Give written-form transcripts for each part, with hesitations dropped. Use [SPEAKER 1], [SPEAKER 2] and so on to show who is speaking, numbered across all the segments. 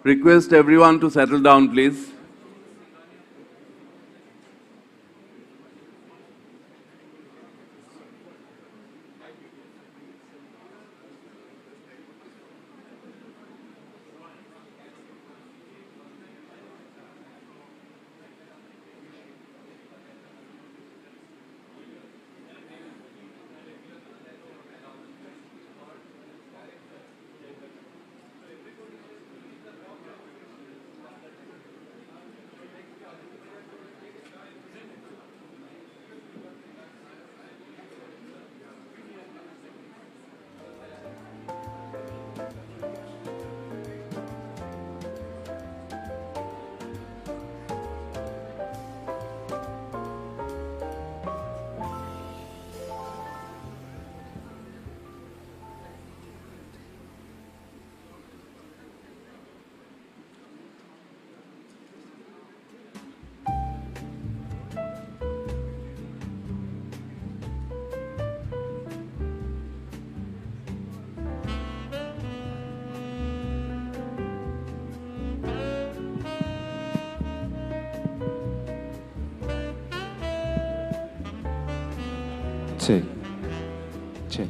[SPEAKER 1] request everyone to settle down, please.
[SPEAKER 2] Check. Check.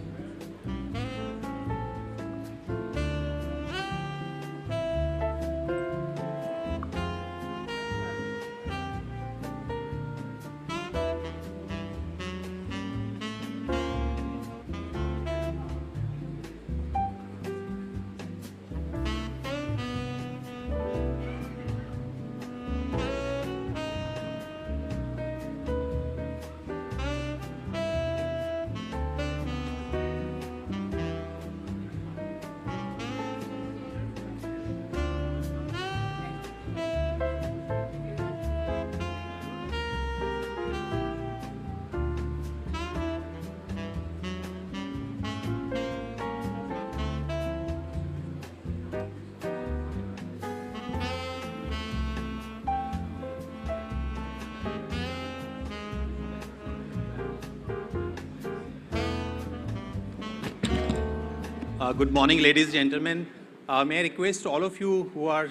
[SPEAKER 3] Good morning, ladies and gentlemen. May I request all of you who are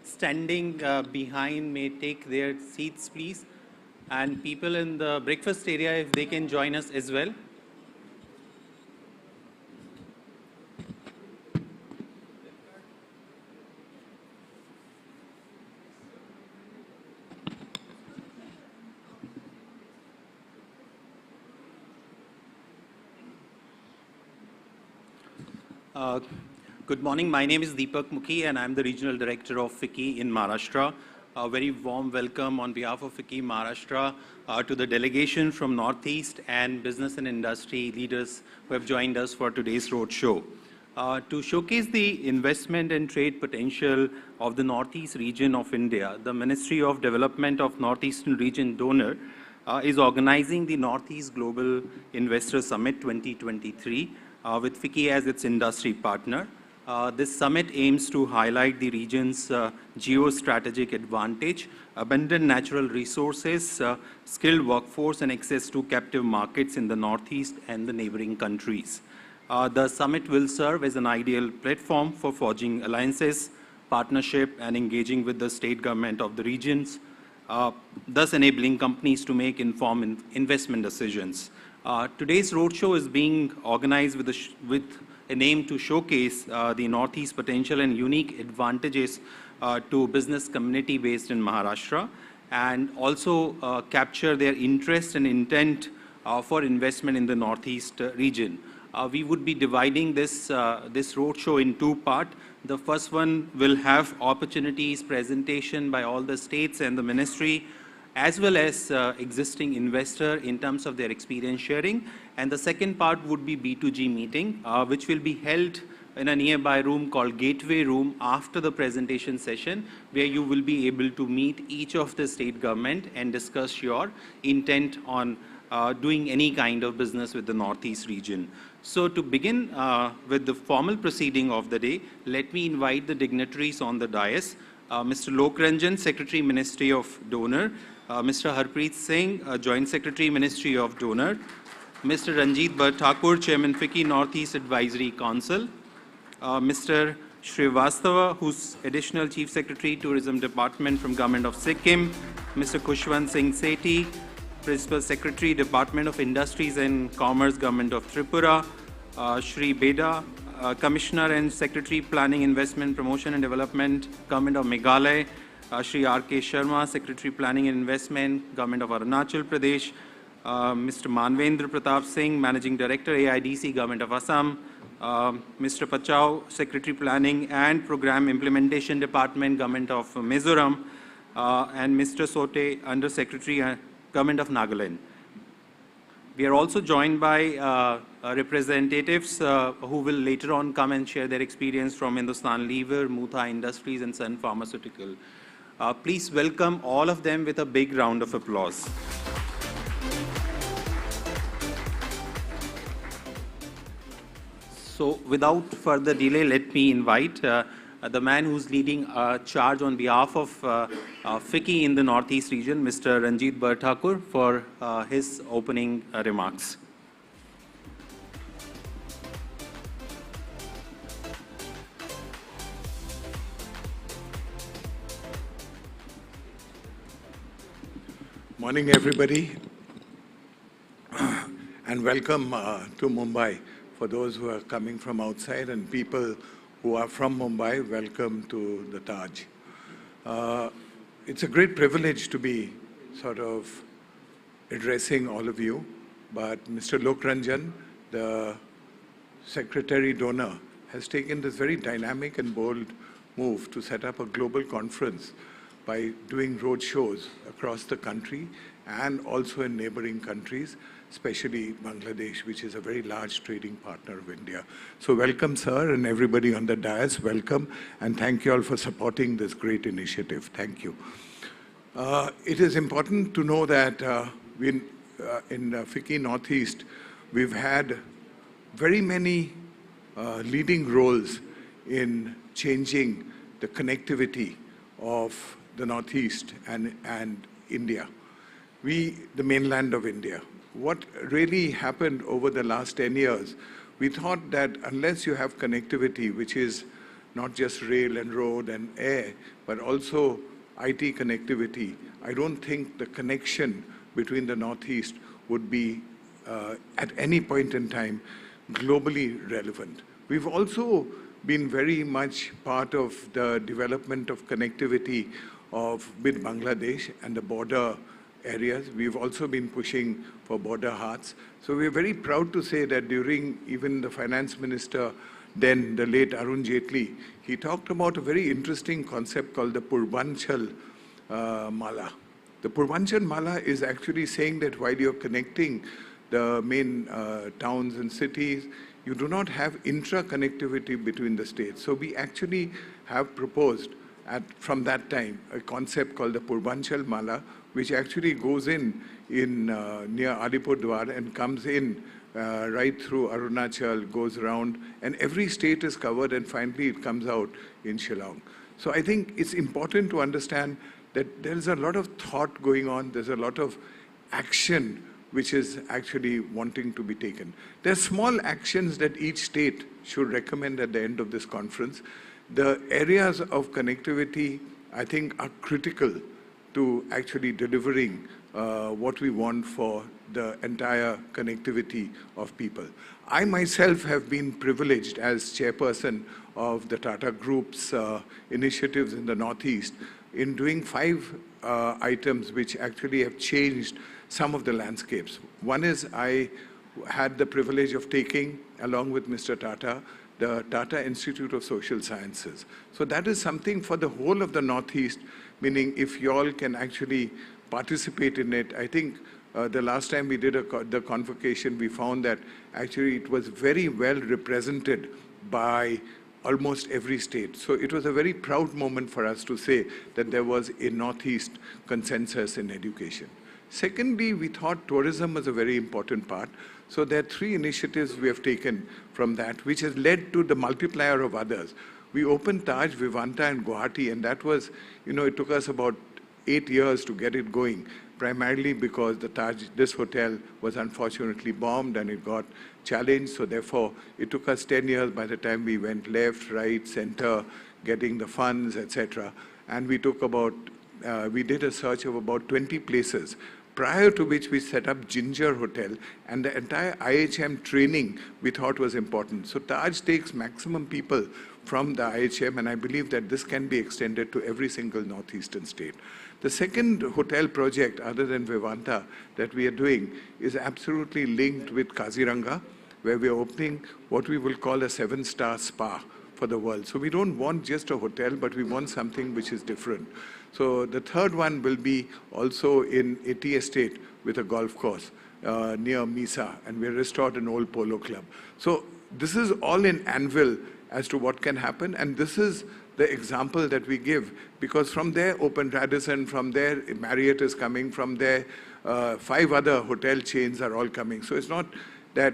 [SPEAKER 3] standing behind may take their seats, please. And people in the breakfast area, if they can join us as well. Good morning. My name is Deepak Mukhi, and I'm the Regional Director of FICCI in Maharashtra. A very warm welcome on behalf of FICCI Maharashtra to the delegation from Northeast and business and industry leaders who have joined us for today's roadshow. To showcase the investment and trade potential of the Northeast region of India, the Ministry of Development of Northeastern Region Donor is organizing the Northeast Global Investor Summit 2023 with FICCI as its industry partner. This summit aims to highlight the region's geostrategic advantage, abundant natural resources, skilled workforce, and access to captive markets in the Northeast and the neighboring countries. The summit will serve as an ideal platform for forging alliances, partnership, and engaging with the state government of the regions, thus enabling companies to make informed investment decisions. Today's roadshow is being organized with an aim to showcase the Northeast potential and unique advantages to business community based in Maharashtra, and also capture their interest and intent for investment in the Northeast region. We would be dividing this roadshow in two parts. The first one will have opportunities presentation by all the states and the ministry, as well as existing investor in terms of their experience sharing. And the second part would be B2G meeting, which will be held in a nearby room called Gateway Room after the presentation session, where you will be able to meet each of the state government and discuss your intent on doing any kind of business with the Northeast region. So to begin with the formal proceeding of the day, let me invite the dignitaries on the dais. Mr. Lok Ranjan, Secretary, Ministry of Donor. Mr. Harpreet Singh, Joint Secretary, Ministry of Donor. Mr. Ranjit Bhatt Thakur, Chairman, FICCI Northeast Advisory Council. Mr. Srivastava, who's Additional Chief Secretary, Tourism Department from Government of Sikkim, Mr. Kushwant Singh Sethi, Principal Secretary, Department of Industries and Commerce, Government of Tripura, Shri Beda, Commissioner and Secretary, Planning, Investment, Promotion and Development, Government of Meghalaya, Shri R.K. Sharma, Secretary, Planning and Investment, Government of Arunachal Pradesh, Mr. Manvendra Pratap Singh, Managing Director, AIDC, Government of Assam, Mr. Pachau, Secretary, Planning and Program Implementation Department, Government of Mizoram, and Mr. Sote, Under Secretary, Government of Nagaland. We are also joined by representatives who will later on come and share their experience from Hindustan Lever, Mutha Industries and Sun Pharmaceutical. Please welcome all of them with a big round of applause. So without further delay, let me invite the man who's leading a charge on behalf of FICCI in the Northeast region, Mr. Ranjit Barthakur, for his opening remarks.
[SPEAKER 4] Morning, everybody, and welcome to Mumbai. For those who are coming from outside and people who are from Mumbai, welcome to the Taj. It's a great privilege to be sort of addressing all of you, but Mr. Lok Ranjan, the Secretary Donor, has taken this very dynamic and bold move to set up a global conference by doing road shows across the country and also in neighboring countries, especially Bangladesh, which is a very large trading partner of India. So welcome, sir, and everybody on the dais, welcome, and thank you all for supporting this great initiative. Thank you. It is important to know that in FICCI Northeast, we've had very many leading roles in changing the connectivity of the Northeast and India, the mainland of India. What really happened over the last 10 years, we thought that unless you have connectivity, which is not just rail and road and air, but also IT connectivity, I don't think the connection between the Northeast would be, at any point in time, globally relevant. We've also been very much part of the development of connectivity with Bangladesh and the border areas. We've also been pushing for border hearts. So we're very proud to say that during even the finance minister, then the late Arun Jaitley, he talked about a very interesting concept called the Purvanchal Mala. The Purvanchal Mala is actually saying that while you're connecting the main towns and cities, you do not have intra-connectivity between the states. So we actually have proposed from that time a concept called the Purvanchal Mala, which actually goes in near Alipurdwar and comes in right through Arunachal, goes around, and every state is covered, and finally it comes out in Shillong. So I think it's important to understand that there's a lot of thought going on, there's a lot of action which is actually wanting to be taken. There are small actions that each state should recommend at the end of this conference. The areas of connectivity, I think, are critical to actually delivering what we want for the entire connectivity of people. I myself have been privileged as chairperson of the Tata Group's initiatives in the Northeast in doing 5 items which actually have changed some of the landscapes. One is I had the privilege of taking, along with Mr. Tata, the Tata Institute of Social Sciences. So that is something for the whole of the Northeast, meaning if you all can actually participate in it. I think the last time we did the convocation, we found that actually it was very well represented by almost every state. So it was a very proud moment for us to say that there was a Northeast consensus in education. Secondly, we thought tourism was a very important part. So there are 3 initiatives we have taken from that, which has led to the multiplier of others. We opened Taj Vivanta in Guwahati, and that was, it took us about 8 years to get it going. primarily because the Taj, this hotel was unfortunately bombed and it got challenged. So therefore, it took us 10 years by the time we went left, right, center, getting the funds, etc. And we took about, we did a search of about 20 places, prior to which we set up Ginger Hotel, and the entire IHM training we thought was important. So Taj takes maximum people from the IHM, and I believe that this can be extended to every single northeastern state. The second hotel project, other than Vivanta, that we are doing is absolutely linked with Kaziranga, where we are opening what we will call a 7-star spa for the world. So we don't want just a hotel, but we want something which is different. So the third one will be also in AT Estate with a golf course near Misa, and we restored an old polo club. So this is all in anvil as to what can happen, and this is the example that we give, because from there, Open Radisson, from there, Marriott is coming, from there, 5 other hotel chains are all coming. So it's not that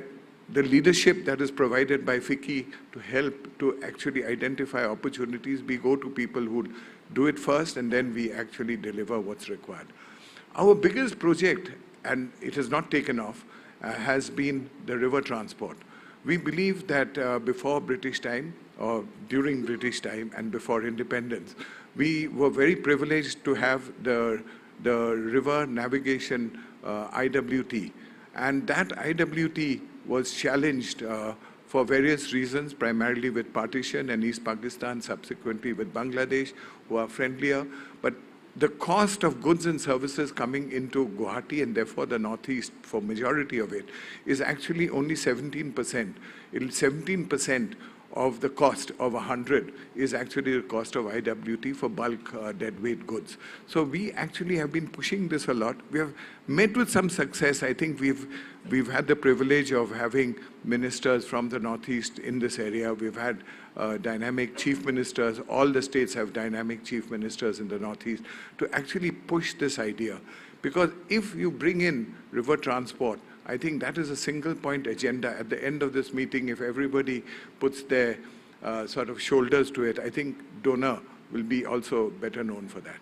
[SPEAKER 4] the leadership that is provided by FICCI to help to actually identify opportunities, we go to people who do it first, and then we actually deliver what's required. Our biggest project, and it has not taken off, has been the river transport. We believe that before British time, or during British time and before independence, we were very privileged to have the river navigation IWT. And that IWT was challenged for various reasons, primarily with partition and East Pakistan, subsequently with Bangladesh, who are friendlier. But the cost of goods and services coming into Guwahati, and therefore the Northeast, for majority of it, is actually only 17%. 17% of the cost of 100 is actually the cost of IWT for bulk deadweight goods. So we actually have been pushing this a lot. We have met with some success. I think we've had the privilege of having ministers from the Northeast in this area. We've had dynamic chief ministers. All the states have dynamic chief ministers in the Northeast to actually push this idea. Because if you bring in river transport, I think that is a single point agenda. At the end of this meeting, if everybody puts their sort of shoulders to it, I think Donor will be also better known for that.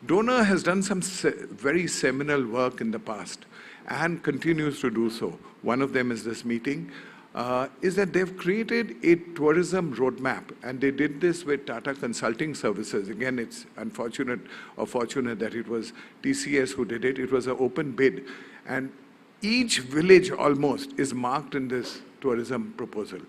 [SPEAKER 4] Donor has done some very seminal work in the past and continues to do so. One of them is this meeting, is that they've created a tourism roadmap, and they did this with Tata Consulting Services. Again, it's unfortunate or fortunate that it was TCS who did it. It was an open bid. And each village almost is marked in this tourism proposal.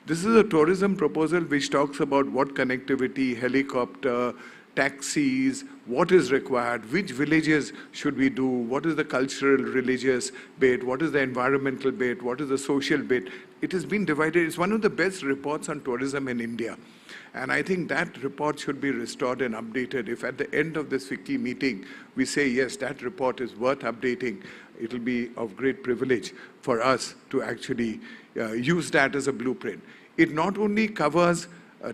[SPEAKER 4] This is a tourism proposal which talks about what connectivity, helicopter, taxis, what is required, which villages should we do, what is the cultural, religious bit, what is the environmental bit, what is the social bit. It has been divided. It's one of the best reports on tourism in India. And I think that report should be restored and updated. If at the end of this FICCI meeting, we say, yes, that report is worth updating, it will be of great privilege for us to actually use that as a blueprint. It not only covers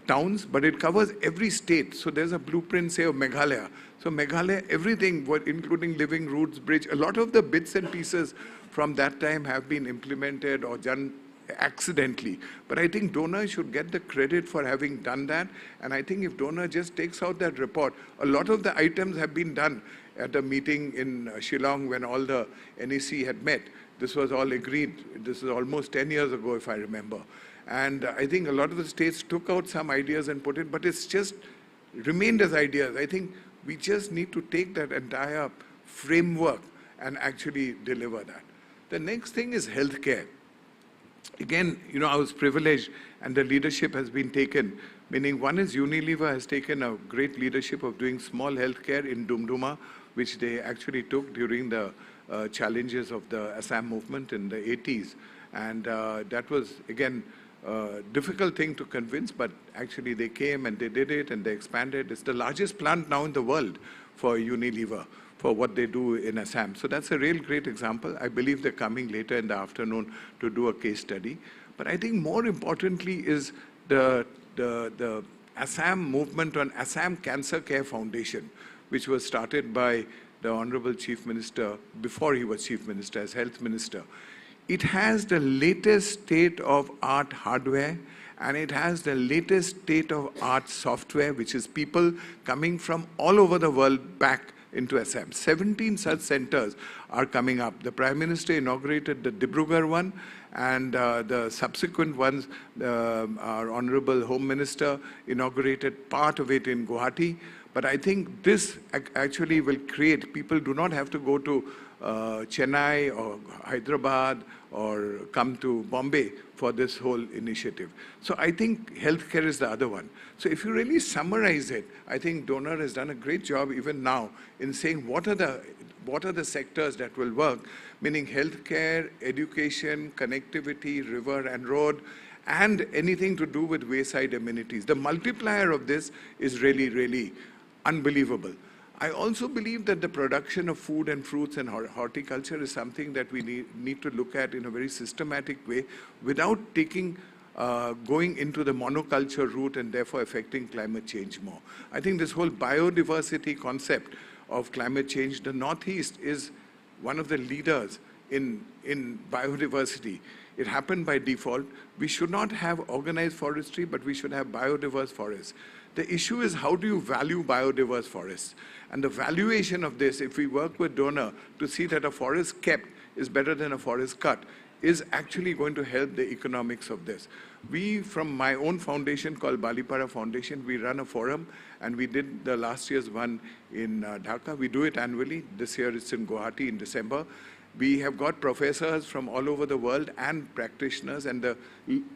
[SPEAKER 4] towns, but it covers every state. So there's a blueprint, say, of Meghalaya. So Meghalaya, everything, including living routes, bridge, a lot of the bits and pieces from that time have been implemented or done accidentally. But I think Donor should get the credit for having done that. And I think if Donor just takes out that report, a lot of the items have been done at a meeting in Shillong when all the NEC had met. This was all agreed. This is almost 10 years ago, if I remember. And I think a lot of the states took out some ideas and put it, but it's just remained as ideas. I think we just need to take that entire framework and actually deliver that. The next thing is healthcare. Again, you know, I was privileged and the leadership has been taken, meaning one is Unilever has taken a great leadership of doing small healthcare in Dumduma, which they actually took during the challenges of the Assam movement in the 80s. And that was, again, a difficult thing to convince, but actually they came and they did it and they expanded. It's the largest plant now in the world for Unilever, for what they do in Assam. So that's a real great example. I believe they're coming later in the afternoon to do a case study. But I think more importantly is the Assam movement on Assam Cancer Care Foundation, which was started by the Honorable Chief Minister before he was Chief Minister, as Health Minister. It has the latest state-of-art hardware, and it has the latest state-of-art software, which is people coming from all over the world back into Assam. 17 such centers are coming up. The Prime Minister inaugurated the Dibrugarh one, and the subsequent ones, our Honorable Home Minister inaugurated part of it in Guwahati. But I think this actually will create, people do not have to go to Chennai or Hyderabad or come to Bombay for this whole initiative. So I think healthcare is the other one. So if you really summarize it, I think Donor has done a great job even now in saying what are the sectors that will work, meaning healthcare, education, connectivity, river and road, and anything to do with wayside amenities. The multiplier of this is really, really unbelievable. I also believe that the production of food and fruits and horticulture is something that we need to look at in a very systematic way without going into the monoculture route and therefore affecting climate change more. I think this whole biodiversity concept of climate change, the Northeast is one of the leaders in biodiversity. It happened by default. We should not have organized forestry, but we should have biodiverse forests. The issue is how do you value biodiverse forests? And the valuation of this, if we work with Donor to see that a forest kept is better than a forest cut, is actually going to help the economics of this. We, from my own foundation called Balipara Foundation, we run a forum, and we did the last year's one in Dhaka. We do it annually. This year it's in Guwahati in December. We have got professors from all over the world and practitioners, and the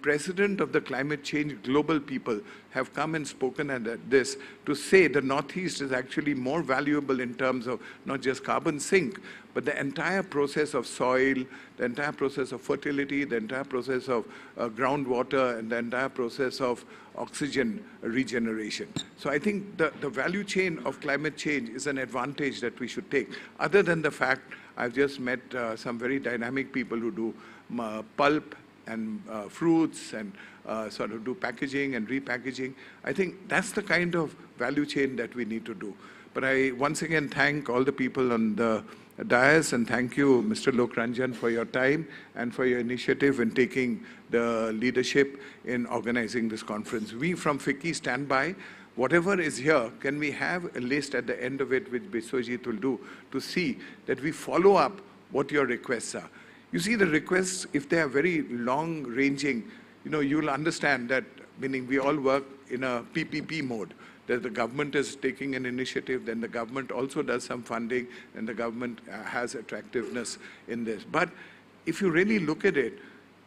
[SPEAKER 4] president of the climate change global people have come and spoken at this to say the Northeast is actually more valuable in terms of not just carbon sink, but the entire process of soil, the entire process of fertility, the entire process of groundwater, and the entire process of oxygen regeneration. So I think the value chain of climate change is an advantage that we should take, other than the fact I've just met some very dynamic people who do pulp and fruits and sort of do packaging and repackaging. I think that's the kind of value chain that we need to do. But I once again thank all the people on the dais, and thank you, Mr. Lokranjan, for your time and for your initiative in taking the leadership in organizing this conference. We from FICCI stand by. Whatever is here, can we have a list at the end of it, which Biswajit will do, to see that we follow up what your requests are. You see, the requests, if they are very long-ranging, you'll understand that, meaning we all work in a PPP mode, that the government is taking an initiative, then the government also does some funding, and the government has attractiveness in this. But if you really look at it,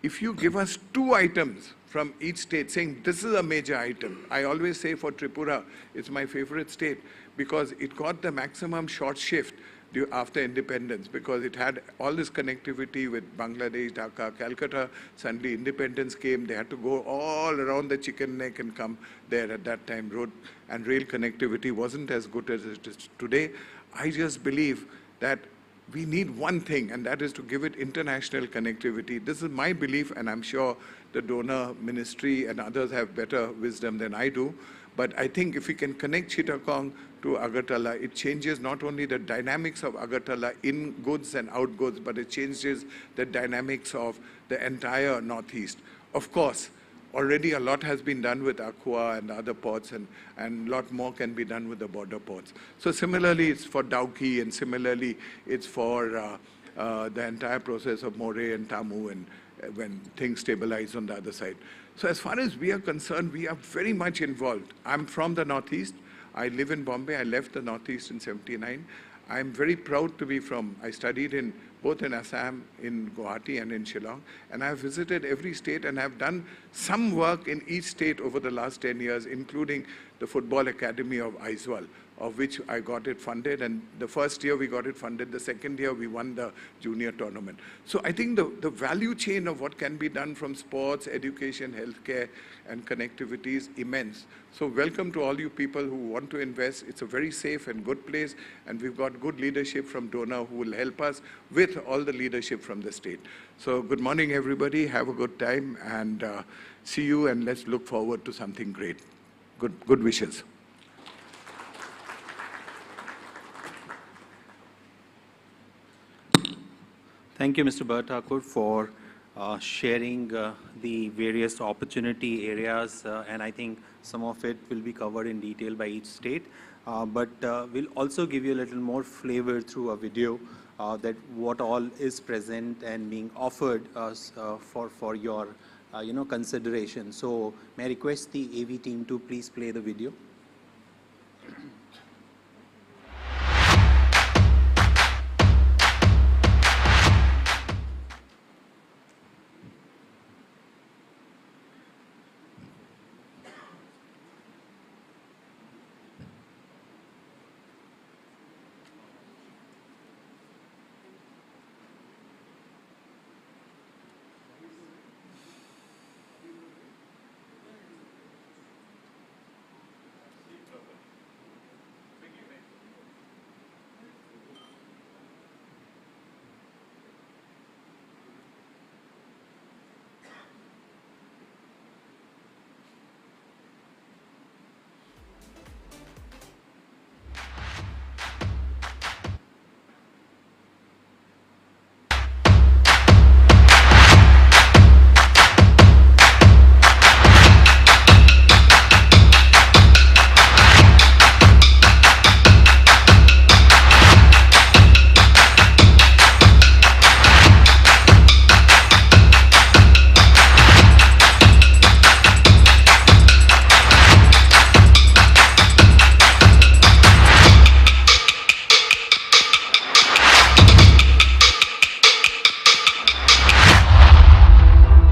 [SPEAKER 4] if you give us 2 items from each state saying this is a major item, I always say for Tripura, it's my favorite state because it got the maximum short shift after independence, because it had all this connectivity with Bangladesh, Dhaka, Calcutta. Suddenly independence came, they had to go all around the chicken neck and come there at that time. Road and rail connectivity wasn't as good as it is today. I just believe that we need one thing, and that is to give it international connectivity. This is my belief, and I'm sure the donor ministry and others have better wisdom than I do. But I think if we can connect Chittagong to Agartala, it changes not only the dynamics of Agartala in goods and out goods, but it changes the dynamics of the entire Northeast. Of course, already a lot has been done with Aqua and other ports, and a lot more can be done with the border ports. So similarly, it's for Dauki, and similarly, it's for the entire process of More and Tamu, and when things stabilize on the other side. So as far as we are concerned, we are very much involved. I'm from the Northeast. I live in Bombay. I left the Northeast in '79. I'm very proud to be from, I studied both in Assam, in Guwahati and in Shillong, and I've visited every state and have done some work in each state over the last 10 years, including the Football Academy of Aizawl, of which I got it funded, and the first year we got it funded, the second year we won the junior tournament. So I think the value chain of what can be done from sports, education, healthcare, and connectivity is immense. So welcome to all you people who want to invest. It's a very safe and good place, and we've got good leadership from donor who will help us with all the leadership from the state. So good morning, everybody. Have a good time, and see you, and let's look forward to something great. Good wishes.
[SPEAKER 3] Thank you, Mr. Bhattakur, for sharing the various opportunity areas, and I think some of it will be covered in detail by each state. But we'll also give you a little more flavor through a video that what all is present and being offered for your consideration. So may I request the AV team to please play the video.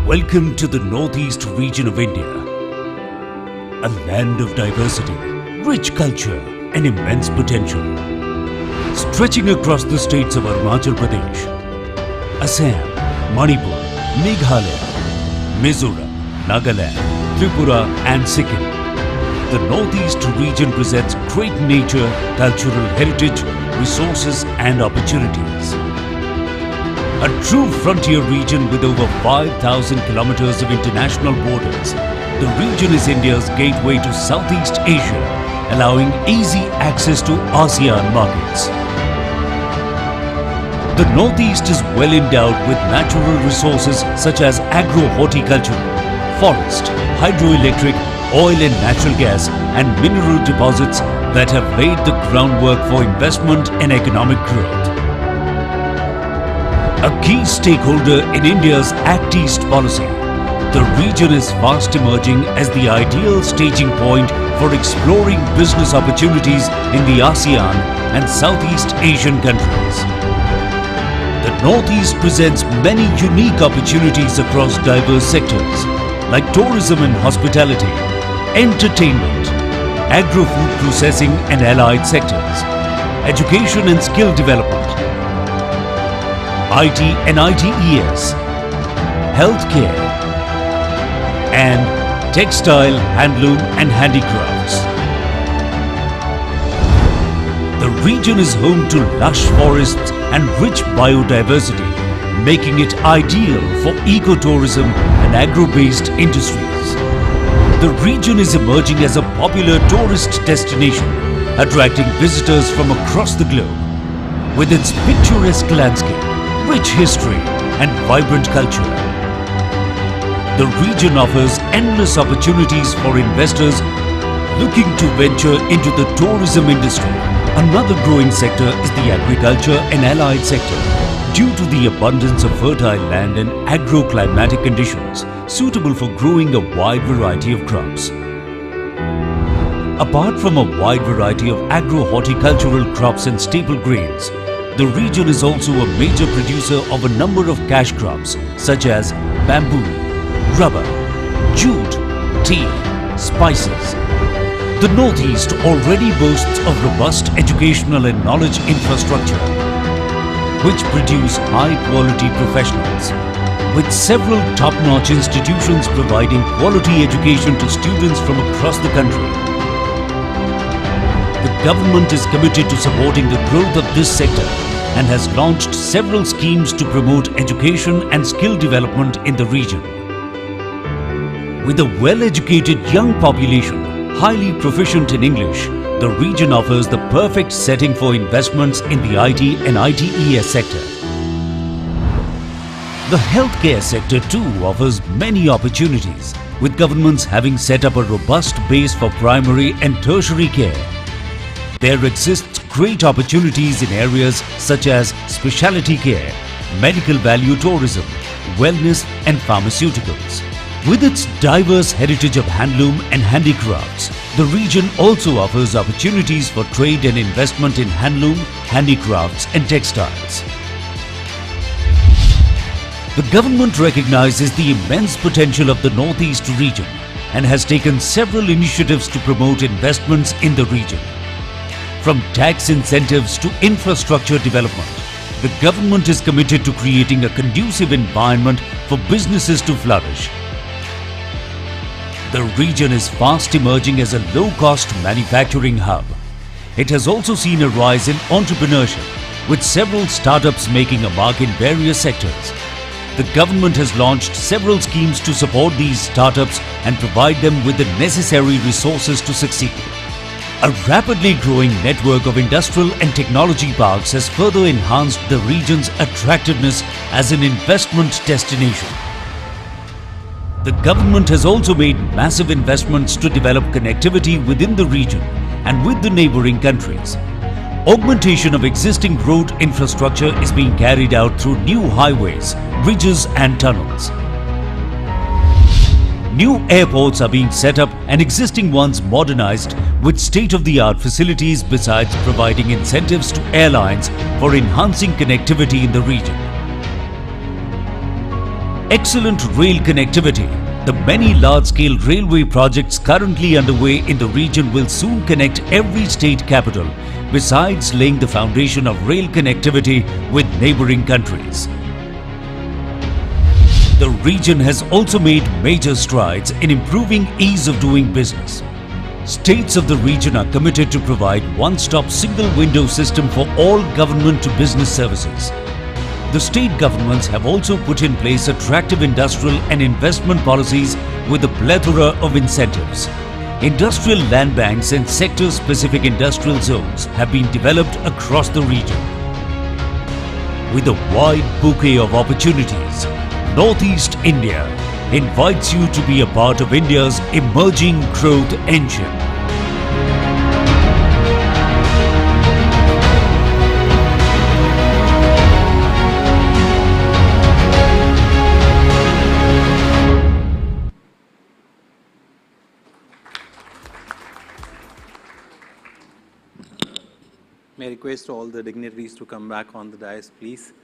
[SPEAKER 5] Welcome to the Northeast region of India, a land of diversity, rich culture and immense potential. Stretching across the states of Arunachal Pradesh, Assam, Manipur, Meghalaya, Mizoram, Nagaland, Tripura and Sikkim, the Northeast region presents great nature, cultural heritage, resources and opportunities. A true frontier region with over 5,000 kilometers of international borders, the region is India's gateway to Southeast Asia, allowing easy access to ASEAN markets. The Northeast is well endowed with natural resources such as agro-horticultural, forest, hydroelectric, oil and natural gas and mineral deposits that have laid the groundwork for investment and economic growth. A key stakeholder in India's Act East policy, the region is fast emerging as the ideal staging point for exploring business opportunities in the ASEAN and Southeast Asian countries. The Northeast presents many unique opportunities across diverse sectors like tourism and hospitality, entertainment, agro-food processing and allied sectors, education and skill development, IT and ITES, healthcare, and textile, handloom and handicrafts. The region is home to lush forests and rich biodiversity, making it ideal for ecotourism and agro-based industries. The region is emerging as a popular tourist destination, attracting visitors from across the globe. With its picturesque landscape, rich history and vibrant culture, the region offers endless opportunities for investors looking to venture into the tourism industry. Another growing sector is the agriculture and allied sector, due to the abundance of fertile land and agro-climatic conditions suitable for growing a wide variety of crops. Apart from a wide variety of agro-horticultural crops and staple grains, the region is also a major producer of a number of cash crops such as bamboo, rubber, jute, tea, spices. The Northeast already boasts of robust educational and knowledge infrastructure, which produce high-quality professionals, with several top-notch institutions providing quality education to students from across the country. The government is committed to supporting the growth of this sector and has launched several schemes to promote education and skill development in the region. With a well-educated young population, highly proficient in English, the region offers the perfect setting for investments in the IT and ITES sector. The healthcare sector too offers many opportunities, with governments having set up a robust base for primary and tertiary care. There exists great opportunities in areas such as specialty care, medical value tourism, wellness and pharmaceuticals. With its diverse heritage of handloom and handicrafts, the region also offers opportunities for trade and investment in handloom, handicrafts and textiles. The government recognizes the immense potential of the Northeast region and has taken several initiatives to promote investments in the region. From tax incentives to infrastructure development, the government is committed to creating a conducive environment for businesses to flourish. The region is fast emerging as a low-cost manufacturing hub. It has also seen a rise in entrepreneurship, with several startups making a mark in various sectors. The government has launched several schemes to support these startups and provide them with the necessary resources to succeed. A rapidly growing network of industrial and technology parks has further enhanced the region's attractiveness as an investment destination. The government has also made massive investments to develop connectivity within the region and with the neighboring countries. Augmentation of existing road infrastructure is being carried out through new highways, bridges and tunnels. New airports are being set up and existing ones modernized with state-of-the-art facilities, besides providing incentives to airlines for enhancing connectivity in the region. Excellent rail connectivity. The many large-scale railway projects currently underway in the region will soon connect every state capital, besides laying the foundation of rail connectivity with neighboring countries. The region has also made major strides in improving ease of doing business. States of the region are committed to provide one-stop single-window system for all government-to-business services. The state governments have also put in place attractive industrial and investment policies with a plethora of incentives. Industrial land banks and sector-specific industrial zones have been developed across the region. With a wide bouquet of opportunities, Northeast India invites you to be a part of India's emerging growth engine.
[SPEAKER 3] May I request all the dignitaries to come back on the dais, please.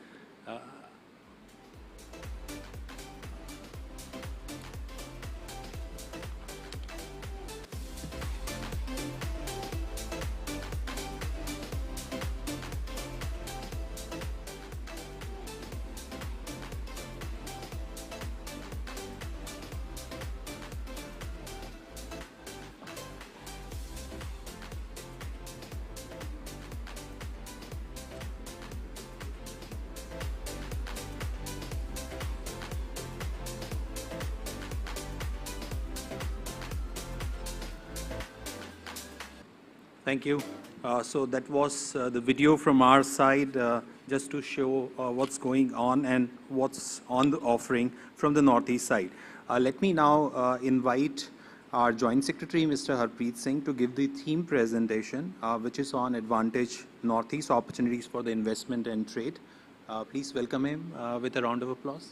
[SPEAKER 3] Thank you. So that was the video from our side, just to show what's going on and what's on the offering from the Northeast side. Let me now invite our Joint Secretary, Mr. Harpreet Singh, to give the theme presentation, which is on Advantage Northeast Opportunities for the Investment and Trade. Please welcome him with a round of applause.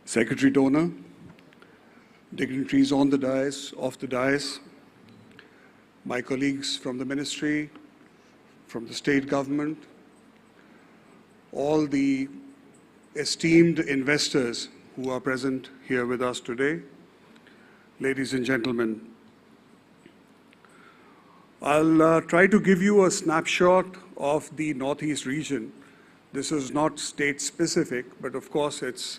[SPEAKER 6] Secretary Donor, dignitaries on the dais, off the dais, my colleagues from the ministry, from the state government, all the esteemed investors who are present here with us today, ladies and gentlemen. I'll try to give you a snapshot of the Northeast region. This is not state specific, but of course it's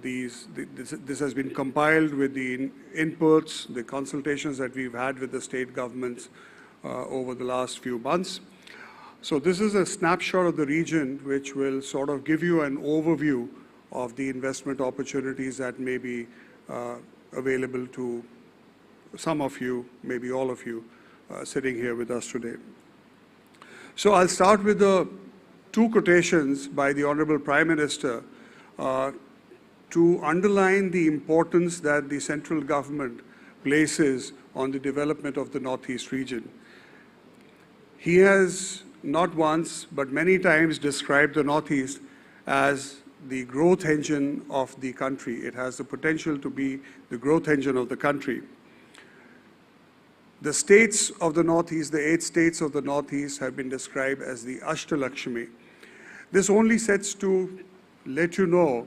[SPEAKER 6] this has been compiled with the inputs, the consultations that we've had with the state governments over the last few months. So this is a snapshot of the region which will sort of give you an overview of the investment opportunities that may be available to some of you, maybe all of you, sitting here with us today. So I'll start with the two quotations by the Honorable Prime Minister to underline the importance that the central government places on the development of the Northeast region. He has not once, but many times described the Northeast as the growth engine of the country. It has the potential to be the growth engine of the country. The states of the Northeast, the 8 states of the Northeast, have been described as the Ashtalakshmi. This only sets to let you know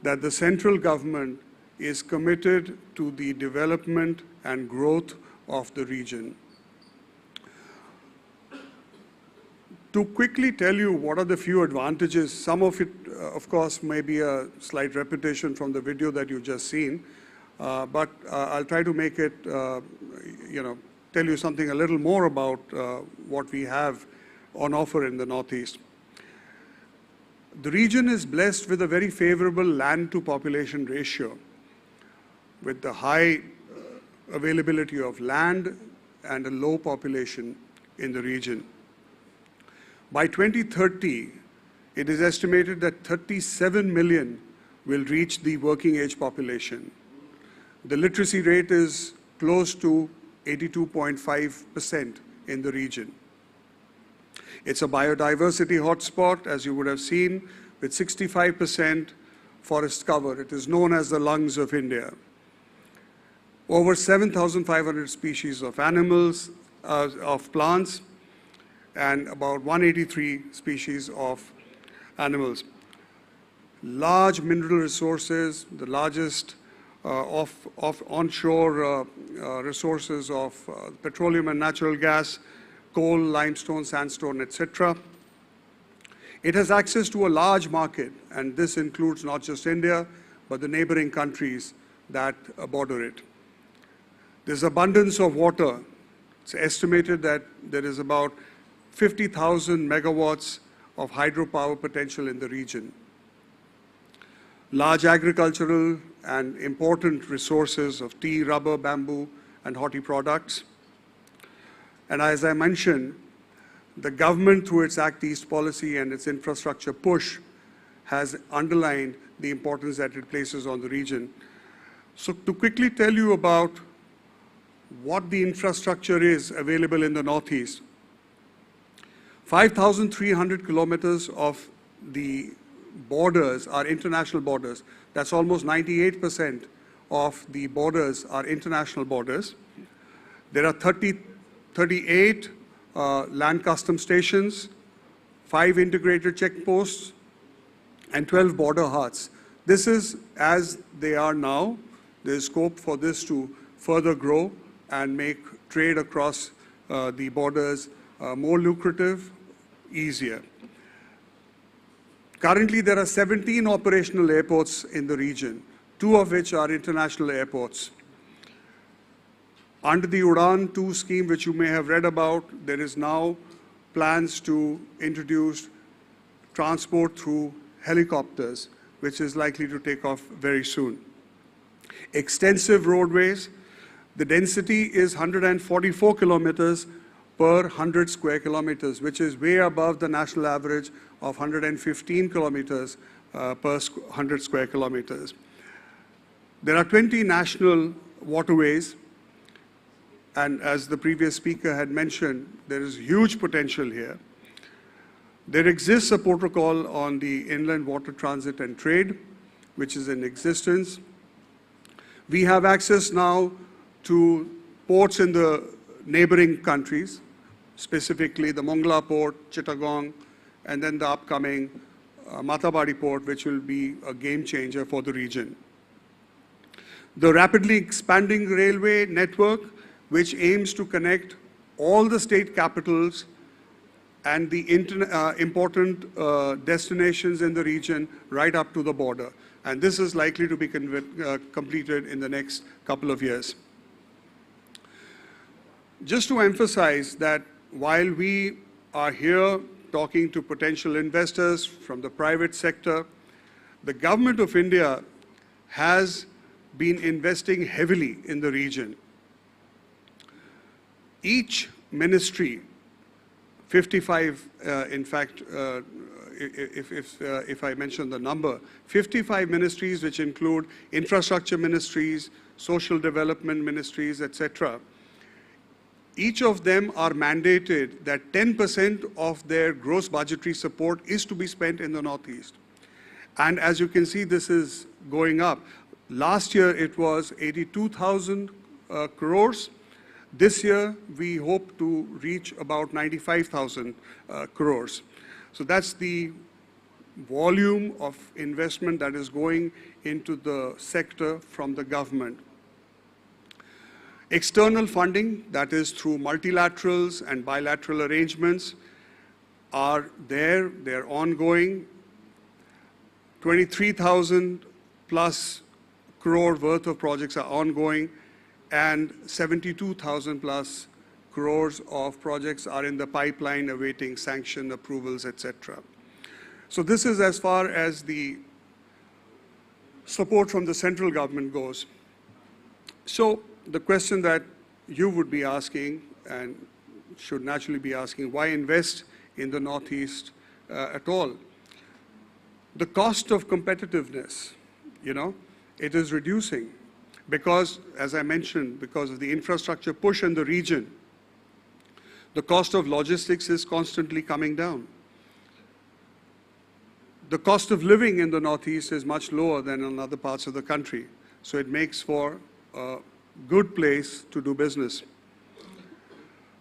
[SPEAKER 6] that the central government is committed to the development and growth of the region. To quickly tell you what are the few advantages, some of it, of course, may be a slight repetition from the video that you've just seen, but I'll try to make it, tell you something a little more about what we have on offer in the Northeast. The region is blessed with a very favorable land to population ratio, with the high availability of land and a low population in the region. By 2030, it is estimated that 37 million will reach the working age population. The literacy rate is close to 82.5% in the region. It's a biodiversity hotspot, as you would have seen, with 65% forest cover. It is known as the lungs of India. Over 7,500 species of animals, of plants, and about 183 species of animals. Large mineral resources, the largest of onshore resources of petroleum and natural gas, coal, limestone, sandstone, etc. It has access to a large market, and this includes not just India, but the neighboring countries that border it. There's abundance of water. It's estimated that there is about 50,000 megawatts of hydropower potential in the region. Large agricultural and important resources of tea, rubber, bamboo, and horti products. And as I mentioned, the government, through its Act East policy and its infrastructure push, has underlined the importance that it places on the region. So to quickly tell you about what the infrastructure is available in the Northeast, 5,300 kilometers of the borders are international borders. That's almost 98% of the borders are international borders. There are 38 land custom stations, 5 integrated checkposts, and 12 border huts. This is as they are now. There is scope for this to further grow and make trade across the borders more lucrative, easier. Currently, there are 17 operational airports in the region, 2 of which are international airports. Under the Udan 2 scheme, which you may have read about, there is now plans to introduce transport through helicopters, which is likely to take off very soon. Extensive roadways. The density is 144 kilometers per 100 square kilometers, which is way above the national average of 115 kilometers per 100 square kilometers. There are 20 national waterways, and as the previous speaker had mentioned, there is huge potential here. There exists a protocol on the inland water transit and trade, which is in existence. We have access now to ports in the neighboring countries, specifically the Mongla port, Chittagong, and then the upcoming Matabadi port, which will be a game changer for the region. The rapidly expanding railway network, which aims to connect all the state capitals and the important destinations in the region right up to the border. And this is likely to be completed in the next couple of years. Just to emphasize that while we are here talking to potential investors from the private sector, The government of India has been investing heavily in the region. Each ministry, 55, in fact, if I mention the number, 55 ministries, which include infrastructure ministries, social development ministries, etc. Each of them are mandated that 10% of their gross budgetary support is to be spent in the Northeast. And as you can see, this is going up. Last year, it was 82,000 crores. This year, we hope to reach about 95,000 crores. So that's the volume of investment that is going into the sector from the government. External funding, that is through multilaterals and bilateral arrangements, are there. They're ongoing. 23,000 plus crore worth of projects are ongoing, and 72,000 plus crores of projects are in the pipeline awaiting sanction approvals, etc. So this is as far as the support from the central government goes. So the question that you would be asking and should naturally be asking, why invest in the Northeast at all? The cost of competitiveness, it is reducing because, as I mentioned, because of the infrastructure push in the region, the cost of logistics is constantly coming down. The cost of living in the Northeast is much lower than in other parts of the country, so it makes for a good place to do business.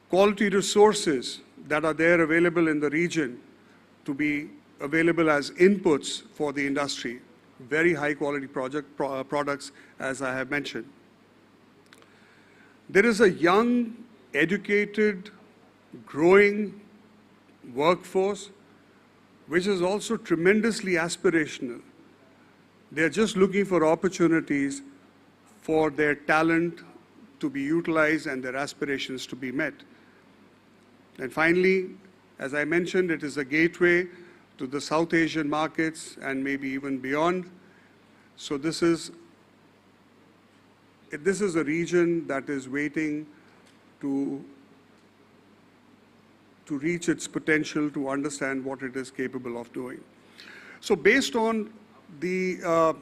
[SPEAKER 6] Quality resources that are there available in the region to be available as inputs for the industry. Very high quality products, as I have mentioned. There is a young, educated, growing workforce, which is also tremendously aspirational. They're just looking for opportunities for their talent to be utilized and their aspirations to be met. And finally, as I mentioned, it is a gateway to the South Asian markets and maybe even beyond. So this is a region that is waiting to reach its potential, to understand what it is capable of doing. So based on the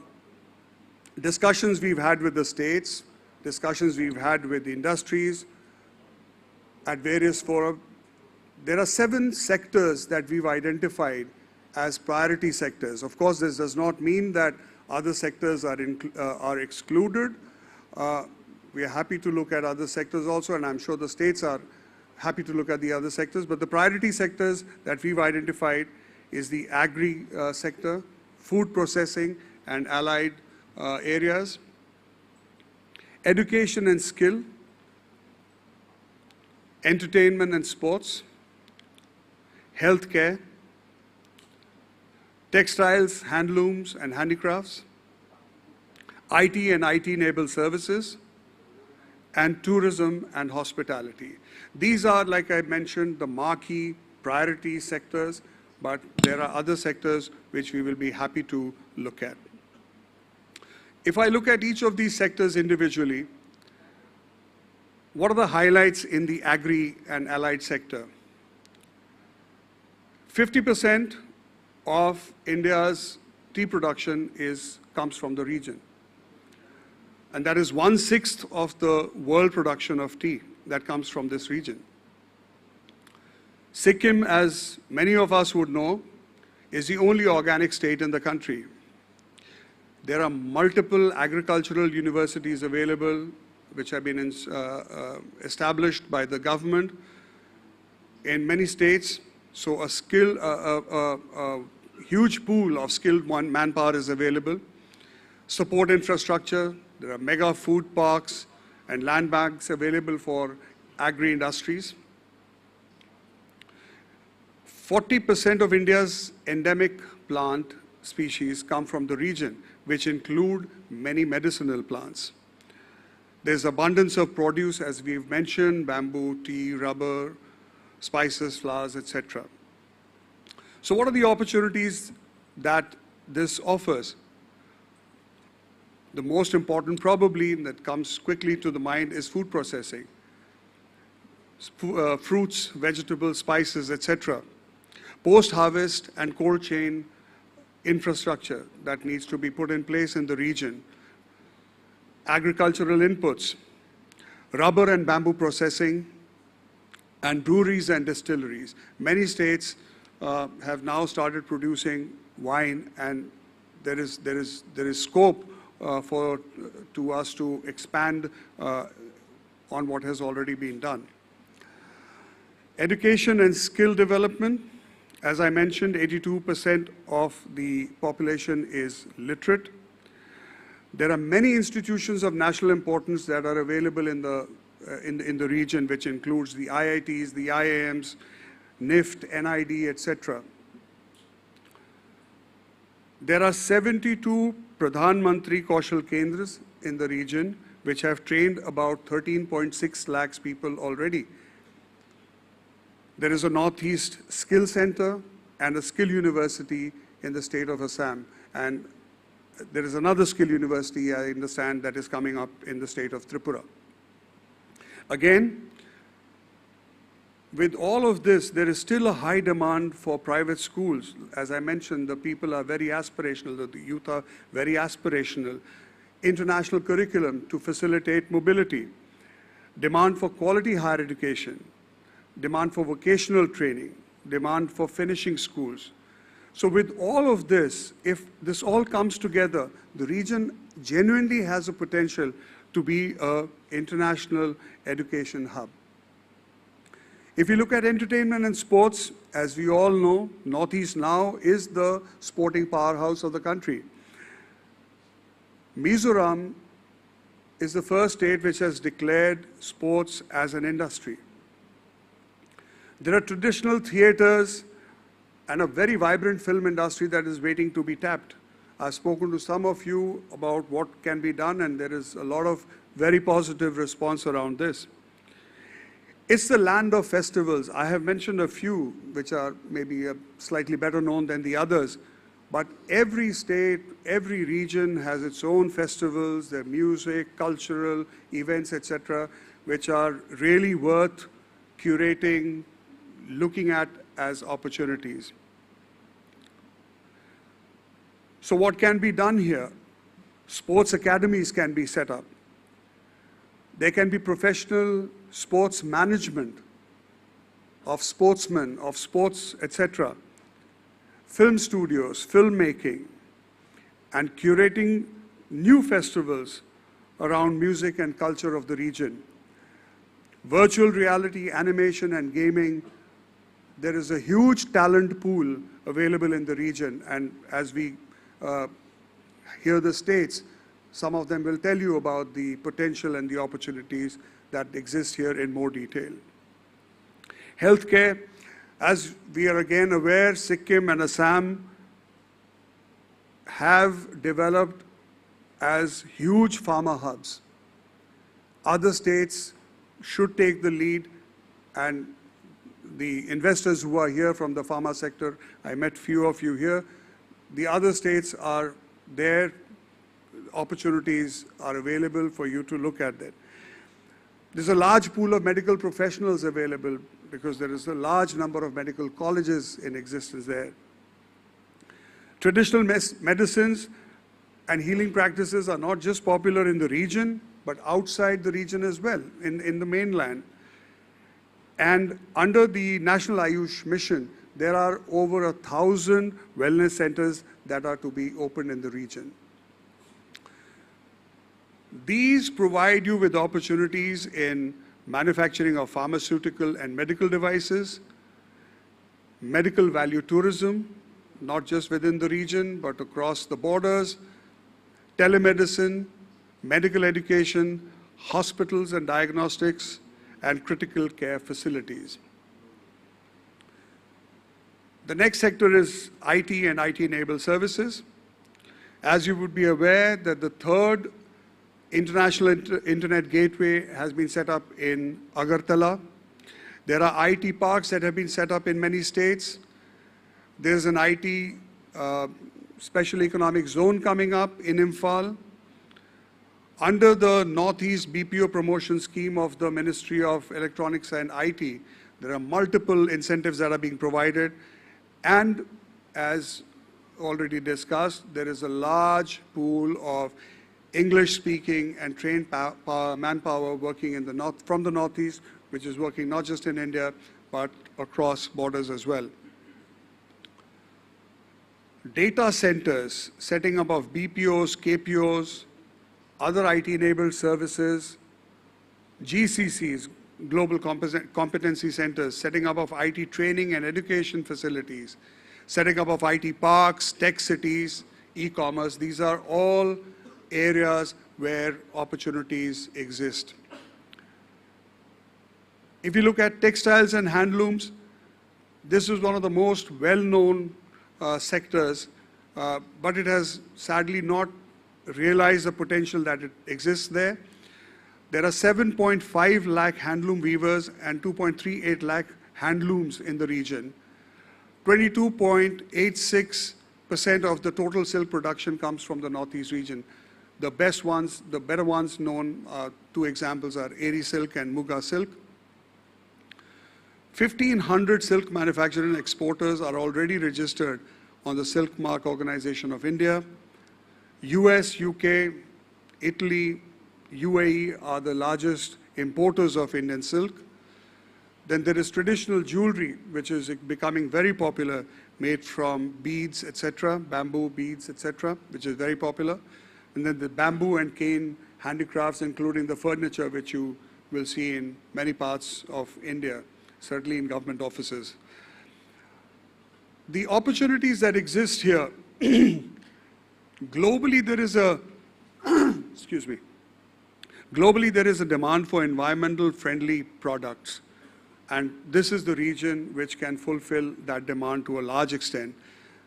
[SPEAKER 6] discussions we've had with the states, discussions we've had with the industries at various fora, there are 7 sectors that we've identified as priority sectors. Of course, this does not mean that other sectors are excluded. We are happy to look at other sectors also, and I'm sure the states are happy to look at the other sectors. But the priority sectors that we've identified is the agri sector, food processing and allied areas, education and skill, entertainment and sports, healthcare, textiles, handlooms and handicrafts, IT and IT-enabled services, and tourism and hospitality. These are, like I mentioned, the marquee priority sectors, but there are other sectors which we will be happy to look at. If I look at each of these sectors individually, what are the highlights in the agri and allied sector? 50% of India's tea production comes from the region. And that is 1/6 of the world production of tea that comes from this region. Sikkim, as many of us would know, is the only organic state in the country. There are multiple agricultural universities available, which have been established by the government in many states. So a huge pool of skilled manpower is available. Support infrastructure, there are mega food parks and land banks available for agri-industries. 40% of India's endemic plant species come from the region, which include many medicinal plants. There's abundance of produce, as we've mentioned, bamboo, tea, rubber, spices, flowers, etc. So what are the opportunities that this offers. The most important probably that comes quickly to the mind is food processing. Fruits, vegetables, spices, etc. Post-harvest and cold chain infrastructure that needs to be put in place in the region. Agricultural inputs, rubber and bamboo processing, and breweries and distilleries. Many states have now started producing wine, and there is scope to us to expand on what has already been done. Education and skill development. As I mentioned, 82% of the population is literate. There are many institutions of national importance that are available in the region, which includes the IITs, the IIMs, NIFT, NID, etc. There are 72 Pradhan Mantri Kaushal Kendras in the region, which have trained about 13.6 lakhs people already. There is a Northeast Skill Center and a skill university in the state of Assam. And there is another skill university, I understand, that is coming up in the state of Tripura. Again, with all of this, there is still a high demand for private schools. As I mentioned, the people are very aspirational, the youth are very aspirational. International curriculum to facilitate mobility, demand for quality higher education, demand for vocational training, demand for finishing schools. So with all of this, if this all comes together, the region genuinely has a potential to be an international education hub. If you look at entertainment and sports, as we all know, Northeast now is the sporting powerhouse of the country. Mizoram is the first state which has declared sports as an industry. There are traditional theaters and a very vibrant film industry that is waiting to be tapped. I've spoken to some of you about what can be done, and there is a lot of very positive response around this. It's the land of festivals. I have mentioned a few which are maybe slightly better known than the others, but every state, every region has its own festivals, their music, cultural events, etc., which are really worth curating, looking at as opportunities. So what can be done here? Sports academies can be set up. There can be professional sports management of sportsmen, of sports, etc. Film studios, filmmaking, and curating new festivals around music and culture of the region. Virtual reality, animation, and gaming. There is a huge talent pool available in the region, and as we hear the states, some of them will tell you about the potential and the opportunities that exist here in more detail. Healthcare, as we are again aware, Sikkim and Assam have developed as huge pharma hubs. Other states should take the lead, and the investors who are here from the pharma sector, I met few of you here. The other states are there, opportunities are available for you to look at that. There's a large pool of medical professionals available because there is a large number of medical colleges in existence there. Traditional medicines and healing practices are not just popular in the region, but outside the region as well, in the mainland. And under the National Ayush Mission, there are over 1,000 wellness centers that are to be opened in the region. These provide you with opportunities in manufacturing of pharmaceutical and medical devices, medical value tourism, not just within the region, but across the borders, telemedicine, medical education, hospitals and diagnostics, and critical care facilities. The next sector is IT and IT-enabled services. As you would be aware that the third international internet gateway has been set up in Agartala. There are IT parks that have been set up in many states. There's an IT special economic zone coming up in Imphal. Under the Northeast BPO promotion scheme of the Ministry of Electronics and IT, there are multiple incentives that are being provided. And as already discussed, there is a large pool of English-speaking and trained manpower working in the north, from the Northeast, which is working not just in India, but across borders as well. Data centers, setting up of BPOs, KPOs, other IT-enabled services, GCCs, Global Competency Centers, setting up of IT training and education facilities, setting up of IT parks, tech cities, e-commerce. These are all areas where opportunities exist. If you look at textiles and handlooms, this is one of the most well-known sectors, but it has sadly not realized the potential that it exists there. There are 7.5 lakh handloom weavers and 2.38 lakh handlooms in the region. 22.86% of the total silk production comes from the Northeast region. The best ones, the better ones known, two examples are Eri silk and Muga silk. 1,500 silk manufacturers and exporters are already registered on the Silk Mark Organization of India. US, UK, Italy, UAE are the largest importers of Indian silk. Then there is traditional jewelry, which is becoming very popular, made from beads, etc., bamboo beads, etc., which is very popular. And then the bamboo and cane handicrafts, including the furniture, which you will see in many parts of India, certainly in government offices. The opportunities that exist here, globally there is a, excuse me, globally there is a demand for environmental friendly products. And this is the region which can fulfill that demand to a large extent.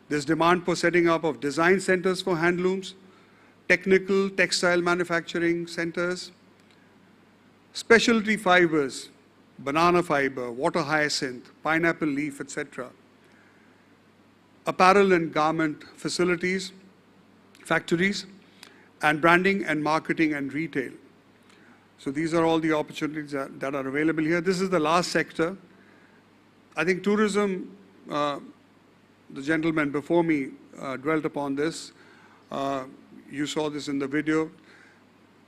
[SPEAKER 6] There's demand for setting up of design centers for handlooms, technical textile manufacturing centers, specialty fibers, banana fiber, water hyacinth, pineapple leaf, etc. Apparel and garment facilities, factories, and branding and marketing and retail. So these are all the opportunities that are available here. This is the last sector. I think tourism, the gentleman before me dwelt upon this. You saw this in the video.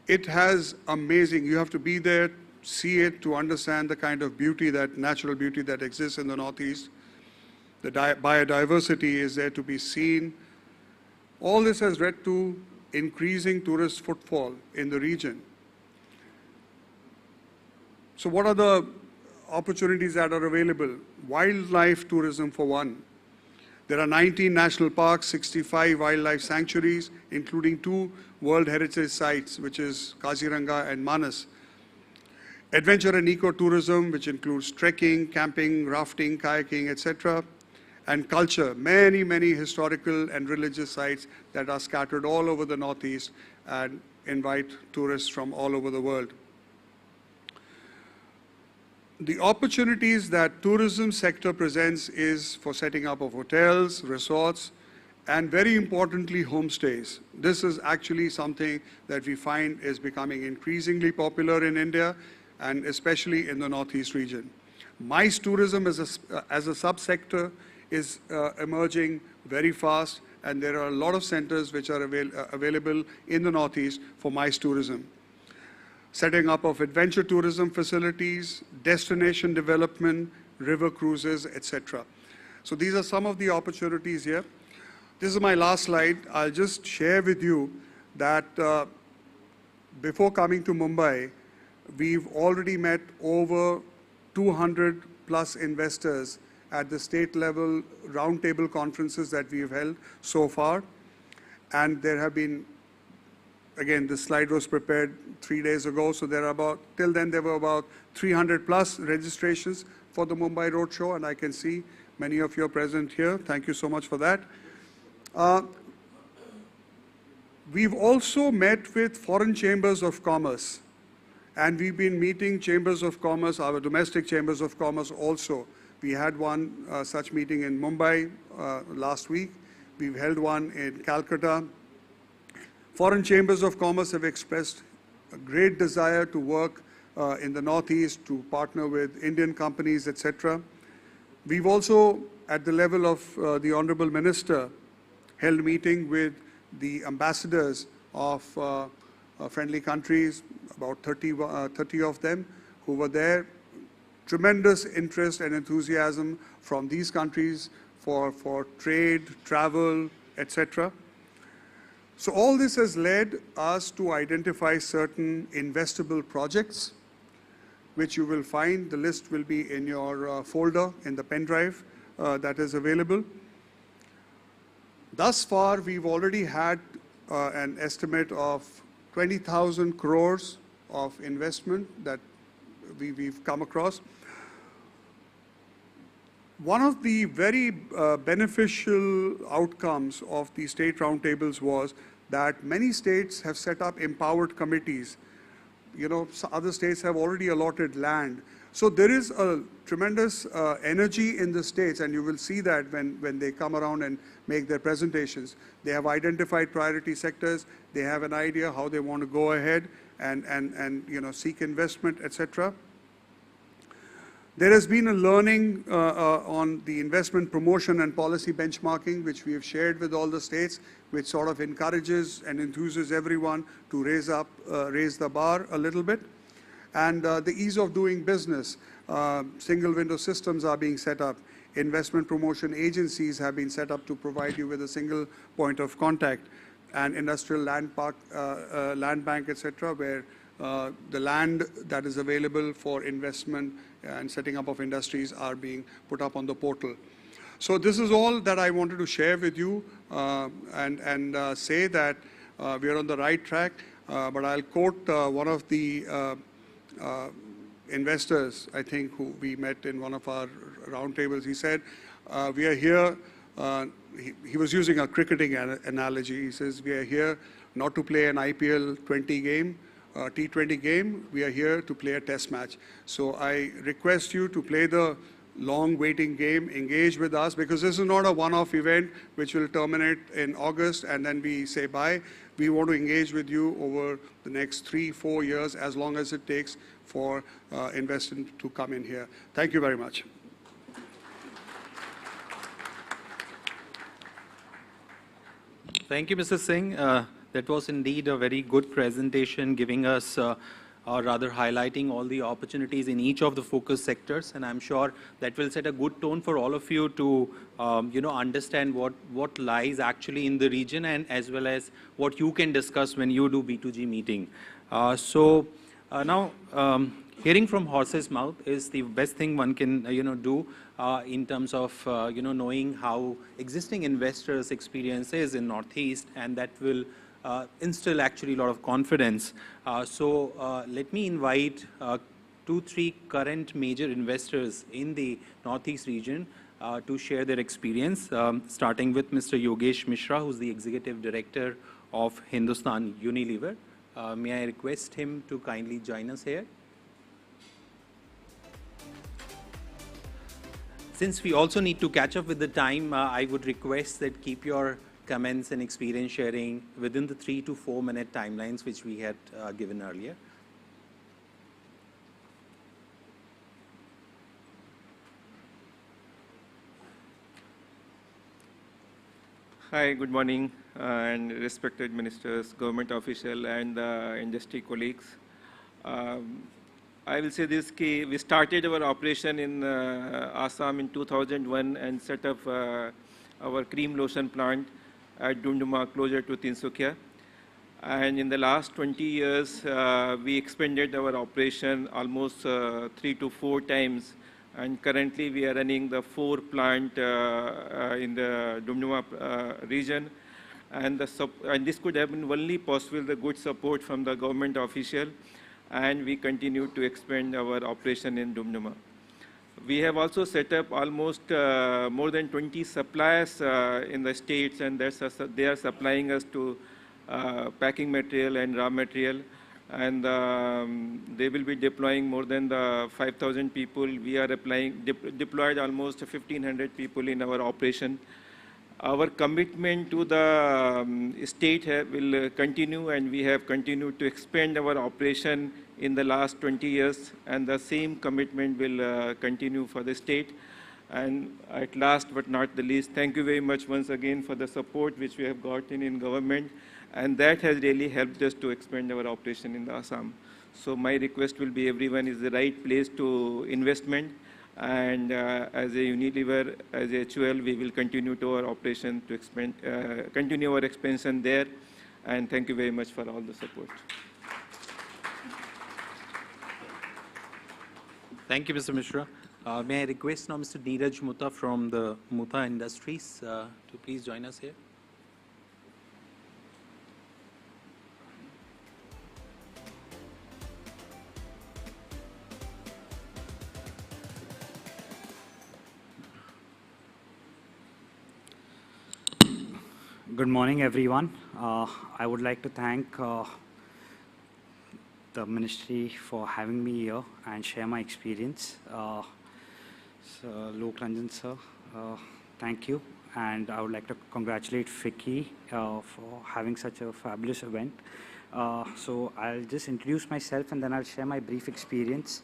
[SPEAKER 6] It has amazing, you have to be there, see it to understand the kind of beauty, that natural beauty that exists in the Northeast. The biodiversity is there to be seen. All this has led to increasing tourist footfall in the region. So what are the opportunities that are available? Wildlife tourism for one. There are 19 national parks, 65 wildlife sanctuaries, including 2 World Heritage Sites, which is Kaziranga and Manas. Adventure and ecotourism, which includes trekking, camping, rafting, kayaking, etc. And culture, many, many historical and religious sites that are scattered all over the Northeast and invite tourists from all over the world. The opportunities that tourism sector presents is for setting up of hotels, resorts, and very importantly, homestays. This is actually something that we find is becoming increasingly popular in India, and especially in the Northeast region. MICE tourism as a subsector is emerging very fast, and there are a lot of centers which are available in the Northeast for MICE tourism. Setting up of adventure tourism facilities, destination development, river cruises, etc. So these are some of the opportunities here. This is my last slide. I'll just share with you that before coming to Mumbai, we've already met over 200 plus investors at the state level roundtable conferences that we've held so far. And there have been, again, this slide was prepared 3 days ago, so there are about, till then there were about 300 plus registrations for the Mumbai Roadshow, and I can see many of you are present here. Thank you so much for that. We've also met with foreign chambers of commerce, and we've been meeting chambers of commerce, our domestic chambers of commerce also. We had one such meeting in Mumbai last week. We've held one in Calcutta. Foreign chambers of commerce have expressed a great desire to work in the Northeast, to partner with Indian companies, etc. We've also, at the level of the Honorable Minister, held a meeting with the ambassadors of friendly countries, about 30 of them who were there. Tremendous interest and enthusiasm from these countries for trade, travel, etc. So all this has led us to identify certain investable projects, which you will find. The list will be in your folder in the pen drive that is available. Thus far, we've already had an estimate of 20,000 crores of investment that we've come across. One of the very beneficial outcomes of the state roundtables was that many states have set up empowered committees. You know, other states have already allotted land. So there is a tremendous energy in the states, and you will see that when they come around and make their presentations. They have identified priority sectors. They have an idea how they want to go ahead and you know, seek investment, etc. There has been a learning on the investment promotion and policy benchmarking, which we have shared with all the states, which sort of encourages and enthuses everyone to raise the bar a little bit. And the ease of doing business, single window systems are being set up. Investment promotion agencies have been set up to provide you with a single point of contact, and industrial land park, land bank, etc., where the land that is available for investment and setting up of industries are being put up on the portal. So this is all that I wanted to share with you and say that we are on the right track. But I'll quote one of the investors, I think, who we met in one of our roundtables. He said, we are here, he was using a cricketing analogy. He says, we are here not to play an IPL 20 game, T20 game, we are here to play a test match. So I request you to play the long waiting game, engage with us, because this is not a one-off event which will terminate in August and then we say bye. We want to engage with you over the next 3-4 years, as long as it takes for investment to come in here. Thank you very much.
[SPEAKER 3] Thank you, Mr. Singh. That was indeed a very good presentation, giving us, or rather highlighting all the opportunities in each of the focus sectors. And I'm sure that will set a good tone for all of you to, you know, understand what lies actually in the region, and as well as what you can discuss when you do B2G meeting. Now, hearing from horse's mouth is the best thing one can, you know, do in terms of, you know, knowing how existing investors' experience is in Northeast, and that will instill actually a lot of confidence. Let me invite 2-3 current major investors in the Northeast region to share their experience, starting with Mr. Yogesh Mishra, who's the Executive Director of Hindustan Unilever. May I request him to kindly join us here? Since we also need to catch up with the time, I would request that keep your comments and experience sharing within the 3 to 4 minute timelines which we had given earlier.
[SPEAKER 7] Hi, good morning, and respected ministers, government official, and industry colleagues. I will say this, we started our operation in Assam in 2001 and set up our cream lotion plant at Dumduma, closer to Tinsukia. And in the last 20 years, we expanded our operation almost 3 to 4 times. And currently, we are running the 4 plant in the Dumduma region. And this could have been only possible with the good support from the government official. And we continue to expand our operation in Dumduma. We have also set up almost more than 20 suppliers in the states, and they are supplying us to packing material and raw material. And they will be deploying more than 5,000 people. We are deployed almost 1,500 people in our operation. Our commitment to the state will continue, and we have continued to expand our operation in the last 20 years, and the same commitment will continue for the state. And at last but not the least, thank you very much once again for the support which we have gotten in government, and that has really helped us to expand our operation in the Assam. So my request will be everyone is the right place to investment, and as a Unilever, as a HUL, we will continue to our operation to expand, continue our expansion there, and thank you very much for all the support.
[SPEAKER 3] Thank you, Mr. Mishra. May I request now Mr. Neeraj Mutta from the Mutta Industries to please join us here.
[SPEAKER 8] Good morning, everyone. I would like to thank the ministry for having me here and share my experience. Lok Ranjan sir, thank you. And I would like to congratulate FICCI for having such a fabulous event. So I'll just introduce myself and then I'll share my brief experience.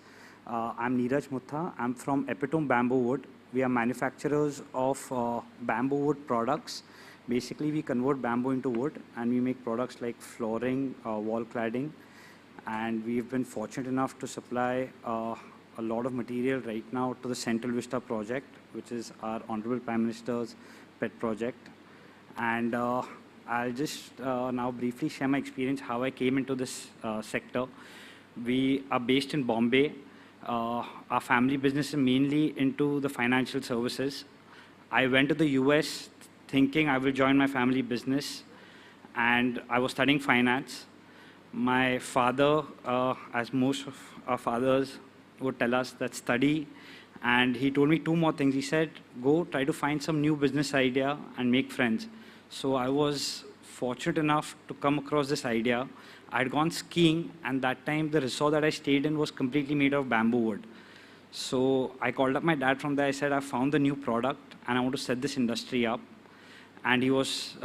[SPEAKER 8] I'm Neeraj Mutta. I'm from Epitome Bamboo Wood. We are manufacturers of bamboo wood products. Basically, we convert bamboo into wood and we make products like flooring, wall cladding, and we've been fortunate enough to supply a lot of material right now to the Central Vista project, which is our Honorable Prime Minister's pet project. And I'll just now briefly share my experience, how I came into this sector. We are based in Bombay. Our family business is mainly into the financial services. I went to the US thinking I will join my family business, and I was studying finance. My father, as most of our fathers would tell us, that study, and he told me two more things. He said, go try to find some new business idea and make friends. So I was fortunate enough to come across this idea. I'd gone skiing, and that time the resort that I stayed in was completely made of bamboo wood. So I called up my dad from there. I said, I found the new product and I want to set this industry up. And he was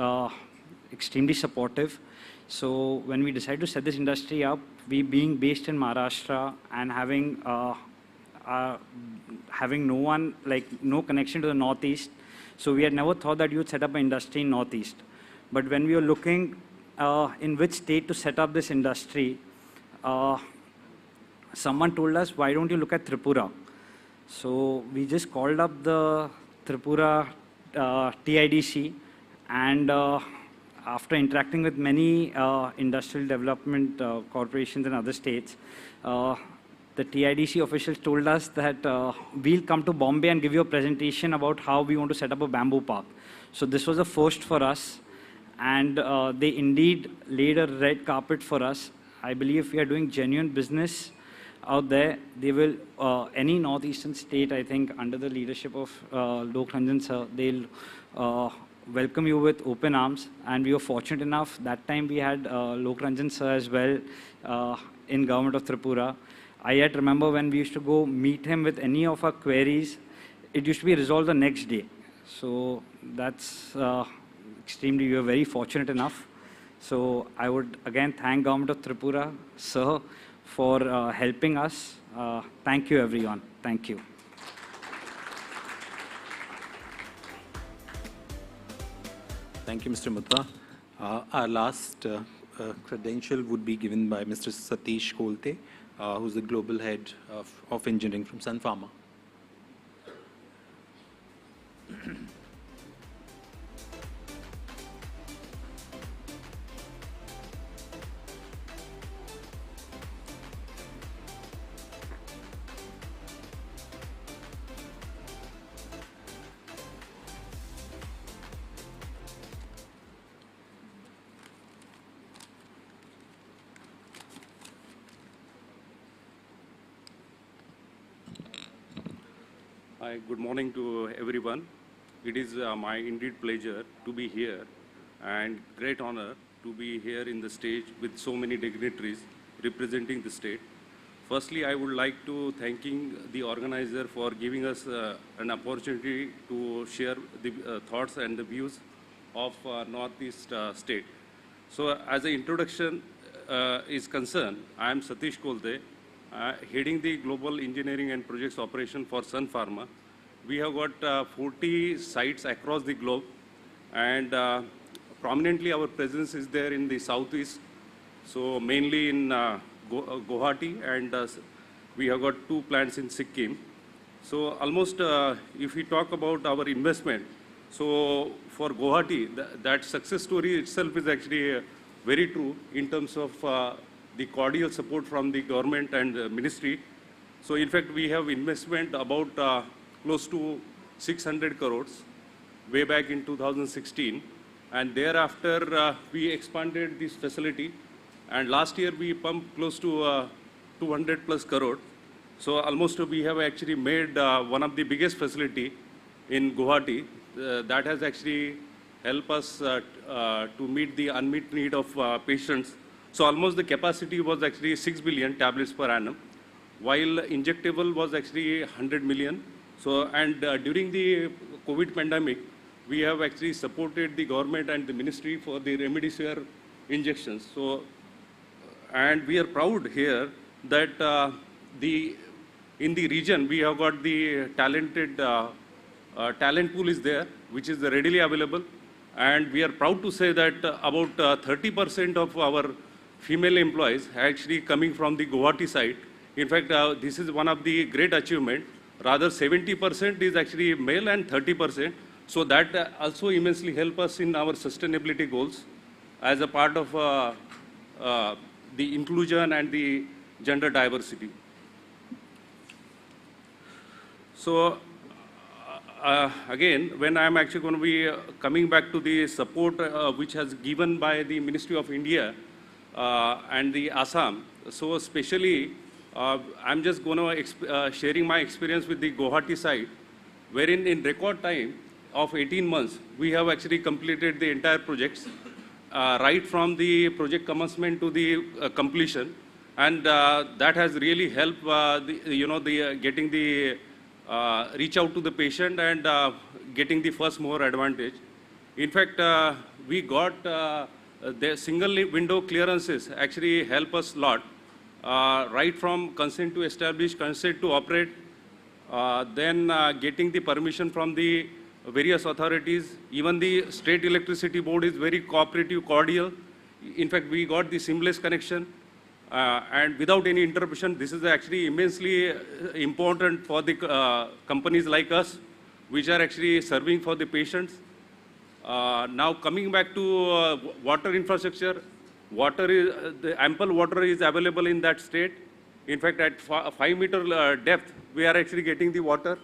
[SPEAKER 8] extremely supportive. So when we decided to set this industry up, we being based in Maharashtra and having no one, like no connection to the Northeast, so we had never thought that you would set up an industry in Northeast. But when we were looking in which state to set up this industry, someone told us, why don't you look at Tripura? So we just called up the Tripura TIDC, and after interacting with many industrial development corporations in other states, the TIDC officials told us that we'll come to Bombay and give you a presentation about how we want to set up a bamboo park. So this was a first for us, and they indeed laid a red carpet for us. I believe if we are doing genuine business out there, they will, any northeastern state, I think, under the leadership of Lok Ranjan sir, they'll welcome you with open arms. And we were fortunate enough, that time we had Lok Ranjan sir as well in government of Tripura. I yet remember when we used to go meet him with any of our queries, it used to be resolved the next day. So that's extremely, we were very fortunate enough. So I would again thank government of Tripura, sir, for helping us. Thank you, everyone. Thank you.
[SPEAKER 3] Thank you, Mr. Mutta. Our last credential would be given by Mr. Satish Kolte, who's the global head of engineering from Sun Pharma.
[SPEAKER 9] Hi, good morning to everyone. It is my indeed pleasure to be here and great honor to be here in the stage with so many dignitaries representing the state. Firstly, I would like to thanking the organizer for giving us an opportunity to share the thoughts and the views of Northeast state. So as an introduction is concerned, I am Satish Kolte, heading the Global Engineering and Projects Operation for Sun Pharma. We have got 40 sites across the globe, and prominently our presence is there in the southeast, so mainly in Guwahati, and we have got 2 plants in Sikkim. So almost, if we talk about our investment, so for Guwahati, that success story itself is actually very true in terms of the cordial support from the government and ministry. So in fact, we have investment about close to 600 crores way back in 2016. And thereafter, we expanded this facility. And last year, we pumped close to 200 plus crore. So almost we have actually made one of the biggest facility in Guwahati. That has actually helped us to meet the unmet need of patients. So almost the capacity was actually 6 billion tablets per annum, while injectable was actually 100 million. So, and during the COVID pandemic, we have actually supported the government and the ministry for the remdesivir injections. So, and we are proud here that in the region, we have got the talented talent pool is there, which is readily available. And we are proud to say that about 30% of our female employees are actually coming from the Guwahati side. In fact, this is one of the great achievements. Rather, 70% is actually male and 30%. So that also immensely help us in our sustainability goals as a part of the inclusion and the gender diversity. So again, when I'm actually going to be coming back to the support which has given by the Ministry of India and the Assam, so especially I'm just going to sharing my experience with the Guwahati side, wherein in record time of 18 months, we have actually completed the entire projects, right from the project commencement to the completion, and that has really helped getting the reach out to the patient and getting the first mover advantage. In fact, we got the single window clearances actually help us a lot, right from consent to establish, consent to operate, then getting the permission from the various authorities. Even the state electricity board is very cooperative, cordial. In fact, we got the seamless connection. And without any interruption, this is actually immensely important for the companies like us, which are actually serving for the patients. Now coming back to water infrastructure, the ample water is available in that state. In fact, at 5-meter depth, we are actually getting the water.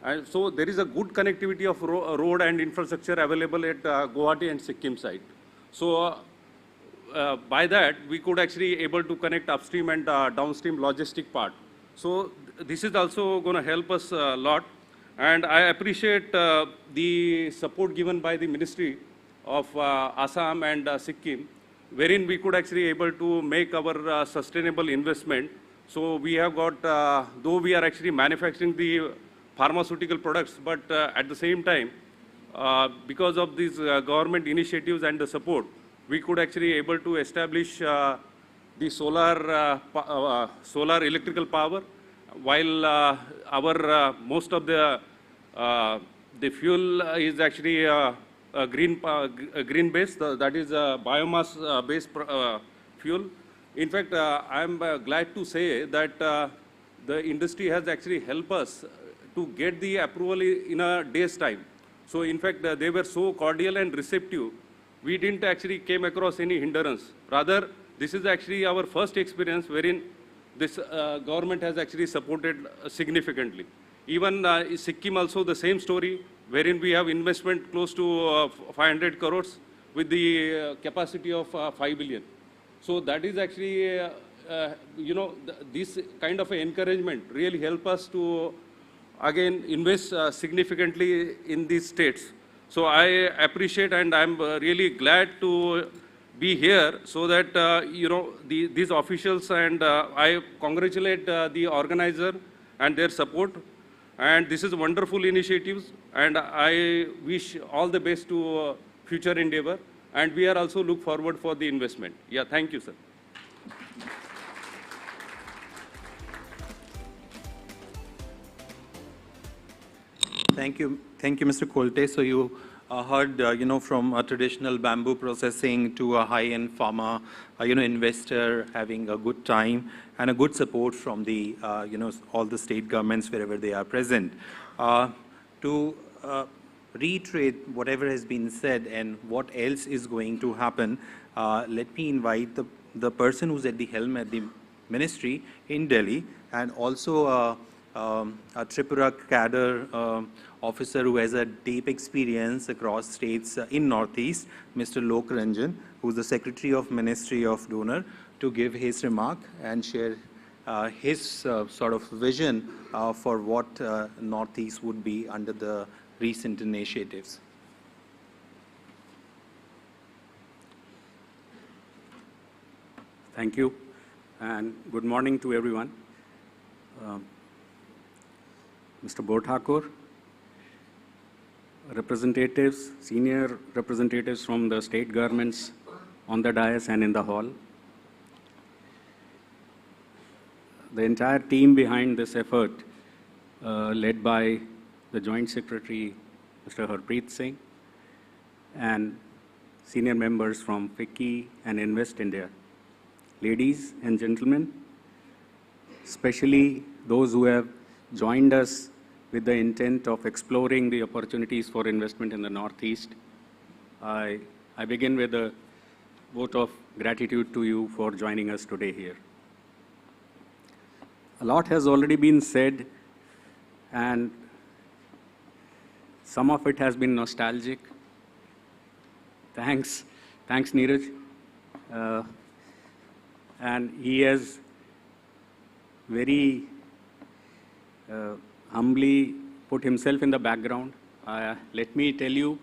[SPEAKER 9] And so there is a good connectivity of road and infrastructure available at Guwahati and Sikkim side. So by that, we could actually able to connect upstream and downstream logistic part. So this is also going to help us a lot. And I appreciate the support given by the Ministry of Assam and Sikkim, wherein we could actually able to make our sustainable investment. So we have got, though we are actually manufacturing the pharmaceutical products, but at the same time, because of these government initiatives and the support, we could actually able to establish the solar electrical power, while our most of the fuel is actually green based, that is biomass based fuel. In fact, I'm glad to say that the industry has actually helped us to get the approval in a day's time. So in fact, they were so cordial and receptive. We didn't actually came across any hindrance. Rather, this is actually our first experience wherein this government has actually supported significantly. Even Sikkim also the same story, wherein we have investment close to 500 crores with the capacity of 5 billion. So that is actually, this kind of encouragement really help us to, again, invest significantly in these states. So I appreciate and I'm really glad to be here so that, these officials, and I congratulate the organizer and their support. And this is wonderful initiatives, and I wish all the best to future endeavor. And we are also look forward for the investment. Yeah, thank you, sir.
[SPEAKER 3] Thank you, Mr. Kolte. So you heard, from a traditional bamboo processing to a high-end pharma, investor having a good time and a good support from the, all the state governments wherever they are present. To reiterate whatever has been said and what else is going to happen, let me invite the person who's at the helm at the ministry in Delhi, and also a Tripura cadre officer who has a deep experience across states in Northeast, Mr. Lok Ranjan, who's the Secretary of Ministry of Donor, to give his remark and share his sort of vision for what Northeast would be under the recent initiatives.
[SPEAKER 10] Thank you, and good morning to everyone. Mr. Bothakur, representatives, senior representatives from the state governments on the dais and in the hall, the entire team behind this effort, led by the Joint Secretary, Mr. Harpreet Singh, and senior members from FICCI and Invest India. Ladies and gentlemen, especially those who have joined us with the intent of exploring the opportunities for investment in the Northeast, I begin with a vote of gratitude to you for joining us today here. A lot has already been said, and some of it has been nostalgic. Thanks Neeraj. And he has very humbly put himself in the background. Let me tell you,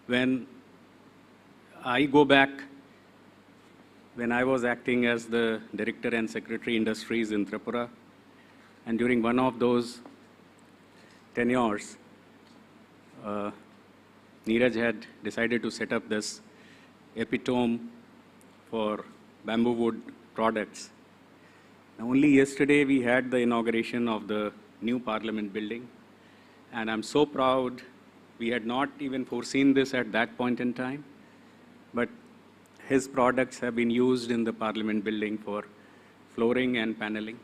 [SPEAKER 10] when I go back, when I was acting as the Director and Secretary Industries in Tripura, and during one of those tenures, Neeraj had decided to set up this epitome for bamboo wood products. Now, only yesterday we had the inauguration of the new Parliament building, and I'm so proud. We had not even foreseen this at that point in time, but his products have been used in the Parliament building for flooring and paneling.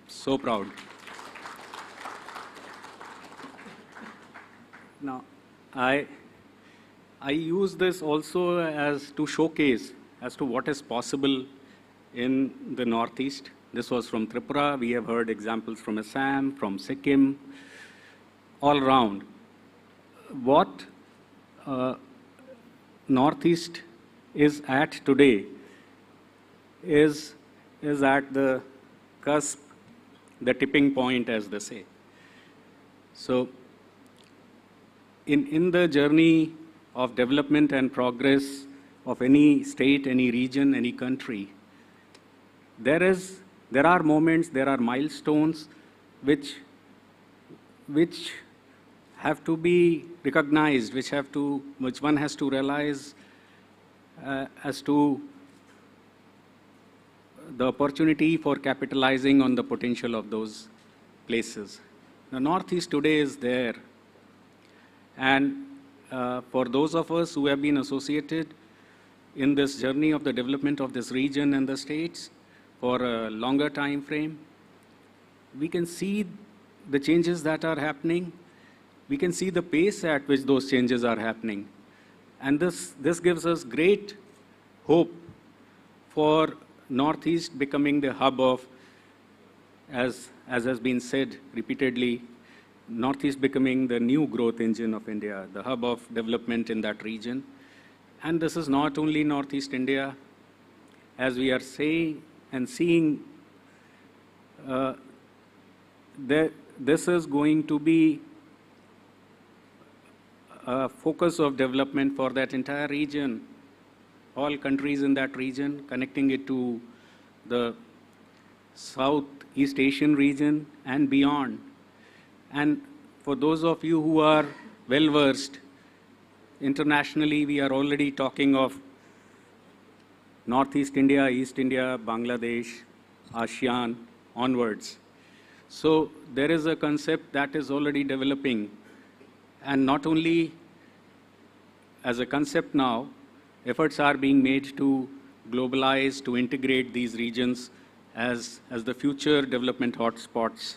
[SPEAKER 10] So proud. Now, I use this also as to showcase as to what is possible in the Northeast. This was from Tripura. We have heard examples from Assam, from Sikkim, all around. What Northeast is at today is at the cusp, the tipping point, as they say. So, in the journey of development and progress of any state, any region, any country, there are moments, there are milestones which have to be recognized, which one has to realize as to the opportunity for capitalizing on the potential of those places. The Northeast today is there, and for those of us who have been associated in this journey of the development of this region and the states for a longer time frame, we can see the changes that are happening. We can see the pace at which those changes are happening. And this gives us great hope for Northeast becoming the hub of, as has been said repeatedly, Northeast becoming the new growth engine of India, the hub of development in that region. And this is not only Northeast India. As we are saying and seeing, this is going to be a focus of development for that entire region. all countries in that region, connecting it to the Southeast Asian region and beyond. And for those of you who are well versed, internationally we are already talking of Northeast India, East India, Bangladesh, ASEAN, onwards. So there is a concept that is already developing, and not only as a concept now, efforts are being made to globalize, to integrate these regions as the future development hotspots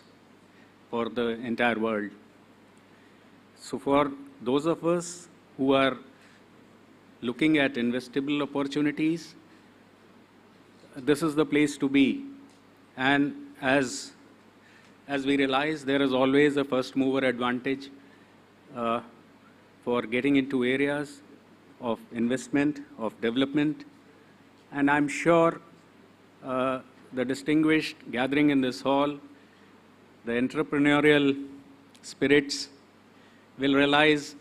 [SPEAKER 10] for the entire world. So for those of us who are looking at investable opportunities, this is the place to be. And as we realize, there is always a first mover advantage for getting into areas of investment, of development. And I'm sure the distinguished gathering in this hall, the entrepreneurial spirits will realize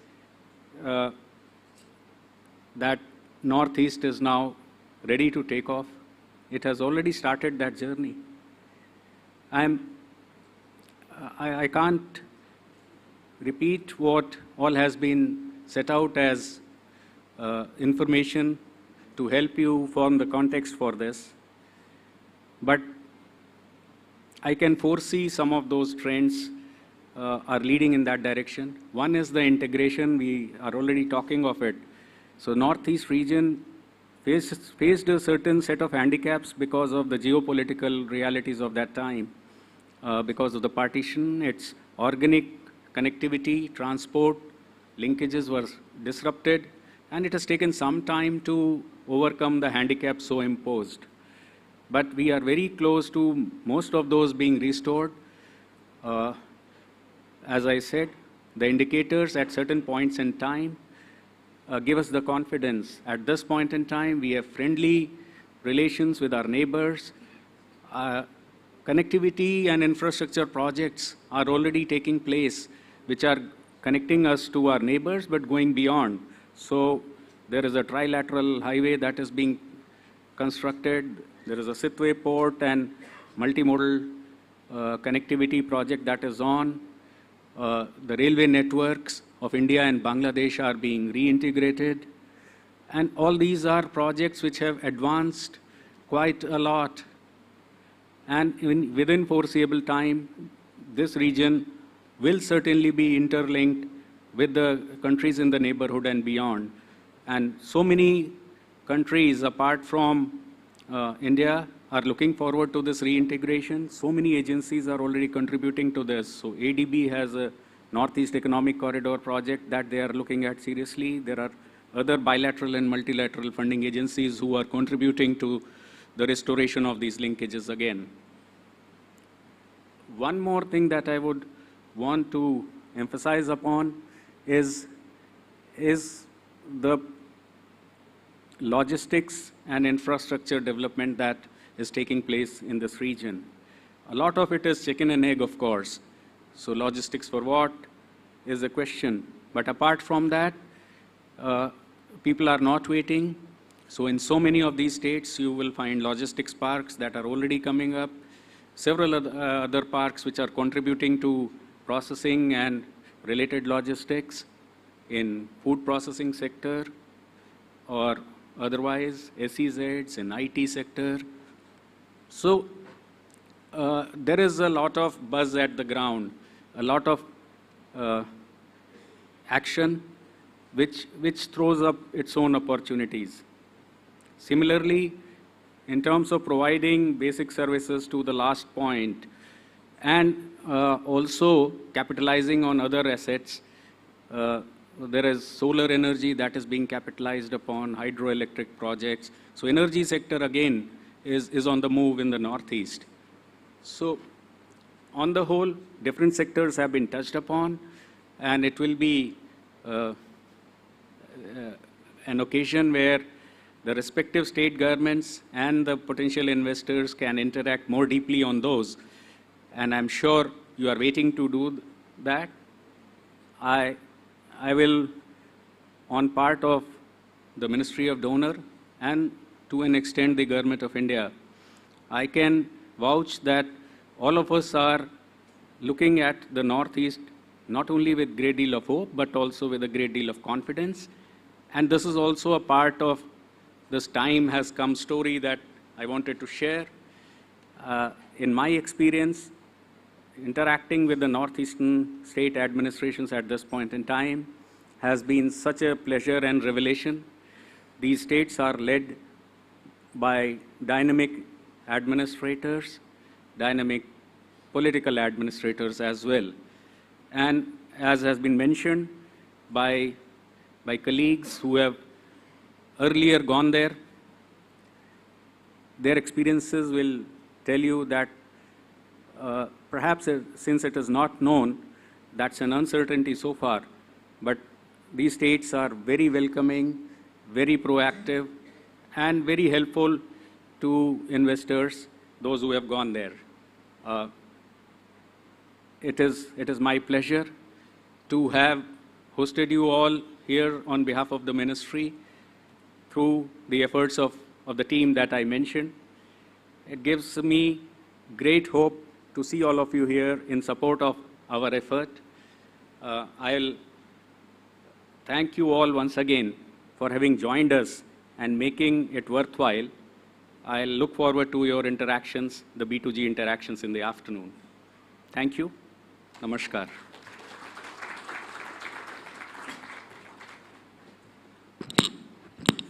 [SPEAKER 10] that Northeast is now ready to take off. It has already started that journey. I can't repeat what all has been set out as information to help you form the context for this. But I can foresee some of those trends are leading in that direction. One is the integration. We are already talking of it. So Northeast region faced a certain set of handicaps because of the geopolitical realities of that time. Because of the partition, its organic connectivity, transport, linkages were disrupted, and it has taken some time to overcome the handicaps so imposed. But we are very close to most of those being restored. As I said, the indicators at certain points in time give us the confidence. At this point in time, we have friendly relations with our neighbors. Connectivity and infrastructure projects are already taking place, which are connecting us to our neighbors, but going beyond. So there is a trilateral highway that is being constructed. There is a Sitwe port and multimodal connectivity project that is on. The railway networks of India and Bangladesh are being reintegrated. And all these are projects which have advanced quite a lot. And within foreseeable time, this region will certainly be interlinked with the countries in the neighborhood and beyond. And so many countries apart from India are looking forward to this reintegration. So many agencies are already contributing to this. So ADB has a Northeast Economic Corridor project that they are looking at seriously. There are other bilateral and multilateral funding agencies who are contributing to the restoration of these linkages again. One more thing that I would want to emphasize upon is the logistics and infrastructure development that is taking place in this region. A lot of it is chicken and egg, of course. So logistics for what is a question. But apart from that, people are not waiting. So in so many of these states, you will find logistics parks that are already coming up, several other parks which are contributing to processing and related logistics in food processing sector or otherwise, SEZs in IT sector. So there is a lot of buzz at the ground, a lot of action which throws up its own opportunities. Similarly, in terms of providing basic services to the last point and also capitalizing on other assets, there is solar energy that is being capitalized upon, hydroelectric projects. So energy sector again is on the move in the Northeast. So on the whole, different sectors have been touched upon, and it will be an occasion where the respective state governments and the potential investors can interact more deeply on those. And I'm sure you are waiting to do that. I will, on part of the Ministry of Donor, and to an extent the government of India, I can vouch that all of us are looking at the Northeast not only with great deal of hope, but also with a great deal of confidence. And this is also a part of this time has come story that I wanted to share. In my experience, interacting with the Northeastern state administrations at this point in time has been such a pleasure and revelation. These states are led by dynamic administrators, dynamic political administrators as well. And as has been mentioned by colleagues who have earlier gone there, their experiences will tell you that perhaps since it is not known, that's an uncertainty so far, but these states are very welcoming, very proactive, and very helpful to investors, those who have gone there. It is my pleasure to have hosted you all here on behalf of the ministry through the efforts of the team that I mentioned. It gives me great hope to see all of you here in support of our effort. I'll thank you all once again for having joined us and making it worthwhile. I'll look forward to your interactions, the B2G interactions in the afternoon. Thank you. Namaskar.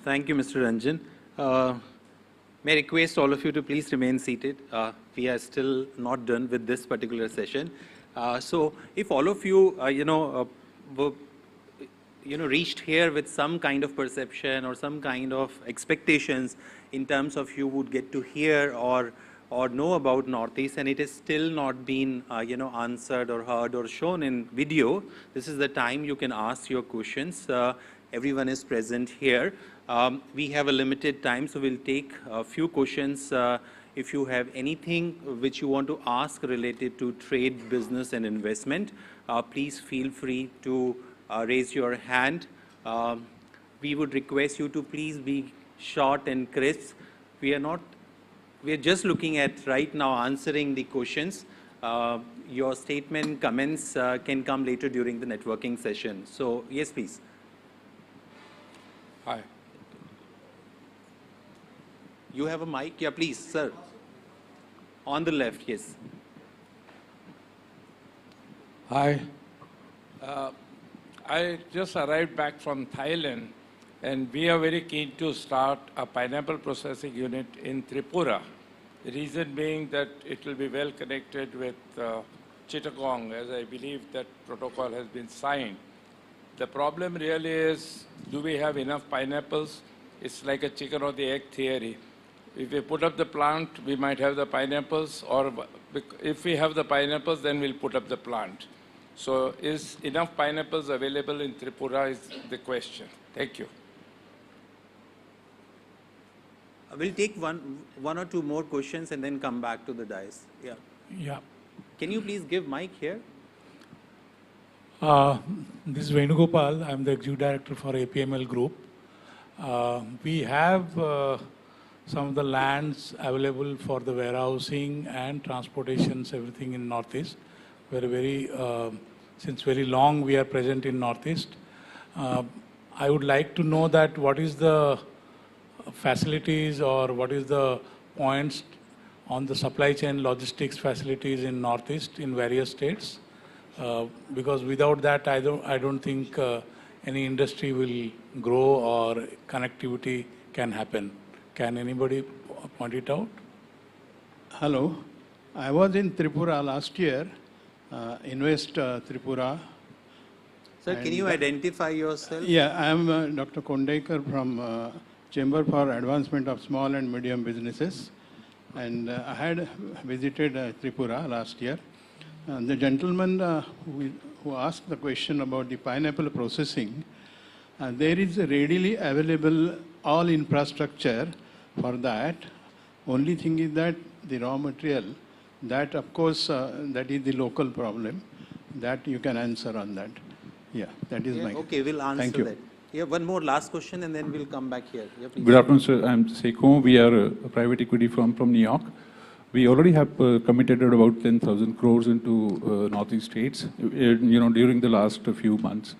[SPEAKER 3] Thank you, Mr. Ranjan. May I request all of you to please remain seated. We are still not done with this particular session. So if all of you, were reached here with some kind of perception or some kind of expectations in terms of you would get to hear or know about Northeast, and it has still not been, answered or heard or shown in video, this is the time you can ask your questions. Everyone is present here. We have a limited time, so we'll take a few questions. If you have anything which you want to ask related to trade, business, and investment, please feel free to raise your hand. We would request you to please be short and crisp. We are just looking at right now answering the questions. Your statement, comments can come later during the networking session. So, yes, please.
[SPEAKER 11] Hi.
[SPEAKER 3] You have a mic? Yeah, please, sir. On the left, yes.
[SPEAKER 11] Hi. I just arrived back from Thailand, and we are very keen to start a pineapple processing unit in Tripura. The reason being that it will be well connected with Chittagong, as I believe that protocol has been signed. The problem really is, do we have enough pineapples? It's like a chicken or the egg theory. If we put up the plant, we might have the pineapples, or if we have the pineapples, then we'll put up the plant. So is enough pineapples available in Tripura is the question. Thank you.
[SPEAKER 3] We'll take one or two more questions and then come back to the dais. Yeah.
[SPEAKER 12] Yeah.
[SPEAKER 3] Can you please give mic here?
[SPEAKER 12] This is Venugopal. I'm the Executive Director for APML Group. We have some of the lands available for the warehousing and transportations, everything in Northeast. We're since very long we are present in Northeast. I would like to know that what is the facilities or what is the points on the supply chain logistics facilities in Northeast in various states. Because without that, I don't think any industry will grow or connectivity can happen. Can anybody point it out?
[SPEAKER 13] Hello. I was in Tripura last year, Invest Tripura.
[SPEAKER 3] Sir, can you identify yourself?
[SPEAKER 13] Yeah, I am Dr. Kondaikar from Chamber for Advancement of Small and Medium Businesses. And I had visited Tripura last year. The gentleman who asked the question about the pineapple processing, there is a readily available all infrastructure for that. Only thing is that the raw material, that of course, that is the local problem. That you can answer on that. Yeah, that is my...
[SPEAKER 3] Okay, we'll answer
[SPEAKER 13] Thank you.
[SPEAKER 3] that. Yeah, one more last question and then we'll come back here. Yeah, please.
[SPEAKER 14] Good afternoon, sir. I'm Seiko. We are a private equity firm from New York. We already have committed about 10,000 crores into Northeast states, during the last few months.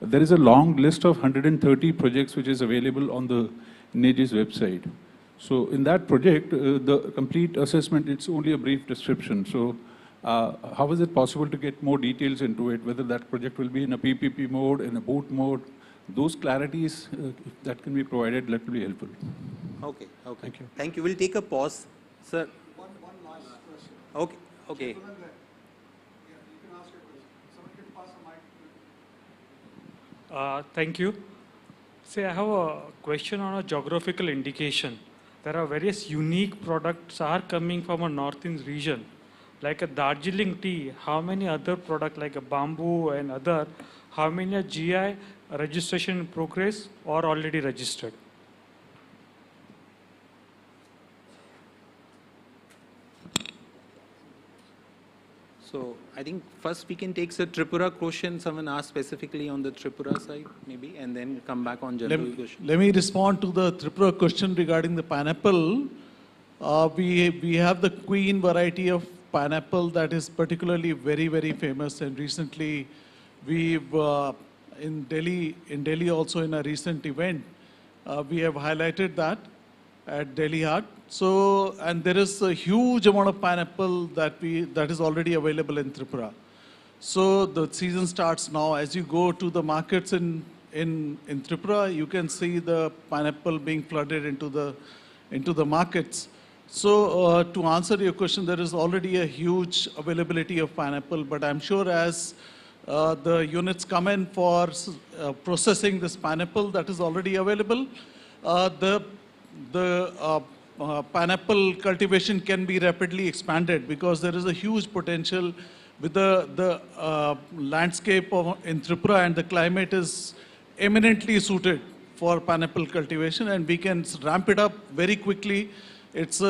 [SPEAKER 14] There is a long list of 130 projects which is available on the NAGE's website. So in that project, the complete assessment, it's only a brief description. So how is it possible to get more details into it, whether that project will be in a PPP mode, in a boot mode? Those clarities, if that can be provided, that will be helpful.
[SPEAKER 3] Okay, okay.
[SPEAKER 14] Thank you.
[SPEAKER 3] Thank you. We'll take a pause. Sir.
[SPEAKER 6] One last question.
[SPEAKER 3] Okay, okay.
[SPEAKER 6] You can ask your question. Someone can pass the mic.
[SPEAKER 15] Thank you. Say, I have a question on a geographical indication. There are various unique products are coming from a northern region, like a Darjeeling tea. How many other products like a bamboo and other? How many are GI registration in progress or already registered?
[SPEAKER 3] So I think first we can take the Tripura question. Someone asked specifically on the Tripura side, maybe, and then come back on general question.
[SPEAKER 16] Let me respond to the Tripura question regarding the pineapple. We have the queen variety of pineapple that is particularly very, very famous. And recently, we've in Delhi also in a recent event, we have highlighted that at Delhi Heart. So, and there is a huge amount of pineapple that is already available in Tripura. So the season starts now. As you go to the markets in Tripura, you can see the pineapple being flooded into the markets. So to answer your question, there is already a huge availability of pineapple, but I'm sure as the units come in for processing this pineapple that is already available, the pineapple cultivation can be rapidly expanded because there is a huge potential with the landscape in Tripura, and the climate is eminently suited for pineapple cultivation, and we can ramp it up very quickly. It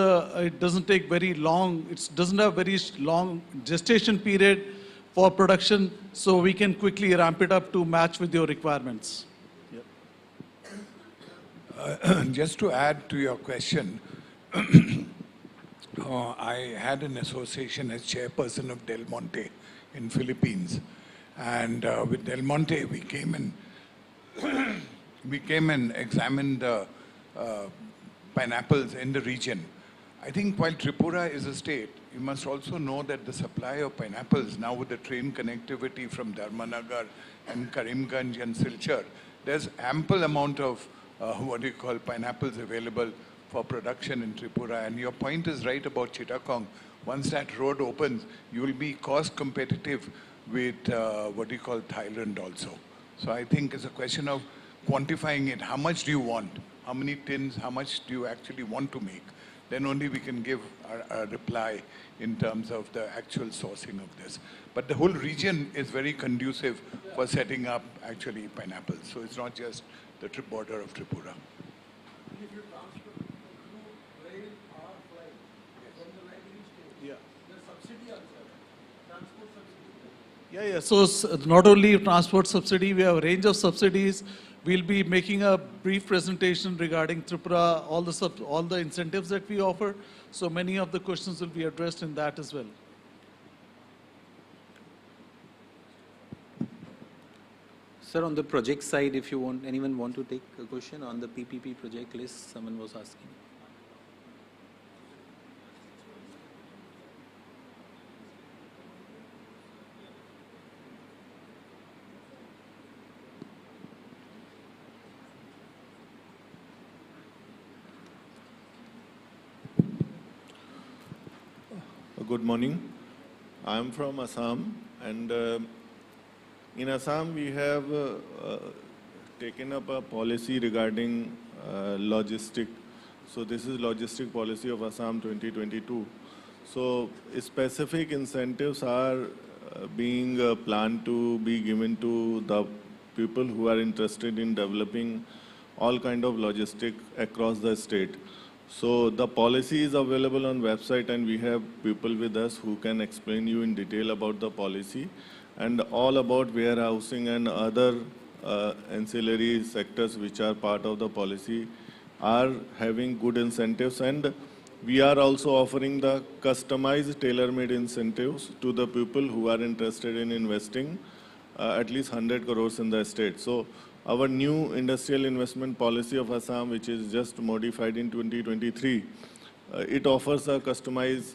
[SPEAKER 16] doesn't take very long. It doesn't have very long gestation period for production, so we can quickly ramp it up to match with your requirements.
[SPEAKER 4] Just to add to your question, I had an association as chairperson of Del Monte in Philippines, and with Del Monte we came and examined pineapples in the region. I think while Tripura is a state, you must also know that the supply of pineapples now with the train connectivity from Dharmanagar and Karimganj and Silchar, there's ample amount of pineapples available for production in Tripura. And your point is right about Chittagong. Once that road opens, you will be cost competitive with Thailand also. So I think it's a question of quantifying it. How much do you want? How many tins? How much do you actually want to make? Then only we can give a reply in terms of the actual sourcing of this. But the whole region is very conducive for setting up actually pineapples. So it's not just the border of Tripura.
[SPEAKER 16] Yeah. So not only transport subsidy, we have a range of subsidies. We'll be making a brief presentation regarding Tripura, all the incentives that we offer. So many of the questions will be addressed in that as well.
[SPEAKER 3] Sir, on the project side, if you want, anyone want to take a question on the PPP project list, someone was asking.
[SPEAKER 17] Good morning. I am from Assam, and in Assam we have taken up a policy regarding logistic. So this is logistic policy of Assam 2022. So specific incentives are being planned to be given to the people who are interested in developing all kind of logistic across the state. So the policy is available on website, and we have people with us who can explain you in detail about the policy and all about warehousing and other ancillary sectors which are part of the policy are having good incentives, and we are also offering the customized tailor-made incentives to the people who are interested in investing at least 100 crores in the state. So our new industrial investment policy of Assam, which is just modified in 2023, it offers a customized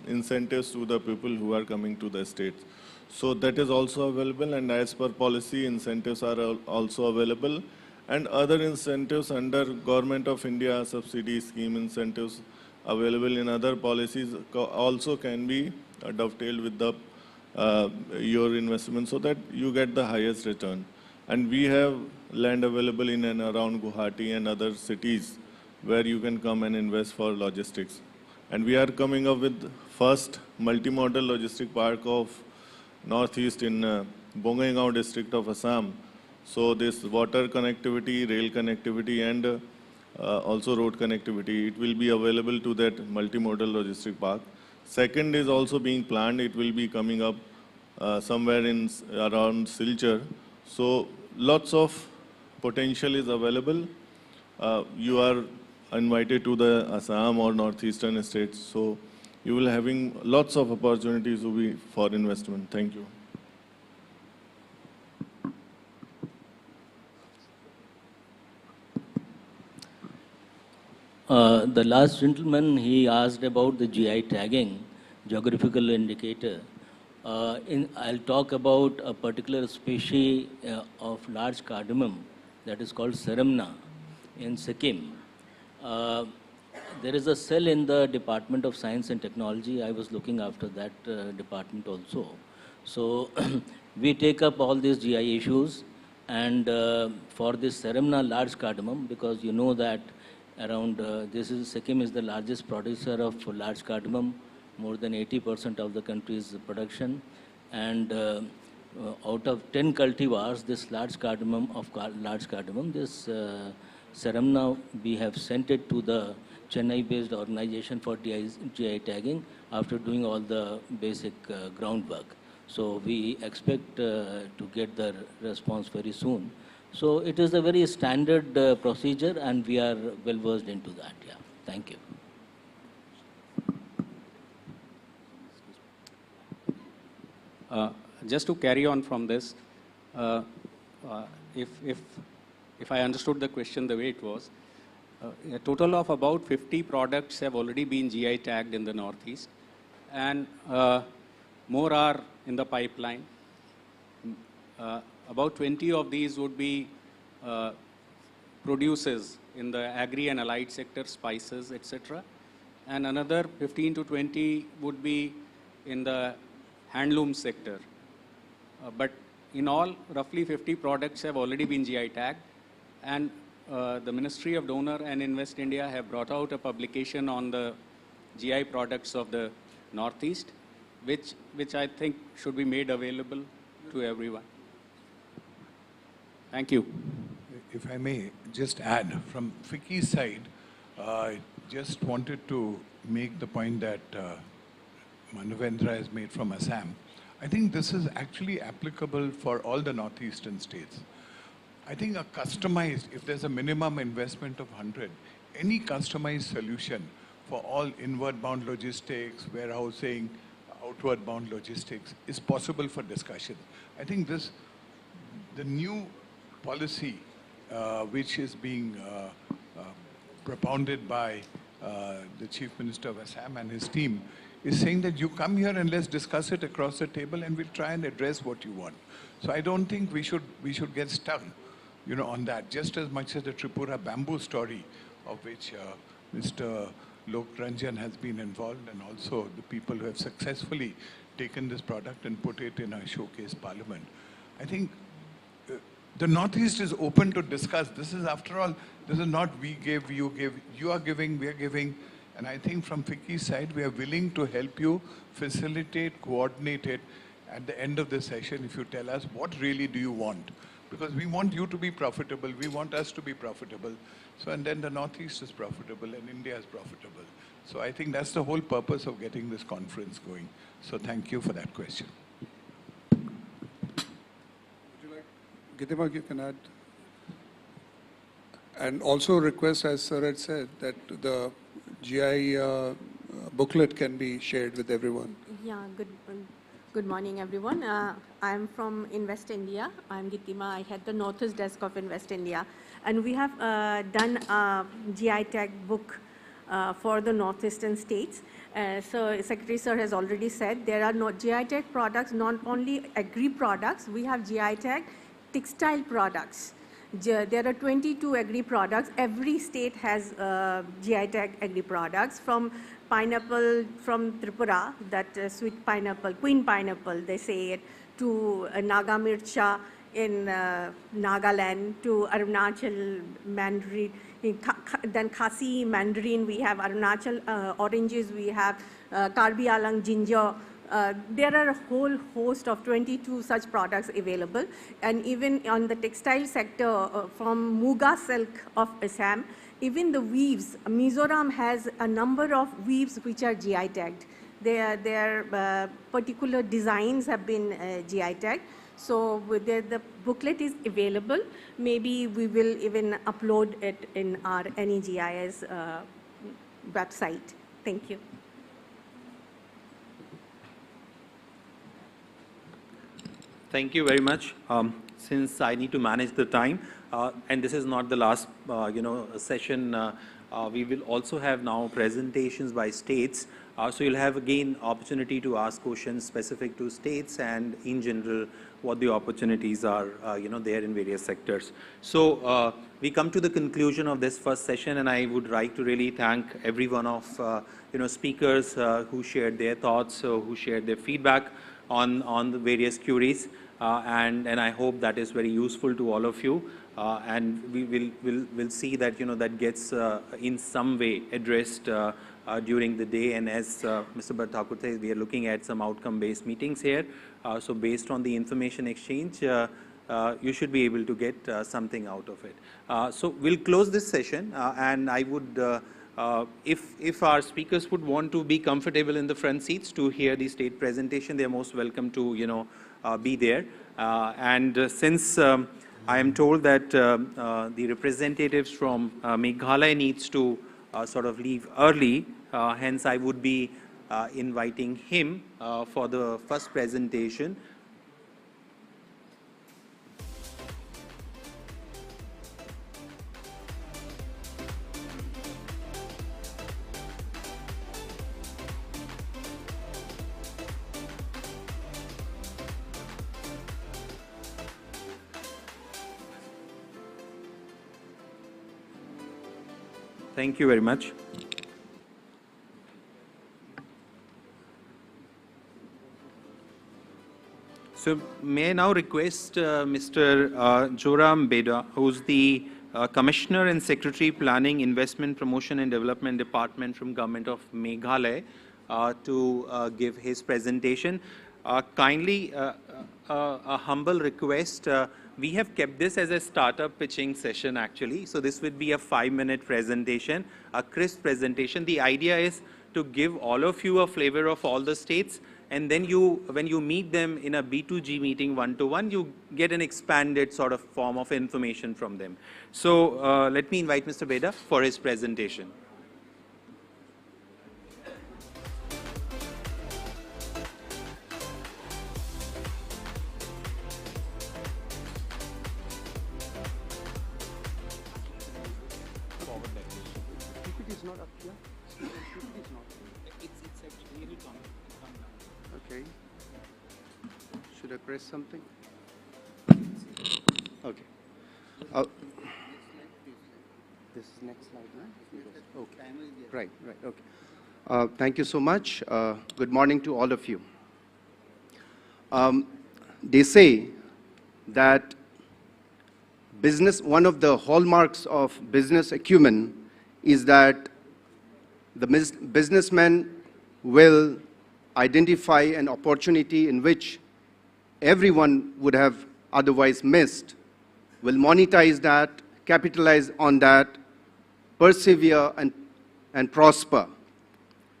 [SPEAKER 17] incentives to the people who are coming to the states. So that is also available, and as per policy, incentives are also available. And other incentives under Government of India subsidy scheme incentives available in other policies also can be dovetailed with the your investment so that you get the highest return. And we have land available in and around Guwahati and other cities where you can come and invest for logistics. And we are coming up with first multimodal logistic park of Northeast in Bongaigaon district of Assam. So this water connectivity, rail connectivity, and also road connectivity, it will be available to that multimodal logistic park. Second is also being planned. It will be coming up somewhere in around Silchar. So lots of potential is available. You are invited to the Assam or northeastern states. So you will having lots of opportunities for investment. Thank you.
[SPEAKER 18] The last gentleman, he asked about the GI tagging, geographical indicator. I'll talk about a particular species of large cardamom that is called Saramna in Sikkim. There is a cell in the Department of Science and Technology. I was looking after that department also. So we take up all these GI issues, and for this Saramna large cardamom, because you know that around Sikkim is the largest producer of large cardamom, more than 80% of the country's production, and out of 10 cultivars, this large cardamom, this Saramna, we have sent it to the Chennai-based organization for GI tagging after doing all the basic groundwork. So we expect to get the response very soon. So it is a very standard procedure, and we are well versed into that. Yeah, thank you.
[SPEAKER 10] Just to carry on from this, if I understood the question the way it was, a total of about 50 products have already been GI tagged in the Northeast, and more are in the pipeline. About 20 of these would be produces in the agri and allied sector, spices, etc. And another 15 to 20 would be in the handloom sector. But in all, roughly 50 products have already been GI tagged. And the Ministry of Donor and Invest India have brought out a publication on the GI products of the Northeast, which I think should be made available to everyone. Thank you.
[SPEAKER 4] If I may just add, from FICCI's side, I just wanted to make the point that Manavendra has made from Assam. I think this is actually applicable for all the northeastern states. I think a customized, if there's a minimum investment of 100, any customized solution for all inward bound logistics, warehousing, outward bound logistics is possible for discussion. I think the new policy which is being propounded by the Chief Minister of Assam and his team is saying that you come here and let's discuss it across the table and we'll try and address what you want. So I don't think we should get stuck, on that, just as much as the Tripura bamboo story, of which Mr. Lok Ranjan has been involved, and also the people who have successfully taken this product and put it in a showcase parliament. I think the Northeast is open to discuss. This is, after all, this is not we give, you give, you are giving, we are giving. And I think from FICCI's side, we are willing to help you facilitate, coordinate it at the end of the session if you tell us what really do you want. Because we want you to be profitable, we want us to be profitable. So, and then the Northeast is profitable and India is profitable. So I think that's the whole purpose of getting this conference going. So thank you for that question.
[SPEAKER 6] Gitima, you can add. And also request, as Sir had said, that the GI booklet can be shared with everyone.
[SPEAKER 19] Yeah, good morning, everyone. I'm from Invest India. I'm Gitima. I head the Northeast desk of Invest India. And we have done a GI tag book for the Northeastern states. So Secretary Sir has already said there are no GI tag products, not only agri products, we have GI tag textile products. There are 22 agri products. Every state has GI tag agri products, from pineapple from Tripura, that sweet pineapple, queen pineapple, they say it, to Naga Mircha in Nagaland, to Arunachal mandarin, then Khasi mandarin, we have Arunachal oranges, we have Karbi Alang ginger. There are a whole host of 22 such products available, and even on the textile sector, from Muga silk of Assam, even the weaves, Mizoram has a number of weaves which are GI tagged. Their particular designs have been GI tagged. So the booklet is available. Maybe we will even upload it in our NEGIS website. Thank you.
[SPEAKER 3] Thank you very much. Since I need to manage the time, and this is not the last, session, we will also have now presentations by states. So you'll have again opportunity to ask questions specific to states and in general what the opportunities are, there in various sectors. So we come to the conclusion of this first session, and I would like to really thank every one of speakers who shared their thoughts, who shared their feedback on the various queries, and I hope that is very useful to all of you, and we'll see that that gets in some way addressed during the day. And as Mr. Bhatt says, we are looking at some outcome-based meetings here. So based on the information exchange, you should be able to get something out of it. So we'll close this session, and I would. If our speakers would want to be comfortable in the front seats to hear the state presentation, they're most welcome to, be there. And since I am told that the representatives from Meghalaya needs to sort of leave early, hence I would be inviting him for the first presentation. Thank you very much. So may I now request Mr. Joram Beda, who's the Commissioner and Secretary Planning, Investment, Promotion and Development Department from Government of Meghalaya, to give his presentation. Kindly, a humble request. We have kept this as a startup pitching session actually. So this would be a 5-minute presentation, a crisp presentation. The idea is to give all of you a flavor of all the states, and then when you meet them in a B2G meeting one-to-one, you get an expanded sort of form of information from them. So let me invite Mr. Beda for his presentation.
[SPEAKER 20] Okay. Should I press something? Okay. This is next slide, right? Okay. Right, okay. Thank you so much. Good morning to all of you. They say that one of the hallmarks of business acumen is that the businessman will identify an opportunity in which everyone would have otherwise missed, will monetize that, capitalize on that, persevere and prosper.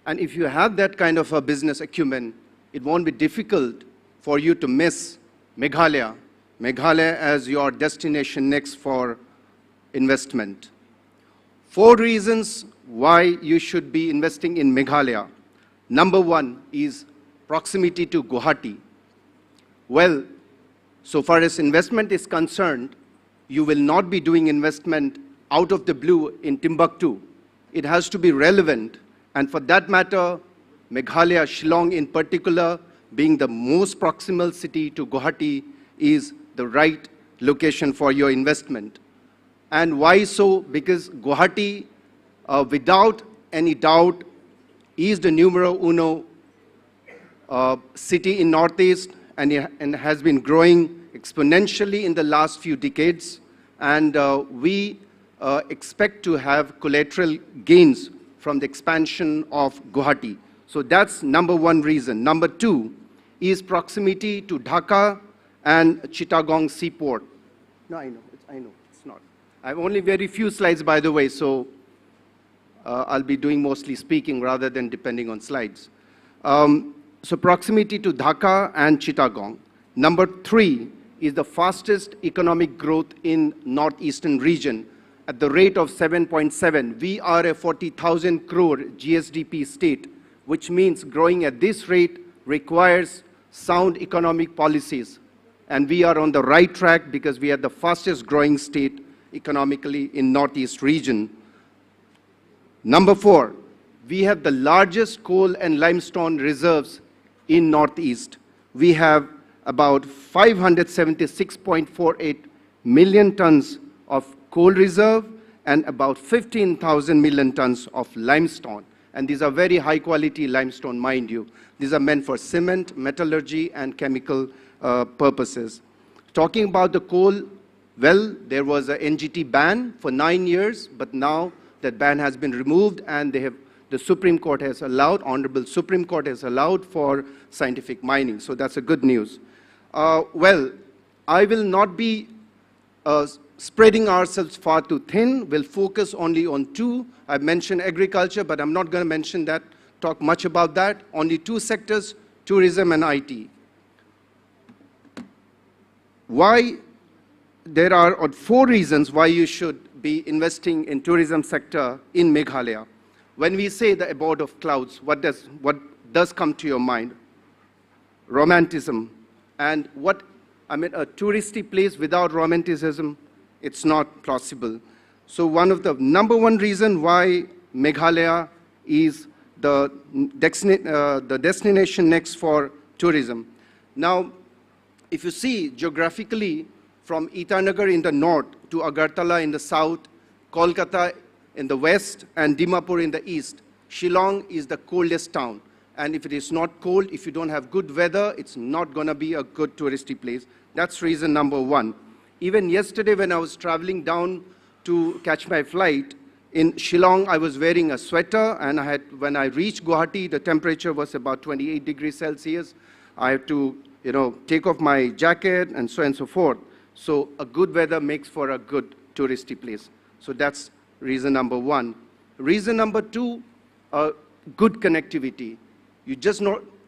[SPEAKER 20] And if you have that kind of a business acumen, it won't be difficult for you to miss Meghalaya Meghalaya as your destination next for investment. 4 reasons why you should be investing in Meghalaya. Number 1 is proximity to Guwahati. Well, so far as investment is concerned, you will not be doing investment out of the blue in Timbuktu. It has to be relevant, and for that matter, Meghalaya, Shillong in particular, being the most proximal city to Guwahati, is the right location for your investment. And why so? Because Guwahati, without any doubt, is the numero uno city in Northeast, and has been growing exponentially in the last few decades. And we expect to have collateral gains from the expansion of Guwahati. So that's number 1 reason. Number 2 is proximity to Dhaka and Chittagong seaport. No, I know, it's not. I have only very few slides, by the way, so I'll be doing mostly speaking rather than depending on slides. So proximity to Dhaka and Chittagong. Number 3 is the fastest economic growth in northeastern region at the rate of 7.7. We are a 40,000 crore GSDP state, which means growing at this rate requires sound economic policies. And we are on the right track because we are the fastest growing state economically in northeast region. Number 4, we have the largest coal and limestone reserves in northeast. We have about 576.48 million tons of coal reserve and about 15,000 million tons of limestone. And these are very high quality limestone, mind you. These are meant for cement, metallurgy, and chemical purposes. Talking about the coal, well, there was a NGT ban for 9 years, but now that ban has been removed, and the Supreme Court has allowed, Honorable Supreme Court has allowed for scientific mining. So that's a good news. Well, I will not be spreading ourselves far too thin. We'll focus only on 2. I've mentioned agriculture, but I'm not going to mention that, talk much about that. Only 2 sectors, tourism and IT. Why? There are 4 reasons why you should be investing in tourism sector in Meghalaya. When we say the abode of clouds, what does come to your mind? Romanticism. And a touristy place without romanticism, it's not possible. So one of the number 1 reason why Meghalaya is the destination next for tourism. Now, if you see geographically, from Itanagar in the north to Agartala in the south, Kolkata in the west, and Dimapur in the east, Shillong is the coldest town. And if it is not cold, if you don't have good weather, it's not going to be a good touristy place. That's reason number 1. Even yesterday when I was traveling down to catch my flight, in Shillong I was wearing a sweater, and when I reached Guwahati, the temperature was about 28 degrees Celsius. I had to take off my jacket and so on and so forth. So a good weather makes for a good touristy place. So that's reason number 1. Reason number 2, good connectivity. You just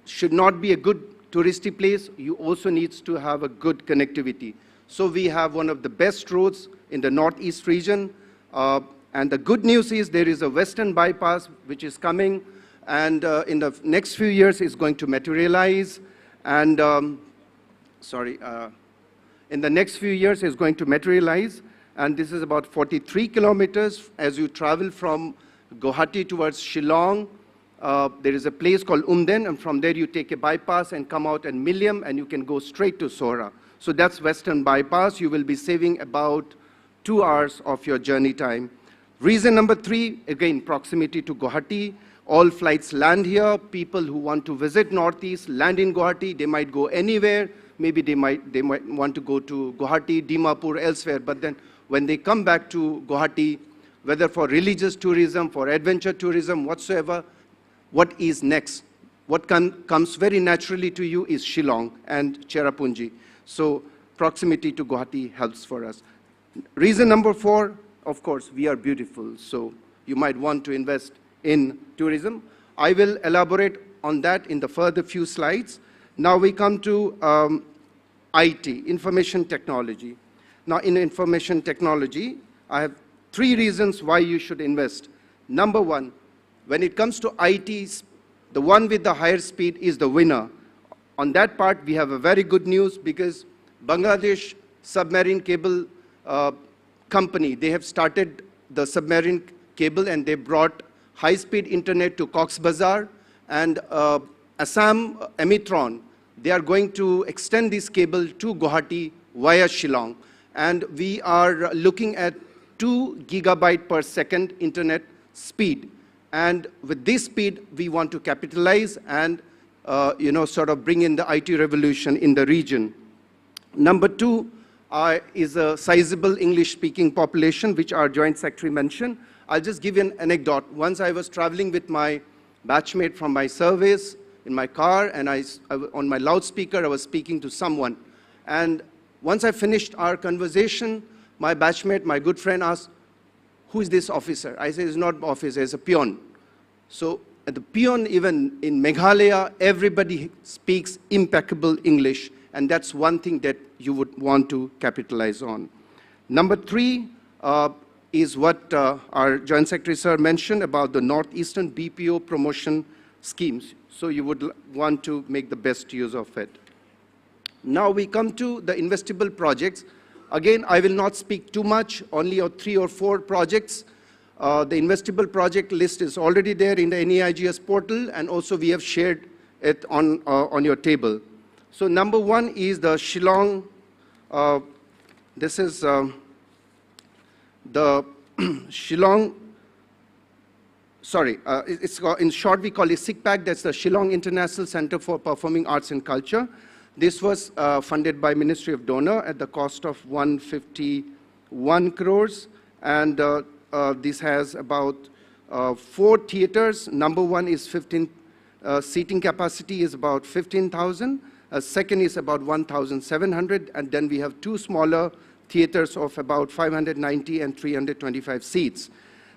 [SPEAKER 20] should not be a good touristy place, you also need to have a good connectivity. So we have one of the best roads in the northeast region. And the good news is there is a western bypass which is coming, and in the next few years is going to materialize. And in the next few years is going to materialize. And this is about 43 kilometers as you travel from Guwahati towards Shillong. There is a place called Umden, and from there you take a bypass and come out at Milliam, and you can go straight to Sohra. So that's western bypass. You will be saving about 2 hours of your journey time. Reason number 3, again, proximity to Guwahati. All flights land here. People who want to visit Northeast land in Guwahati. They might go anywhere. Maybe they might want to go to Guwahati, Dimapur, elsewhere. But then when they come back to Guwahati, whether for religious tourism, for adventure tourism, whatsoever, what is next? What comes very naturally to you is Shillong and Cherrapunji. So proximity to Guwahati helps for us. Reason number 4, of course, we are beautiful. So you might want to invest in tourism. I will elaborate on that in the further few slides. Now we come to IT, information technology. Now, in information technology, I have 3 reasons why you should invest. Number 1, when it comes to IT, the one with the higher speed is the winner. On that part, we have a very good news because Bangladesh Submarine Cable Company, they have started the submarine cable and they brought high-speed internet to Cox's Bazar, and Assam Emitron, they are going to extend this cable to Guwahati via Shillong. And we are looking at 2 gigabyte per second internet speed. And with this speed, we want to capitalize and sort of bring in the IT revolution in the region. Number 2 is a sizable English-speaking population, which our Joint Secretary mentioned. I'll just give you an anecdote. Once I was traveling with my batchmate from my service in my car, and on my loudspeaker, I was speaking to someone. And once I finished our conversation, my batchmate, my good friend, asked, "Who is this officer?" I said, "It's not an officer, it's a peon." So at the peon, even in Meghalaya, everybody speaks impeccable English, and that's one thing that you would want to capitalize on. Number 3 is what our Joint Secretary Sir mentioned about the Northeastern BPO promotion schemes. So you would want to make the best use of it. Now we come to the investable projects. Again, I will not speak too much, only on 3 or 4 projects. The investable project list is already there in the NEIGS portal, and also we have shared it on your table. So number 1 is the Shillong. This is the Shillong, in short we call it SICPAC, that's the Shillong International Center for Performing Arts and Culture. This was funded by Ministry of Donor at the cost of 151 crores, and this has about 4 theaters. Number 1 is 15, seating capacity is about 15,000. Second is about 1,700, and then we have 2 smaller theaters of about 590 and 325 seats.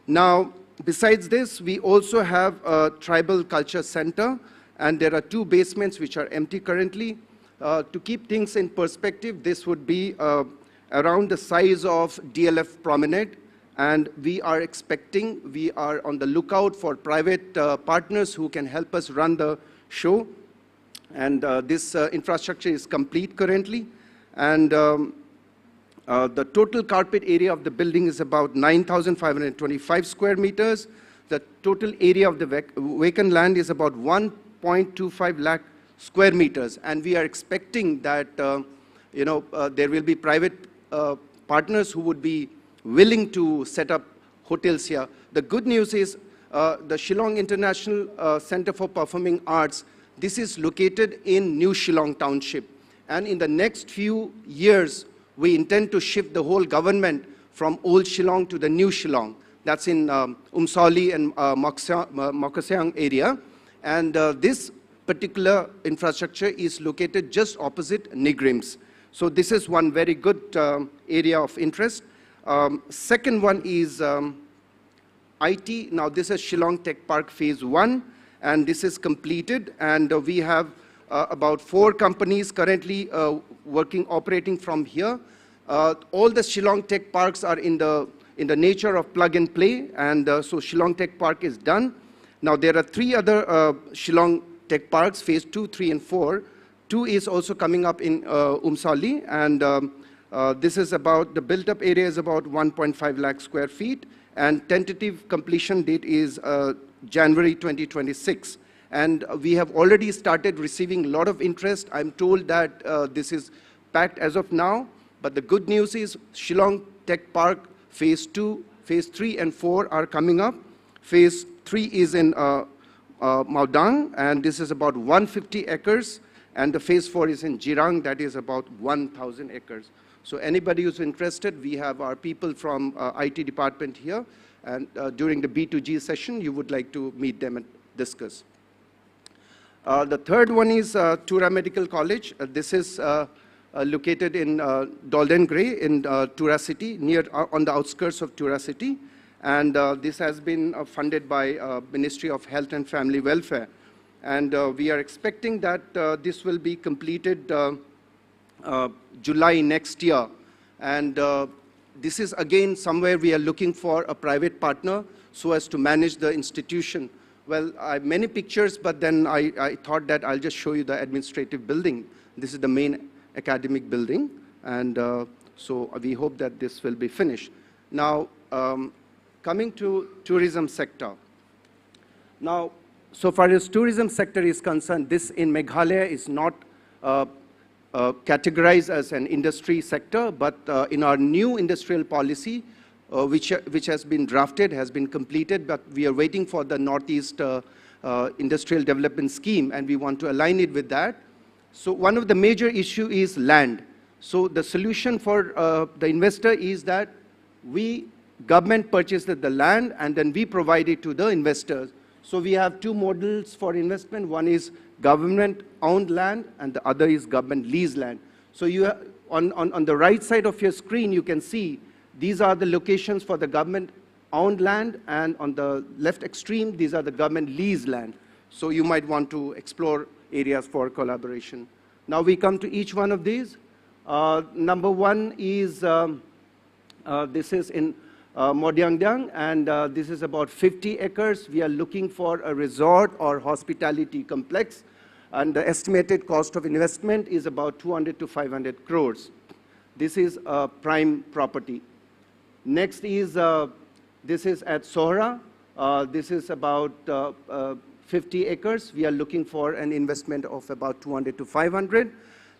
[SPEAKER 20] Now, besides this, we also have a tribal culture center, and there are 2 basements which are empty currently. To keep things in perspective, this would be around the size of DLF Promenade, and we are on the lookout for private partners who can help us run the show. And this infrastructure is complete currently, and the total carpet area of the building is about 9,525 square meters. The total area of the vacant land is about 1.25 lakh square meters, and we are expecting that there will be private partners who would be willing to set up hotels here. The good news is the Shillong International Center for Performing Arts, this is located in New Shillong Township, and in the next few years we intend to shift the whole government from Old Shillong to the New Shillong. That's in Umsali and Mokasiang area, and this particular infrastructure is located just opposite Nigrims. So this is one very good area of interest. Second one is IT. Now this is Shillong Tech Park Phase 1, and this is completed, and we have about 4 companies currently operating from here. All the Shillong Tech Parks are in the nature of plug and play, and so Shillong Tech Park is done. Now there are 3 other Shillong Tech Parks, Phase 2, 3, and 4. 2 is also coming up in Umsali, and this is about, the built-up area is about 1.5 lakh square feet, and tentative completion date is January 2026. And we have already started receiving a lot of interest. I'm told that this is packed as of now, but the good news is Shillong Tech Park Phase 2, Phase 3, and 4 are coming up. Phase 3 is in Maudang, and this is about 150 acres, and the Phase 4 is in Jirang, that is about 1,000 acres. So anybody who's interested, we have our people from IT department here, and during the B2G session, you would like to meet them and discuss. The third one is Tura Medical College. This is located in Dalden Gray in Tura City, on the outskirts of Tura City. And this has been funded by Ministry of Health and Family Welfare. And we are expecting that this will be completed July next year. And this is again somewhere we are looking for a private partner so as to manage the institution. Well, I have many pictures, but then I thought that I'll just show you the administrative building. This is the main academic building, and so we hope that this will be finished. Now, coming to tourism sector. Now, so far as tourism sector is concerned, this in Meghalaya is not categorized as an industry sector, but in our new industrial policy, which has been drafted, has been completed, but we are waiting for the Northeast Industrial Development Scheme, and we want to align it with that. So one of the major issue is land. So the solution for the investor is that government purchases the land, and then we provide it to the investors. So we have two models for investment. One is government-owned land, and the other is government-leased land. So you have, on the right side of your screen, you can see these are the locations for the government-owned land, and on the left extreme, these are the government-leased land. So you might want to explore areas for collaboration. Now we come to each one of these. Number one is, this is in Modyangdang, and this is about 50 acres. We are looking for a resort or hospitality complex, and the estimated cost of investment is about 200 to 500 crores. This is a prime property. Next is, this is at Sohra. This is about 50 acres. We are looking for an investment of about 200 to 500.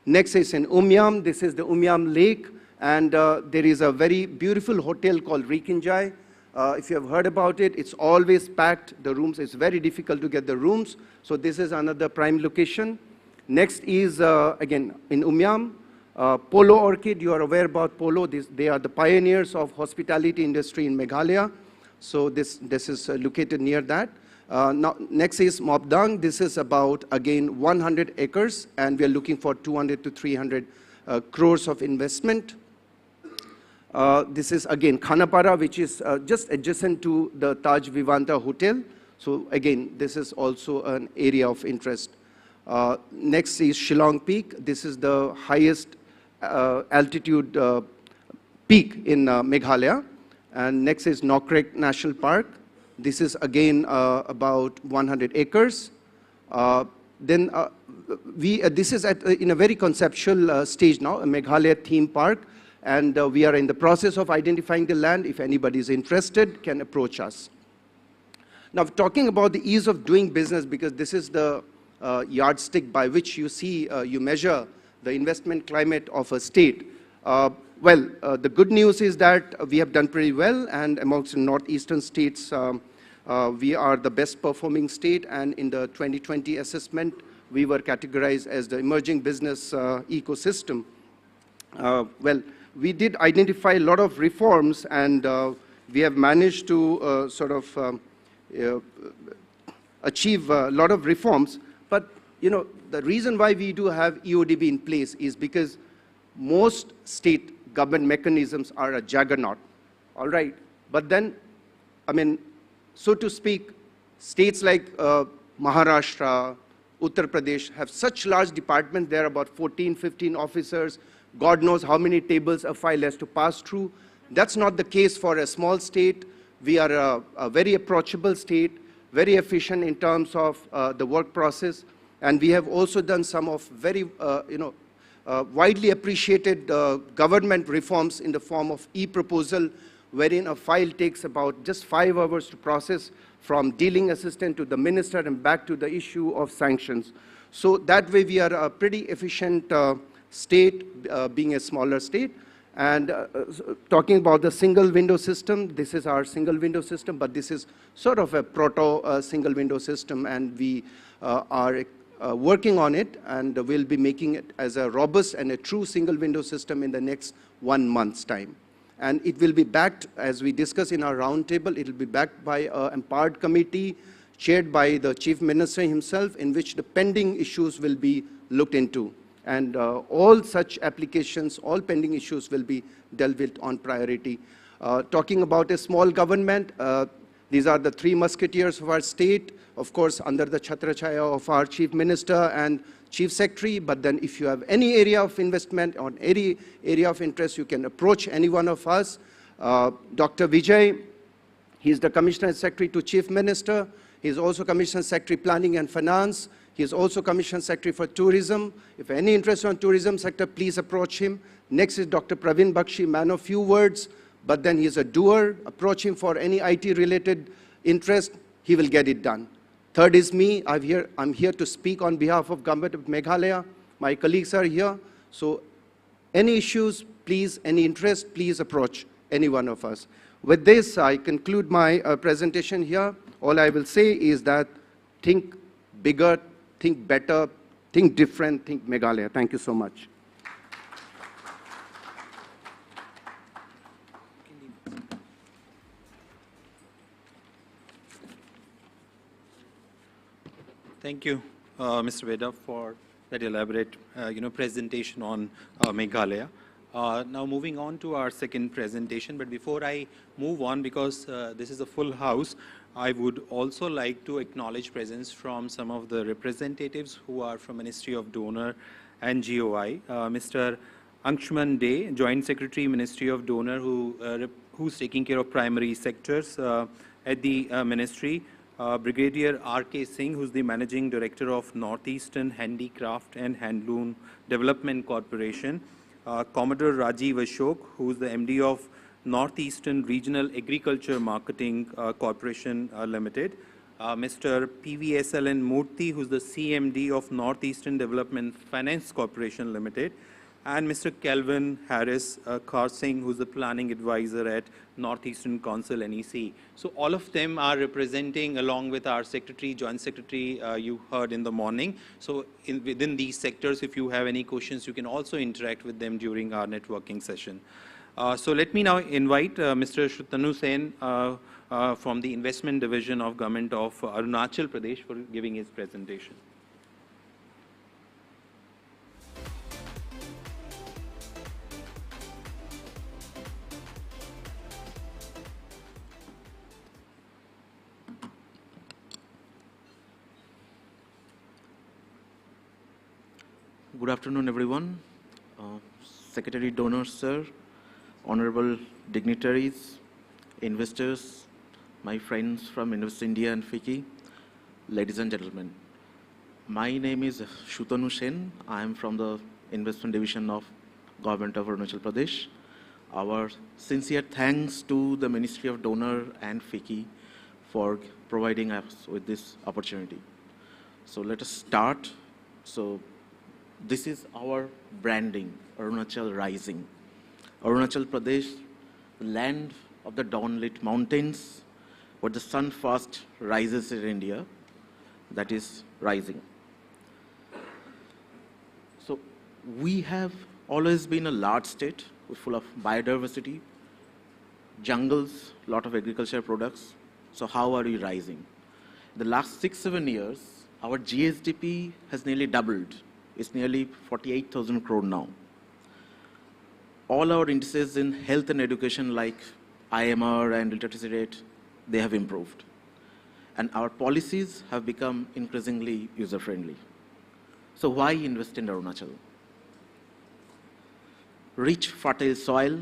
[SPEAKER 20] Next is in Umyam. This is the Umyam Lake, and there is a very beautiful hotel called Rikinjai. If you have heard about it, it's always packed. The rooms, it's very difficult to get the rooms. So this is another prime location. Next is, again, in Umyam, Polo Orchid. You are aware about Polo. They are the pioneers of hospitality industry in Meghalaya. So this is located near that. Now, next is Mopdang. This is about, again, 100 acres, and we are looking for 200 to 300 crores of investment. This is, again, Khanapara, which is just adjacent to the Taj Vivanta Hotel. So, again, this is also an area of interest. Next is Shillong Peak. This is the highest altitude peak in Meghalaya. And next is Nokrek National Park. This is again about 100 acres. This is in a very conceptual stage now, a Meghalaya theme park, and we are in the process of identifying the land. If anybody is interested, can approach us. Now, talking about the ease of doing business, because this is the yardstick by which you see, you measure the investment climate of a state. The good news is that we have done pretty well, and amongst the northeastern states, we are the best performing state, and in the 2020 assessment, we were categorized as the emerging business ecosystem. We did identify a lot of reforms, and we have managed to achieve a lot of reforms. But, you know, the reason why we do have EODB in place is because most state government mechanisms are a juggernaut, all right? But then, I mean, so to speak, states like Maharashtra, Uttar Pradesh have such large departments. There are about 14, 15 officers. God knows how many tables a file has to pass through. That's not the case for a small state. We are a very approachable state, very efficient in terms of the work process. And we have also done some of very, widely appreciated government reforms in the form of e-proposal, wherein a file takes about just 5 hours to process, from dealing assistant to the minister and back to the issue of sanctions. So that way we are a pretty efficient state, being a smaller state. And talking about the single window system, this is our single window system, but this is sort of a proto single window system, and we are working on it, and we'll be making it as a robust and a true single window system in the next 1 month's time. And it will be backed, as we discussed in our roundtable, it will be backed by an empowered committee chaired by the Chief Minister himself, in which the pending issues will be looked into. And all such applications, all pending issues will be dealt with on priority. Talking about a small government, these are the 3 musketeers of our state, of course, under the Chhatrachaya of our Chief Minister and Chief Secretary, but then if you have any area of investment or any area of interest, you can approach any one of us. Dr. Vijay, he is the Commissioner Secretary to Chief Minister. He is also Commissioner Secretary Planning and Finance. He is also Commissioner Secretary for Tourism. If any interest on tourism sector, please approach him. Next is Dr. Praveen Bakshi, man of few words, but then he is a doer. Approach him for any IT-related interest, he will get it done. Third is me. I'm here to speak on behalf of Government of Meghalaya. My colleagues are here. So any issues, please, any interest, please approach any one of us. With this, I conclude my presentation here. All I will say is that think bigger, think better, think different, think Meghalaya. Thank you so much.
[SPEAKER 3] Thank you, Mr. Veda, for that elaborate, presentation on Meghalaya. Now moving on to our second presentation, but before I move on, because this is a full house, I would also like to acknowledge presence from some of the representatives who are from Ministry of Donor and GOI. Mr. Anshman Dey, Joint Secretary, Ministry of Donor, who's taking care of primary sectors at the ministry. Brigadier R.K. Singh, who's the Managing Director of Northeastern Handicraft and Handloom Development Corporation. Commodore Rajiv Ashok, who's the MD of Northeastern Regional Agriculture Marketing Corporation Limited. Mr. PVSLN Murthy, who's the CMD of Northeastern Development Finance Corporation Limited. And Mr. Kelvin Harris Karsing, who's the planning advisor at Northeastern Council, NEC. So all of them are representing, along with our secretary, joint secretary, you heard in the morning. So within these sectors, if you have any questions, you can also interact with them during our networking session. So let me now invite Mr. Shrutanu Sen from the Investment Division of Government of Arunachal Pradesh for giving his presentation.
[SPEAKER 21] Good afternoon, everyone. Secretary Donor, sir, honorable dignitaries, investors, my friends from Invest India and FICCI, ladies and gentlemen. My name is Shrutanu Sen. I am from the Investment Division of Government of Arunachal Pradesh. Our sincere thanks to the Ministry of Donor and FICCI for providing us with this opportunity. So let us start. So this is our branding, Arunachal Rising. Arunachal Pradesh, the land of the dawn-lit mountains, where the sun first rises in India, that is rising. So we have always been a large state full of biodiversity, jungles, lot of agriculture products. So how are we rising? The last 6-7 years, our GSDP has nearly doubled. It's nearly 48,000 crore now. All our indices in health and education like IMR and literacy rate, they have improved. And our policies have become increasingly user-friendly. So why invest in Arunachal? Rich, fertile soil,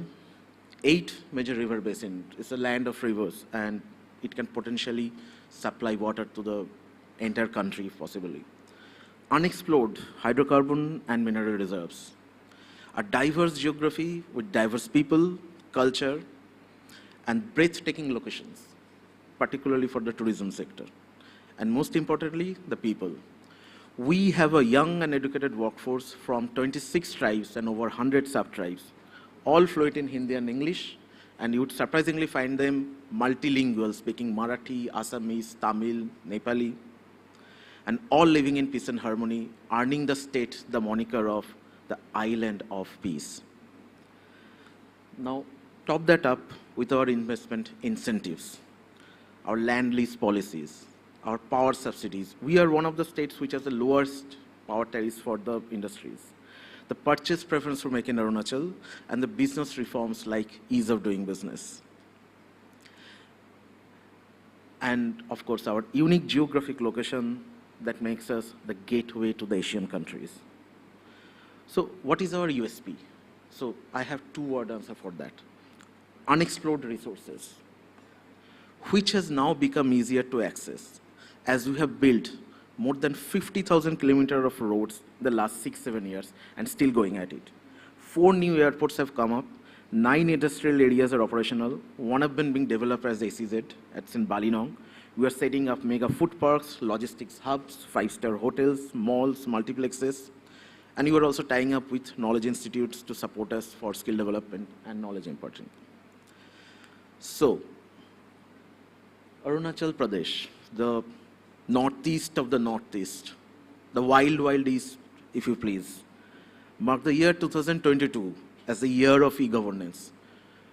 [SPEAKER 21] 8 major river basins. It's a land of rivers, and it can potentially supply water to the entire country, possibly. Unexplored hydrocarbon and mineral reserves. A diverse geography with diverse people, culture, and breathtaking locations, particularly for the tourism sector. And most importantly, the people. We have a young and educated workforce from 26 tribes and over 100 sub-tribes, all fluent in Hindi and English, and you would surprisingly find them multilingual, speaking Marathi, Assamese, Tamil, Nepali, and all living in peace and harmony, earning the state the moniker of the island of peace. Now, top that up with our investment incentives, our land lease policies, our power subsidies. We are one of the states which has the lowest power tariffs for the industries. The purchase preference for Make in Arunachal, and the business reforms like ease of doing business. And of course, our unique geographic location that makes us the gateway to the Asian countries. So what is our USP? So I have two-word answer for that. Unexplored resources, which has now become easier to access as we have built more than 50,000 kilometers of roads in the last 6-7 years and still going at it. 4 new airports have come up, 9 industrial areas are operational, one of them being developed as ACZ, that's in Balinong. We are setting up mega food parks, logistics hubs, 5-star hotels, malls, multiplexes, and we are also tying up with knowledge institutes to support us for skill development and knowledge imparting. So, Arunachal Pradesh, the northeast of the northeast, the wild, wild east, if you please, marked the year 2022 as the year of e-governance,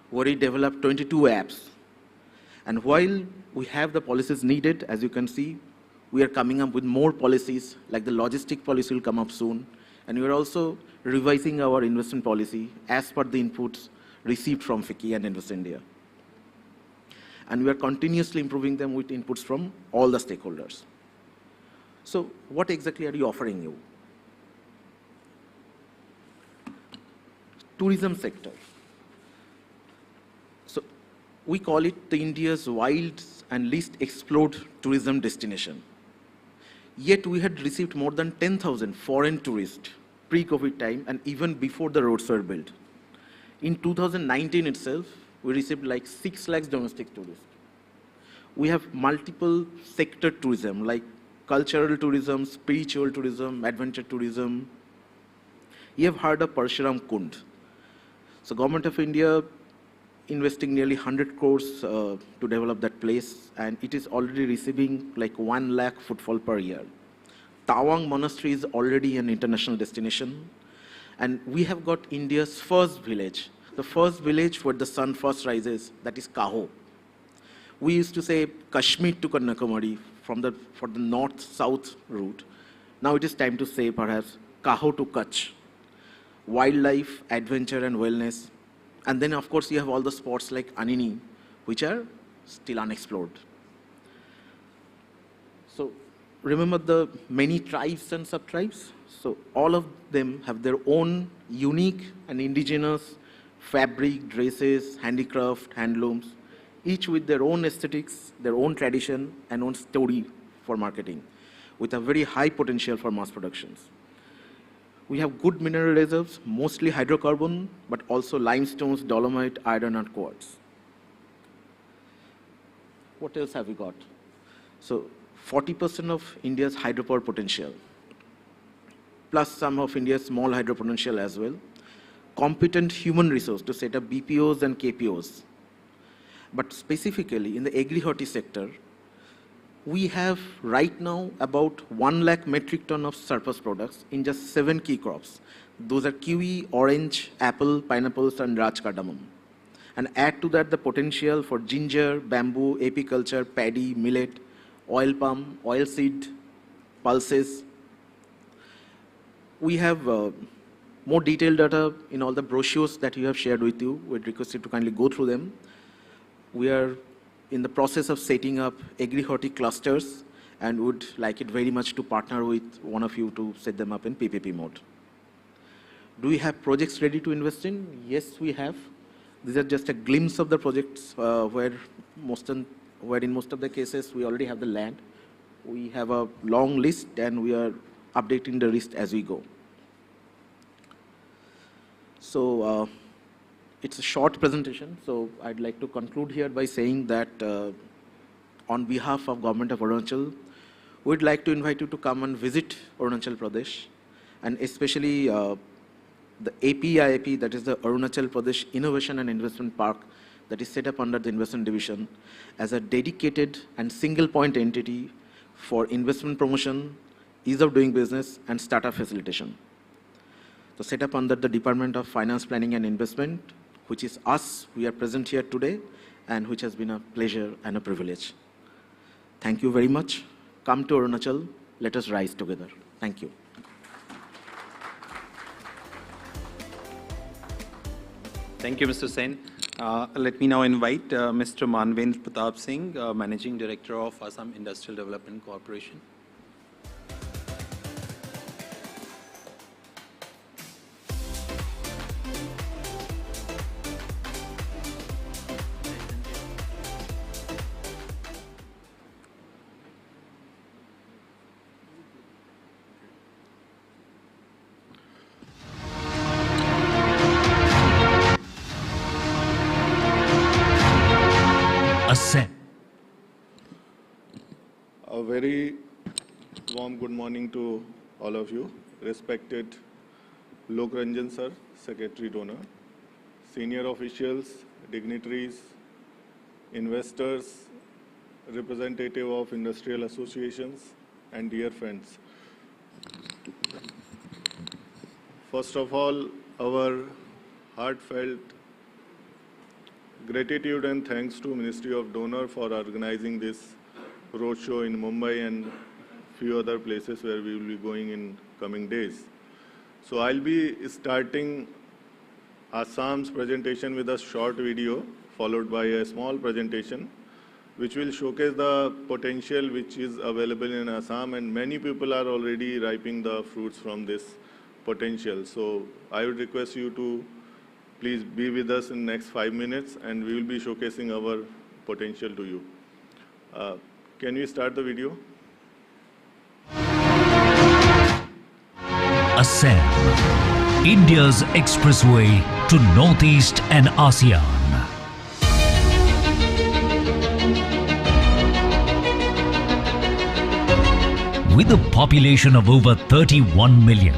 [SPEAKER 21] where we developed 22 apps. And while we have the policies needed, as you can see, we are coming up with more policies, like the logistic policy will come up soon, and we are also revising our investment policy as per the inputs received from FICCI and Invest India. And we are continuously improving them with inputs from all the stakeholders. So what exactly are you offering you? Tourism sector. So we call it the India's wild and least explored tourism destination. Yet we had received more than 10,000 foreign tourists pre-COVID time and even before the roads were built. In 2019 itself, we received like 6 lakhs domestic tourists. We have multiple sector tourism like cultural tourism, spiritual tourism, adventure tourism. You have heard of Parshuram Kund. So Government of India investing nearly 100 crores to develop that place, and it is already receiving like 1 lakh footfall per year. Tawang Monastery is already an international destination, and we have got India's first village, the first village where the sun first rises, that is Kaho. We used to say Kashmir to Kanyakumari for the north-south route. Now it is time to say perhaps Kaho to Kutch. Wildlife, adventure and wellness. And then of course you have all the spots like Anini, which are still unexplored. So remember the many tribes and sub-tribes? So all of them have their own unique and indigenous fabric, dresses, handicraft, handlooms, each with their own aesthetics, their own tradition, and own story for marketing, with a very high potential for mass productions. We have good mineral reserves, mostly hydrocarbon, but also limestones, dolomite, iron, and quartz. What else have we got? So 40% of India's hydropower potential, plus some of India's small hydro potential as well. Competent human resource to set up BPOs and KPOs. But specifically in the agri-horti sector, we have right now about 1 lakh metric ton of surplus products in just 7 key crops. Those are kiwi, orange, apple, pineapples, and Raj cardamom. And add to that the potential for ginger, bamboo, apiculture, paddy, millet, oil palm, oilseed, pulses. We have more detailed data in all the brochures that you have shared with you. We'd request you to kindly go through them. We are in the process of setting up agri-horti clusters and would like it very much to partner with one of you to set them up in PPP mode. Do we have projects ready to invest in? Yes, we have. These are just a glimpse of the projects where in most of the cases we already have the land. We have a long list and we are updating the list as we go. So it's a short presentation, so I'd like to conclude here by saying that on behalf of Government of Arunachal, we'd like to invite you to come and visit Arunachal Pradesh, and especially the APIIP, that is the Arunachal Pradesh Innovation and Investment Park, that is set up under the Investment Division as a dedicated and single point entity for investment promotion, ease of doing business, and startup facilitation. So set up under the Department of Finance, Planning and Investment, which is us. We are present here today, and which has been a pleasure and a privilege. Thank you very much. Come to Arunachal. Let us rise together. Thank you.
[SPEAKER 3] Thank you, Mr. Sen. Let me now invite Mr. Manvendra Pratap Singh, Managing Director of Assam Industrial Development Corporation.
[SPEAKER 17] good morning to all of you. Respected Lok Ranjan sir, Secretary Donor, senior officials, dignitaries, investors, representative of industrial associations, and dear friends. First of all, our heartfelt gratitude and thanks to Ministry of Donor for organizing this roadshow in Mumbai and few other places where we will be going in coming days. So I'll be starting Assam's presentation with a short video followed by a small presentation which will showcase the potential which is available in Assam, and many people are already reaping the fruits from this potential. So I would request you to please be with us in the next 5 minutes and we will be showcasing our potential to you. Can we start the video?
[SPEAKER 5] Assam, India's expressway to Northeast and ASEAN. With a population of over 31 million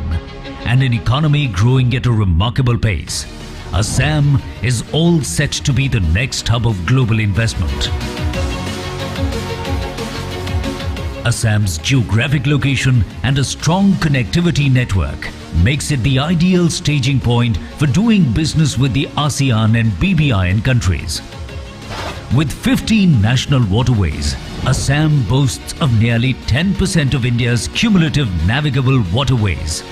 [SPEAKER 5] and an economy growing at a remarkable pace, Assam is all set to be the next hub of global investment. Assam's geographic location and a strong connectivity network makes it the ideal staging point for doing business with the ASEAN and BBIN countries. With 15 national waterways, Assam boasts of nearly 10% of India's cumulative navigable waterways.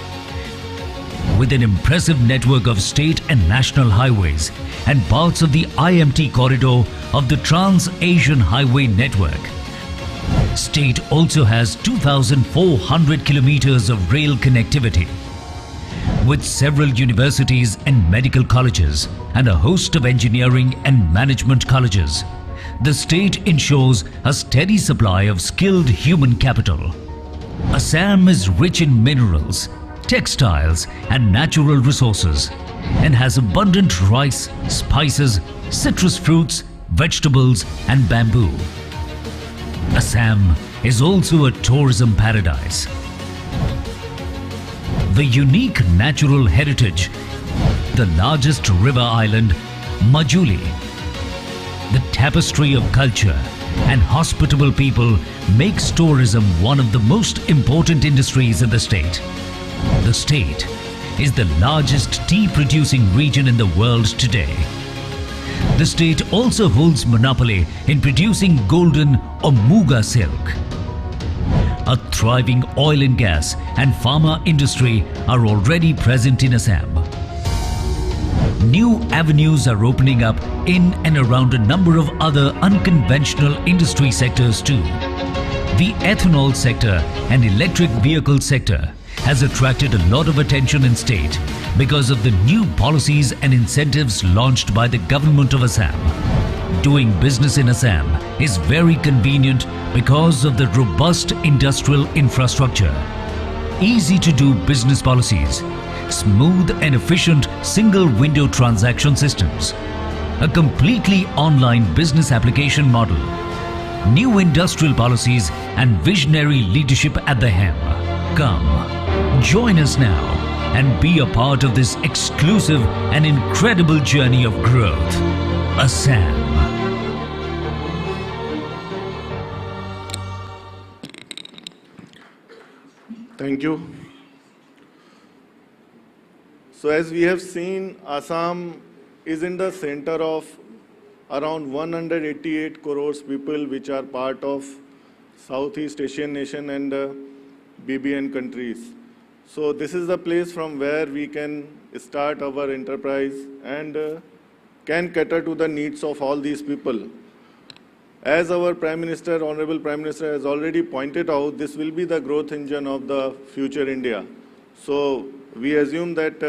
[SPEAKER 5] With an impressive network of state and national highways and parts of the IMT corridor of the Trans-Asian Highway Network, State also has 2,400 kilometers of rail connectivity. With several universities and medical colleges and a host of engineering and management colleges, the state ensures a steady supply of skilled human capital. Assam is rich in minerals, textiles and natural resources and has abundant rice, spices, citrus fruits, vegetables and bamboo. Assam is also a tourism paradise. The unique natural heritage, the largest river island, Majuli, the tapestry of culture and hospitable people makes tourism one of the most important industries in the state. The state is the largest tea-producing region in the world today. The state also holds monopoly in producing golden or Muga silk. A thriving oil and gas and pharma industry are already present in Assam. New avenues are opening up in and around a number of other unconventional industry sectors too. The ethanol sector and electric vehicle sector has attracted a lot of attention in state because of the new policies and incentives launched by the government of Assam. Doing business in Assam is very convenient because of the robust industrial infrastructure, easy to do business policies, smooth and efficient single window transaction systems, a completely online business application model, new industrial policies and visionary leadership at the helm. Come, join us now and be a part of this exclusive and incredible journey of growth. Assam.
[SPEAKER 17] Thank you. So as we have seen, Assam is in the center of around 188 crores people which are part of Southeast Asian nation and BBN countries. So this is the place from where we can start our enterprise and can cater to the needs of all these people. As our Prime Minister, Honorable Prime Minister has already pointed out, this will be the growth engine of the future India. So we assume that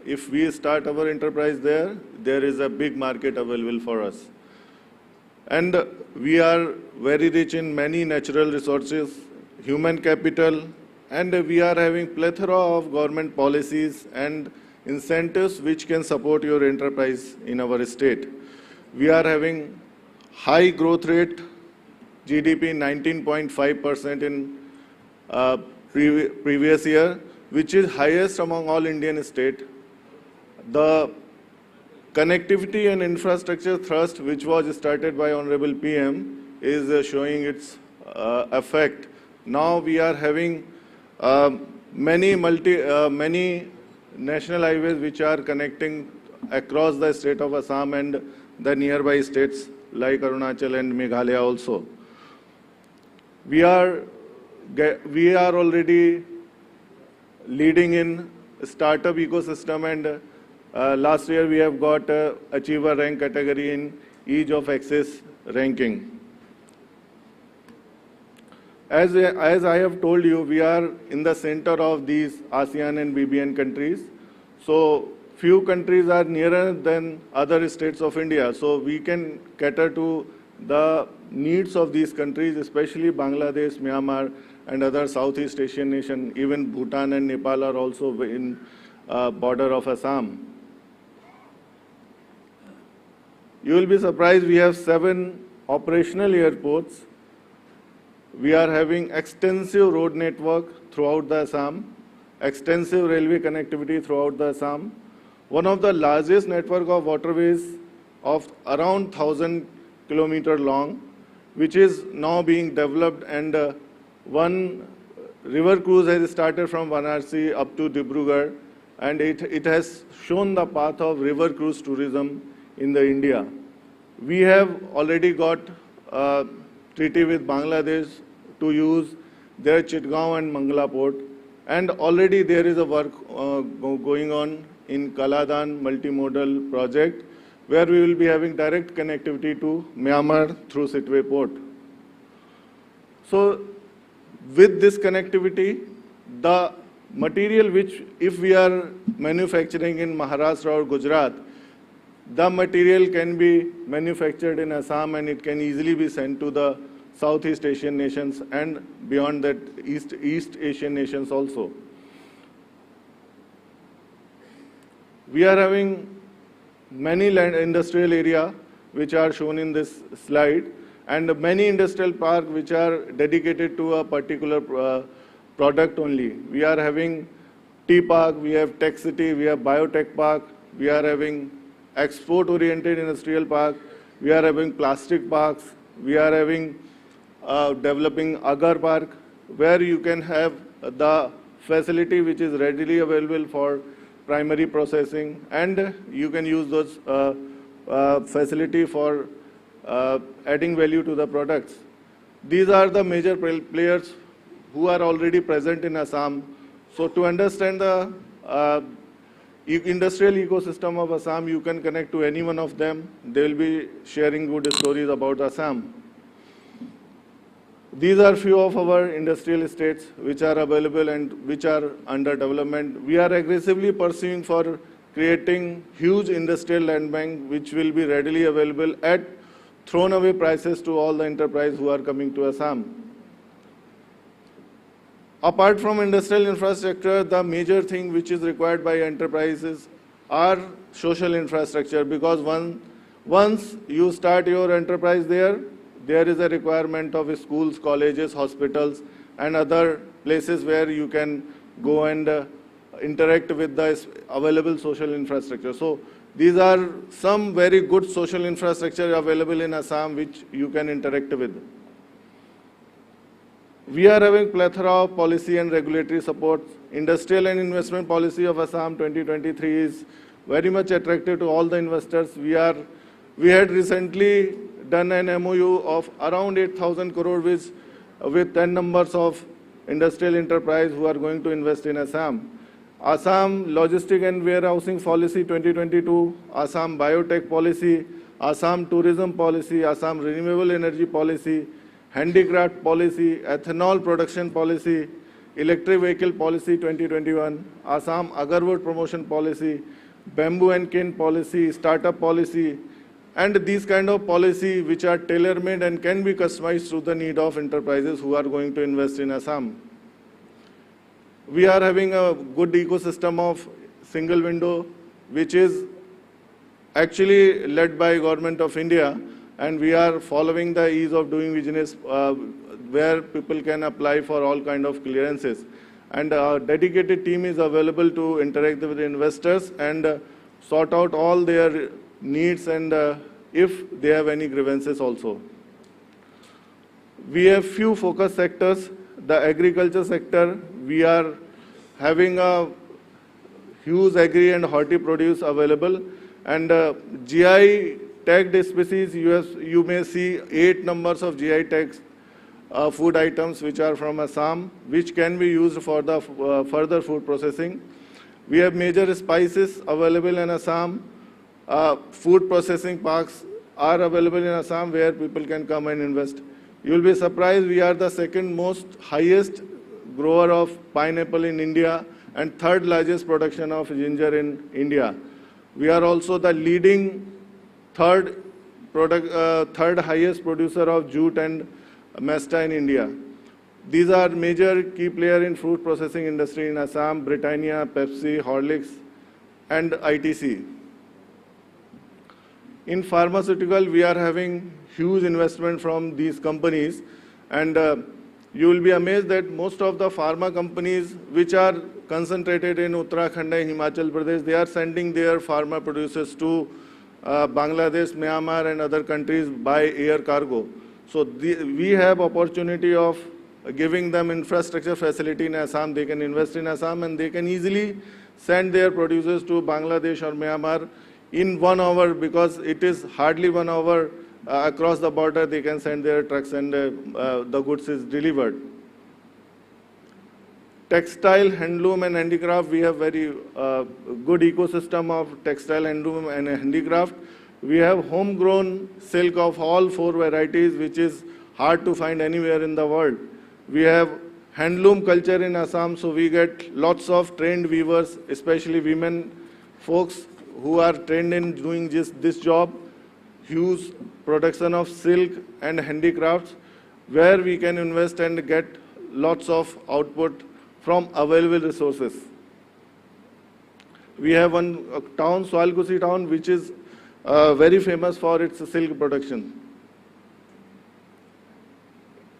[SPEAKER 17] if we start our enterprise there, there is a big market available for us. And we are very rich in many natural resources, human capital, and we are having plethora of government policies and incentives which can support your enterprise in our state. We are having high growth rate, GDP 19.5% in previous year, which is highest among all Indian states. The connectivity and infrastructure thrust, which was started by Honorable PM, is showing its effect. Now we are having many national highways which are connecting across the state of Assam and the nearby states like Arunachal and Meghalaya also. We are already leading in startup ecosystem, and last year we have got achiever rank category in ease of access ranking. As I have told you, we are in the center of these ASEAN and BBN countries. So few countries are nearer than other states of India. So we can cater to the needs of these countries, especially Bangladesh, Myanmar, and other Southeast Asian nations. Even Bhutan and Nepal are also in border of Assam. You will be surprised, we have 7 operational airports. We are having extensive road network throughout the Assam, extensive railway connectivity throughout the Assam, one of the largest network of waterways of around 1,000 kilometers long, which is now being developed, and one river cruise has started from Varanasi up to Dibrugarh, and it has shown the path of river cruise tourism in the India. We have already got a treaty with Bangladesh to use their Chitgaon and Mangala port, and already there is a work going on in Kaladan multimodal project, where we will be having direct connectivity to Myanmar through Sitwe port. So with this connectivity, the material which, if we are manufacturing in Maharashtra or Gujarat, the material can be manufactured in Assam, and it can easily be sent to the Southeast Asian nations and beyond that East Asian nations also. We are having many land industrial area which are shown in this slide, and many industrial parks which are dedicated to a particular product only. We are having tea park, we have tech city, we have biotech park, we are having export oriented industrial park, we are having plastic parks, we are having developing agar park, where you can have the facility which is readily available for primary processing, and you can use those facility for adding value to the products. These are the major players who are already present in Assam. So to understand the industrial ecosystem of Assam, you can connect to any one of them. They will be sharing good stories about Assam. These are few of our industrial estates which are available and which are under development. We are aggressively pursuing for creating huge industrial land bank which will be readily available at thrown away prices to all the enterprise who are coming to Assam. Apart from industrial infrastructure, the major thing which is required by enterprises are social infrastructure, because once you start your enterprise there is a requirement of schools, colleges, hospitals, and other places where you can go and interact with the available social infrastructure. So these are some very good social infrastructure available in Assam which you can interact with. We are having plethora of policy and regulatory support. Industrial and investment policy of Assam 2023 is very much attractive to all the investors. We had recently done an MOU of around 8,000 crore with 10 numbers of industrial enterprise who are going to invest in Assam. Assam Logistic and Warehousing Policy 2022, Assam Biotech Policy, Assam Tourism Policy, Assam Renewable Energy Policy, Handicraft Policy, Ethanol Production Policy, Electric Vehicle Policy 2021, Assam Agarwood Promotion Policy, Bamboo and Cane Policy, Startup Policy, and these kind of policy which are tailor-made and can be customized to the need of enterprises who are going to invest in Assam. We are having a good ecosystem of single window, which is actually led by Government of India, and we are following the ease of doing business where people can apply for all kind of clearances. And a dedicated team is available to interact with the investors and sort out all their needs and if they have any grievances also. We have few focus sectors. The agriculture sector, we are having a huge agri and horti produce available. And GI tagged species, you may see 8 numbers of GI tags food items which are from Assam, which can be used for the further food processing. We have major spices available in Assam. Food processing parks are available in Assam where people can come and invest. You will be surprised, we are the second most highest grower of pineapple in India and third largest production of ginger in India. We are also the leading third highest producer of jute and mesta in India. These are major key players in fruit processing industry in Assam, Britannia, Pepsi, Horlicks, and ITC. In pharmaceutical, we are having huge investment from these companies, and you will be amazed that most of the pharma companies which are concentrated in Uttarakhand and Himachal Pradesh, they are sending their pharma producers to Bangladesh, Myanmar, and other countries by air cargo. So we have opportunity of giving them infrastructure facility in Assam. They can invest in Assam and they can easily send their producers to Bangladesh or Myanmar in 1 hour, because it is hardly 1 hour across the border. They can send their trucks and the goods is delivered. Textile, handloom, and handicraft, we have very good ecosystem of textile, handloom, and handicraft. We have homegrown silk of all 4 varieties, which is hard to find anywhere in the world. We have handloom culture in Assam, so we get lots of trained weavers, especially women folks who are trained in doing this job. Huge production of silk and handicrafts, where we can invest and get lots of output from available resources. We have one town, Soalkusi town, which is very famous for its silk production.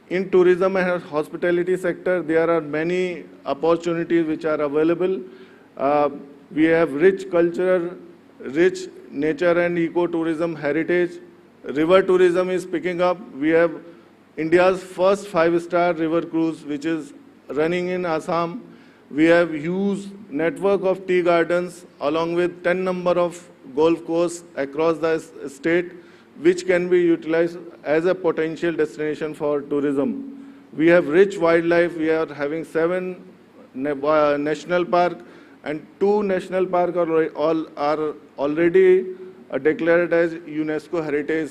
[SPEAKER 17] In tourism and hospitality sector, there are many opportunities which are available. We have rich culture, rich nature and ecotourism heritage. River tourism is picking up. We have India's first 5-star river cruise, which is running in Assam. We have huge network of tea gardens along with 10 number of golf courses across the state, which can be utilized as a potential destination for tourism. We have rich wildlife. We are having 7 national parks, and 2 national parks are already declared as UNESCO heritage.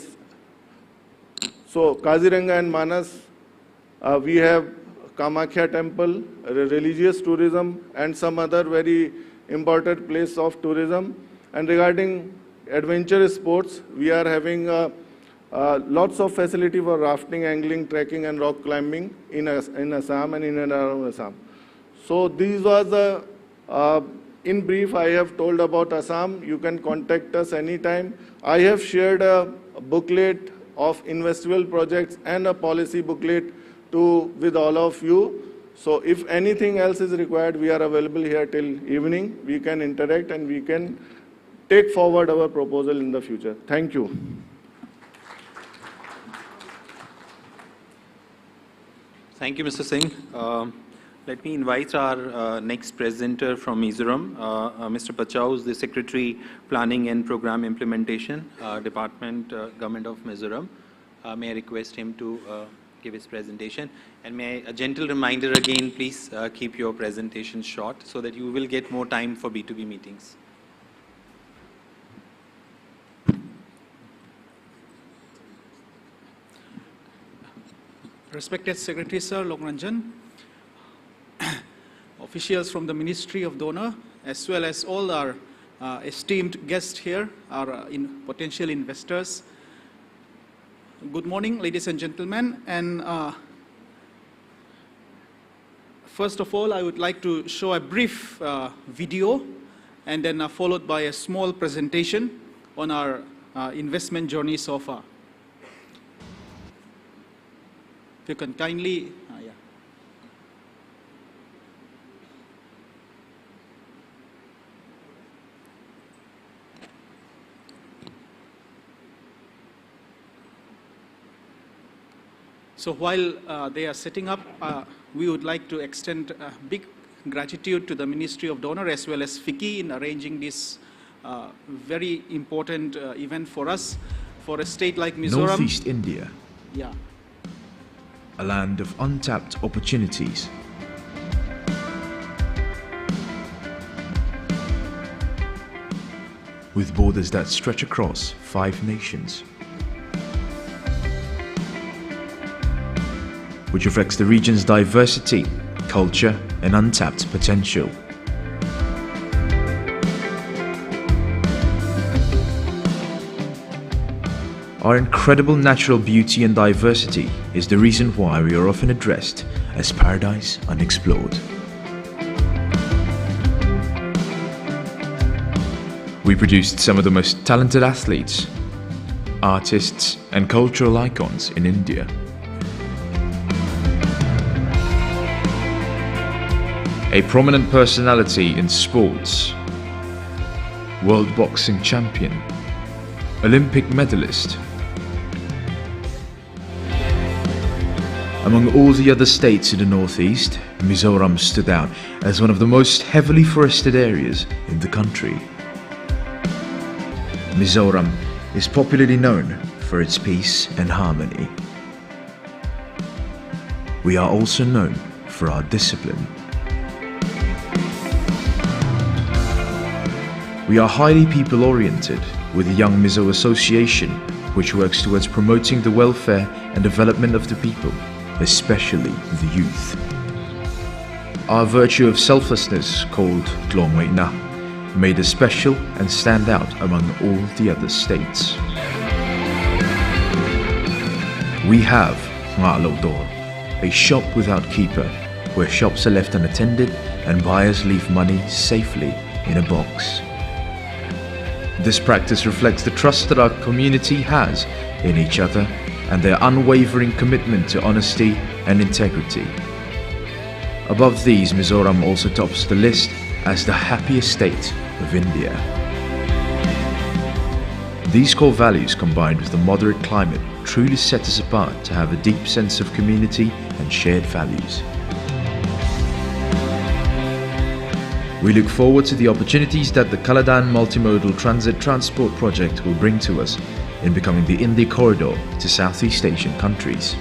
[SPEAKER 17] So Kaziranga and Manas, we have Kamakhya temple, religious tourism, and some other very important place of tourism. And regarding adventure sports, we are having lots of facility for rafting, angling, trekking, and rock climbing in Assam and in and around Assam. So these was the, in brief, I have told about Assam. You can contact us anytime. I have shared a booklet of investable projects and a policy booklet with all of you. So if anything else is required, we are available here till evening. We can interact and we can take forward our proposal in the future. Thank you.
[SPEAKER 3] Thank you, Mr. Singh. Let me invite our next presenter from Mizoram, Mr. Pachau, who is the Secretary, Planning and Program Implementation, Department, Government of Mizoram. May I request him to give his presentation. And may a gentle reminder again, please keep your presentation short so that you will get more time for B2B meetings.
[SPEAKER 1] Respected Secretary Sir Lokranjan, officials from the Ministry of Donor, as well as all our esteemed guests here, our potential investors. Good morning, ladies and gentlemen. And first of all, I would like to show a brief video and then followed by a small presentation on our investment journey so far. If you can kindly, yeah. So while they are setting up, we would like to extend a big gratitude to the Ministry of Donor as well as FICCI in arranging this very important event for us, for a state like Mizoram.
[SPEAKER 2] Northeast India,
[SPEAKER 1] Yeah.
[SPEAKER 2] a land of untapped opportunities. With borders that stretch across 5 nations. Which reflects the region's diversity, culture, and untapped potential. Our incredible natural beauty and diversity is the reason why we are often addressed as paradise unexplored. We produced some of the most talented athletes, artists, and cultural icons in India. A prominent personality in sports, world boxing champion, Olympic medalist. Among all the other states in the northeast, Mizoram stood out as one of the most heavily forested areas in the country. Mizoram is popularly known for its peace and harmony. We are also known for our discipline. We are highly people-oriented, with the Young Mizo Association, which works towards promoting the welfare and development of the people, especially the youth. Our virtue of selflessness, called Tlongweina, made us special and stand out among all the other states. We have Ngalo Door, a shop without keeper, where shops are left unattended and buyers leave money safely in a box. This practice reflects the trust that our community has in each other and their unwavering commitment to honesty and integrity. Above these, Mizoram also tops the list as the happiest state of India. These core values combined with the moderate climate truly set us apart to have a deep sense of community and shared values. We look forward to the opportunities that the Kaladan Multimodal Transit Transport Project will bring to us in becoming the Indie Corridor to Southeast Asian countries.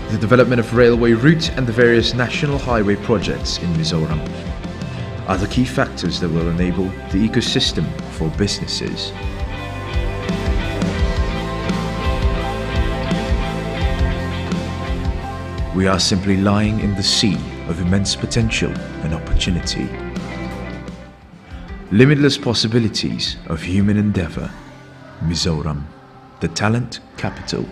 [SPEAKER 2] The development of railway route and the various national highway projects in Mizoram are the key factors that will enable the ecosystem for businesses. We are simply lying in the sea of immense potential and opportunity. Limitless possibilities of human endeavor. Mizoram, the talent capital.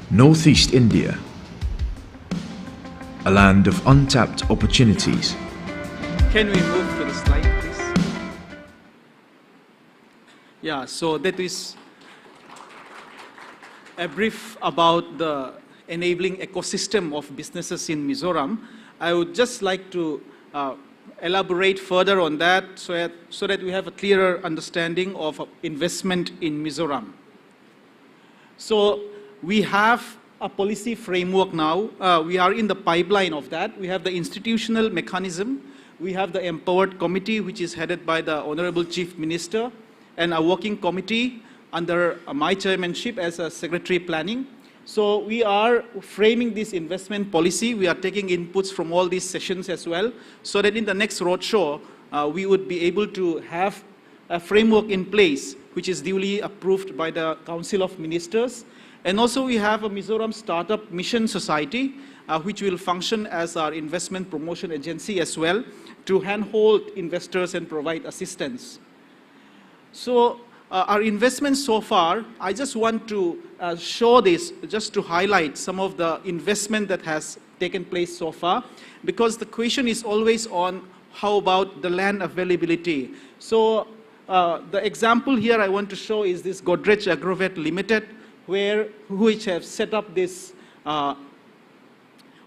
[SPEAKER 2] Northeast India, a land of untapped opportunities.
[SPEAKER 1] Can we move to the slide, please? Yeah, so that is a brief about the enabling ecosystem of businesses in Mizoram. I would just like to elaborate further on that so that we have a clearer understanding of investment in Mizoram. So we have a policy framework now. We are in the pipeline of that. We have the institutional mechanism. We have the empowered committee, which is headed by the Honorable Chief Minister, and a working committee under my chairmanship as a Secretary Planning. So we are framing this investment policy. We are taking inputs from all these sessions as well, so that in the next roadshow, we would be able to have a framework in place, which is duly approved by the Council of Ministers. And also we have a Mizoram Startup Mission Society, which will function as our investment promotion agency as well, to handhold investors and provide assistance. So our investments so far, I just want to show this just to highlight some of the investment that has taken place so far, because the question is always on how about the land availability? So the example here I want to show is this Godrej Agrovet Limited, which have set up this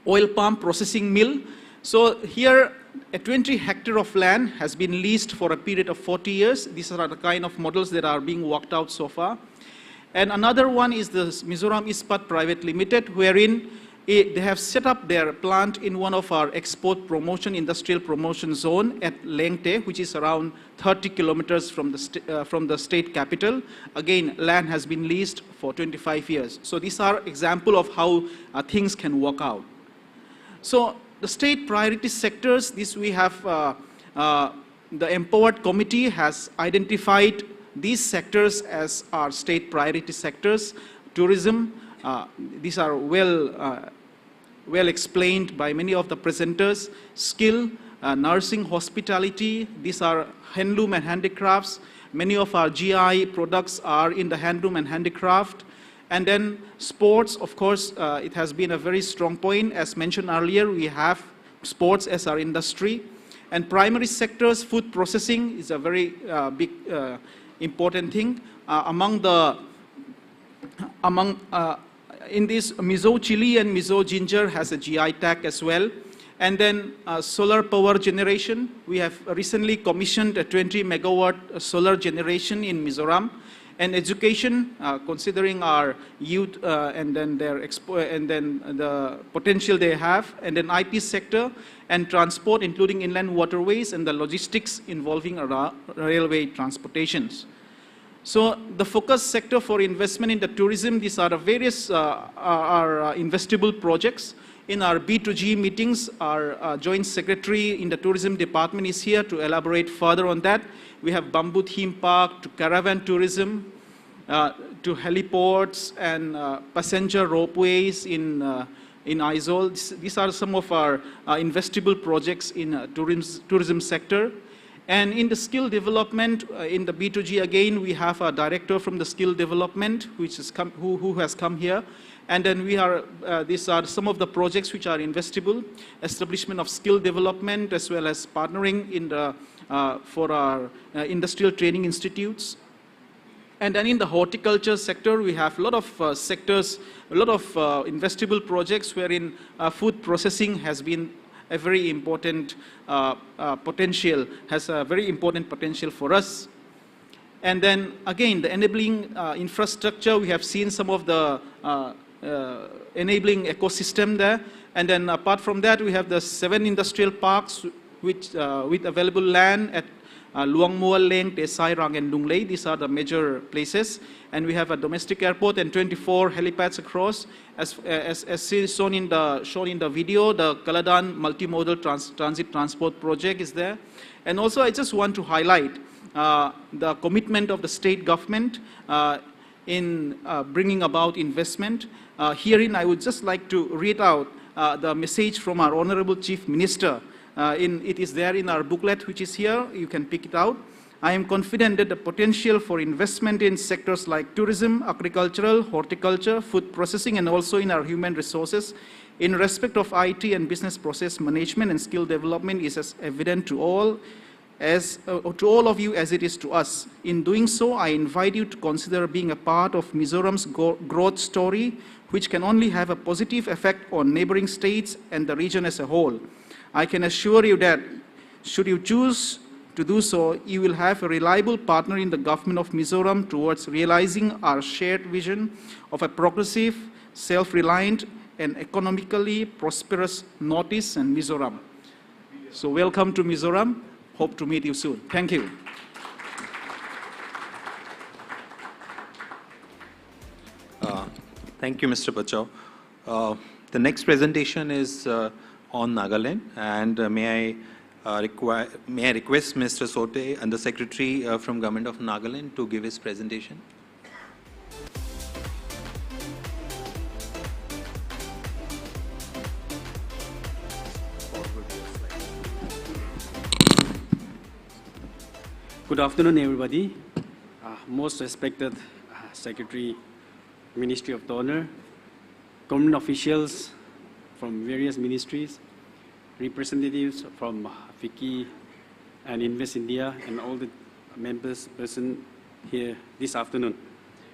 [SPEAKER 1] oil palm processing mill. So here, a 20 hectare of land has been leased for a period of 40 years. These are the kind of models that are being worked out so far. And another one is the Mizoram Ispat Private Limited, wherein they have set up their plant in one of our export promotion, industrial promotion zone at Lengte, which is around 30 kilometers from the state capital. Again, land has been leased for 25 years. So these are examples of how things can work out. So the state priority sectors, this we have, the Empowered Committee has identified these sectors as our state priority sectors. Tourism, these are well explained by many of the presenters. Skill, nursing, hospitality, these are handloom and handicrafts. Many of our GI products are in the handloom and handicraft. And then sports, of course, it has been a very strong point. As mentioned earlier, we have sports as our industry. And primary sectors, food processing is a very big, important thing. In this, Mizo chili and Mizo ginger has a GI tag as well. And then solar power generation. We have recently commissioned a 20 megawatt solar generation in Mizoram. And education, considering our youth and then the potential they have, and then IP sector and transport, including inland waterways and the logistics involving railway transportations. So the focus sector for investment in the tourism, these are the various investable projects. In our B2G meetings, our joint secretary in the tourism department is here to elaborate further on that. We have bamboo theme park, to caravan tourism, to heliports and passenger ropeways in Aizawl. These are some of our investable projects in tourism sector. And in the skill development, in the B2G again, we have a director from the skill development, which is who has come here. And then we are, these are some of the projects which are investable, establishment of skill development, as well as partnering in the, for our industrial training institutes. And then in the horticulture sector, we have a lot of sectors, a lot of investable projects wherein food processing has been a very important potential, has a very important potential for us. And then again, the enabling infrastructure, we have seen some of the enabling ecosystem there. And then apart from that, we have the 7 industrial parks with available land at Luang Mual, Leng, Desai, Rang, and Lunglei. These are the major places. And we have a domestic airport and 24 helipads across. As shown in the video, the Kaladan multimodal transit transport project is there. And also, I just want to highlight the commitment of the state government in bringing about investment. Herein, I would just like to read out the message from our Honorable Chief Minister. It is there in our booklet, which is here. You can pick it out. I am confident that the potential for investment in sectors like tourism, agricultural, horticulture, food processing, and also in our human resources, in respect of IT and business process management and skill development, is as evident to all of you as it is to us. In doing so, I invite you to consider being a part of Mizoram's growth story, which can only have a positive effect on neighboring states and the region as a whole. I can assure you that, should you choose to do so, you will have a reliable partner in the government of Mizoram towards realizing our shared vision of a progressive, self-reliant, and economically prosperous Northeast and Mizoram. So welcome to Mizoram. Hope to meet you soon. Thank you.
[SPEAKER 3] Thank you, Mr. Bachau. The next presentation is on Nagaland, and may I request Mr. Sote and the Secretary from Government of Nagaland to give his presentation.
[SPEAKER 7] Good afternoon, everybody. Most respected Secretary, Ministry of Donor, government officials from various ministries,
[SPEAKER 10] representatives from FICCI and Invest India and all the members present here this afternoon.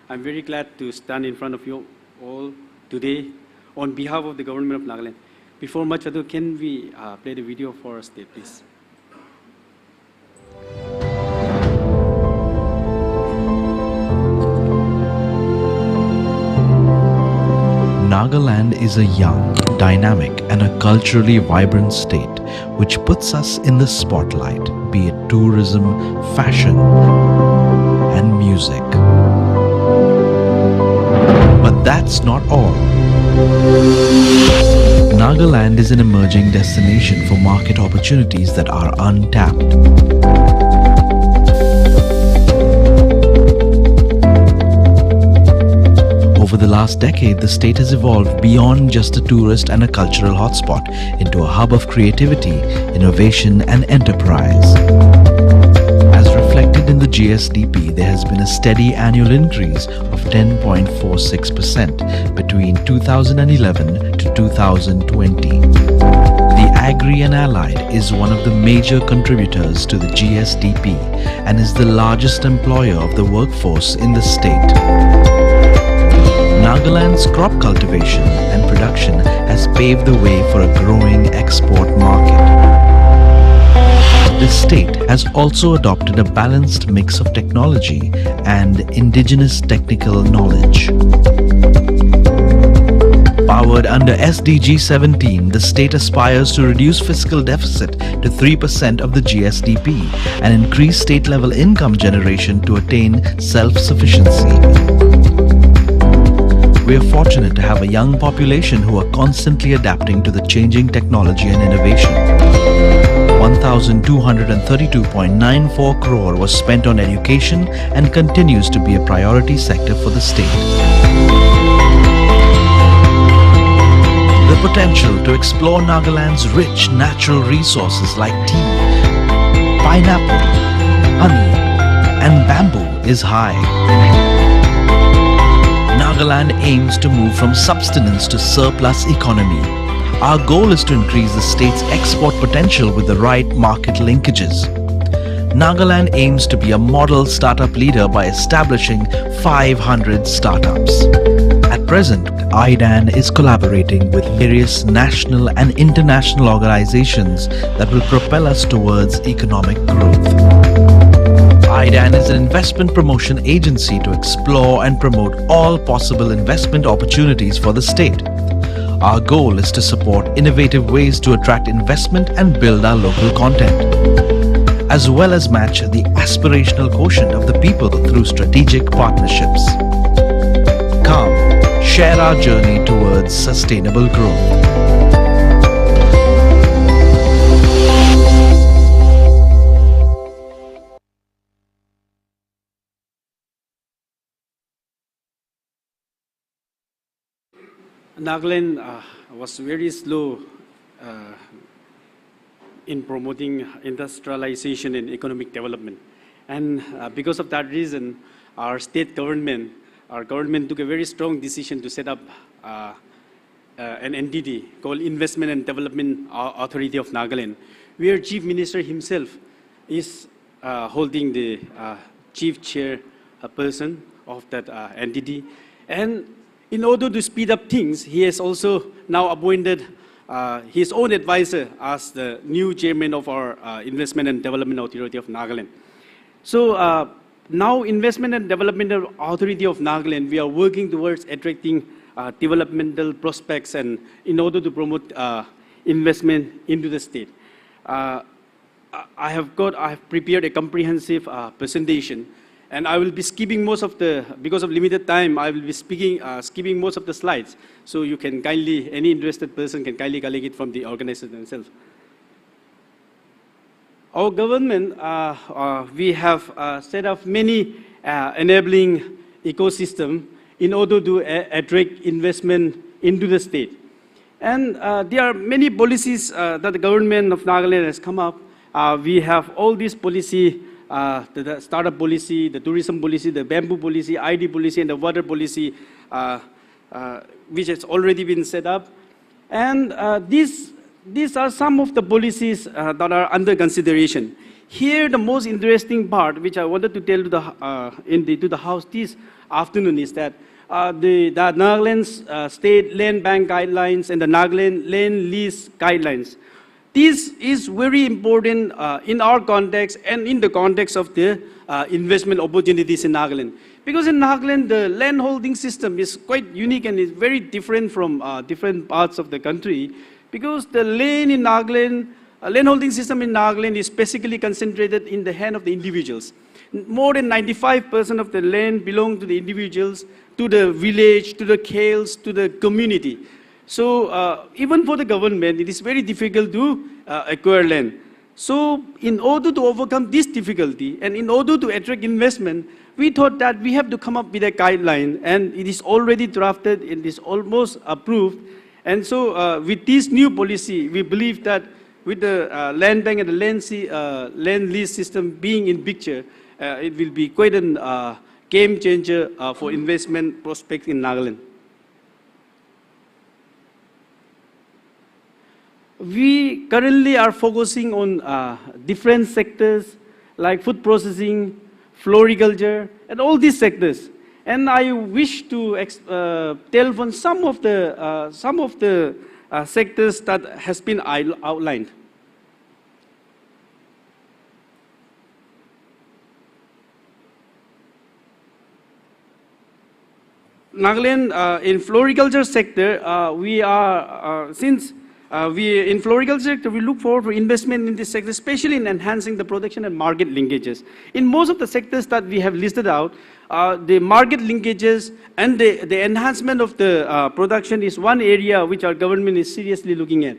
[SPEAKER 10] I'm very glad to stand in front of you all today on behalf of the government of Nagaland. Before much ado, can we play the video for us, please?
[SPEAKER 8] Nagaland is a young, dynamic and a culturally vibrant state which puts us in the spotlight, be it tourism, fashion and music. But that's not all. Nagaland is an emerging destination for market opportunities that are untapped. Over the last decade, the state has evolved beyond just a tourist and a cultural hotspot into a hub of creativity, innovation and enterprise. As reflected in the GSDP, there has been a steady annual increase of 10.46% between 2011 to 2020. The Agri and Allied is one of the major contributors to the GSDP and is the largest employer of the workforce in the state. Nagaland's crop cultivation and production has paved the way for a growing export market. The state has also adopted a balanced mix of technology and indigenous technical knowledge. Powered under SDG 17, the state aspires to reduce fiscal deficit to 3% of the GSDP and increase state-level income generation to attain self-sufficiency. We are fortunate to have a young population who are constantly adapting to the changing technology and innovation. 1,232.94 crore was spent on education and continues to be a priority sector for the state. The potential to explore Nagaland's rich natural resources like tea, pineapple, honey, and bamboo is high. Nagaland aims to move from subsistence to surplus economy. Our goal is to increase the state's export potential with the right market linkages. Nagaland aims to be a model startup leader by establishing 500 startups. At present, IDAN is collaborating with various national and international organizations that will propel us towards economic growth. IDAN is an investment promotion agency to explore and promote all possible investment opportunities for the state. Our goal is to support innovative ways to attract investment and build our local content, as well as match the aspirational quotient of the people through strategic partnerships. Come, share our journey towards sustainable growth.
[SPEAKER 10] Nagaland was very slow in promoting industrialization and economic development. And because of that reason, our state government, took a very strong decision to set up an entity called Investment and Development Authority of Nagaland, where Chief Minister himself is holding the chief chair person of that entity. And in order to speed up things, he has also now appointed his own advisor as the new chairman of our Investment and Development Authority of Nagaland. So now Investment and Development Authority of Nagaland, we are working towards attracting developmental prospects and in order to promote investment into the state. I have prepared a comprehensive presentation. And I will be skipping most of because of limited time, I will be skipping most of the slides. So you can kindly, any interested person can kindly collect it from the organizers themselves. Our government, we have set up many enabling ecosystem in order to attract investment into the state. And there are many policies that the government of Nagaland has come up. We have all these policy, the startup policy, the tourism policy, the bamboo policy, ID policy, and the water policy, which has already been set up. And these
[SPEAKER 7] these are some of the policies that are under consideration. Here, the most interesting part, which I wanted to tell to the House this afternoon, is that the Nagaland's State Land Bank Guidelines and the Nagaland Land Lease Guidelines. This is very important in our context and in the context of the investment opportunities in Nagaland. Because in Nagaland, the land holding system is quite unique and is very different from different parts of the country. Because the land in Nagaland, land holding system in Nagaland is basically concentrated in the hand of the individuals. More than 95% of the land belongs to the individuals, to the village, to the khels, to the community. So even for the government, it is very difficult to acquire land. So in order to overcome this difficulty and in order to attract investment, we thought that we have to come up with a guideline, and it is already drafted and is almost approved. And so with this new policy, we believe that with the land bank and the land lease system being in picture, it will be quite a game changer for investment prospects in Nagaland. We currently are focusing on different sectors like food processing, floriculture, and all these sectors. And I wish to tell on some of the sectors that has been outlined. Nagaland, in floriculture sector, we are, in floriculture sector, we look forward for investment in this sector, especially in enhancing the production and market linkages. In most of the sectors that we have listed out, the market linkages and the enhancement of the production is one area which our government is seriously looking at.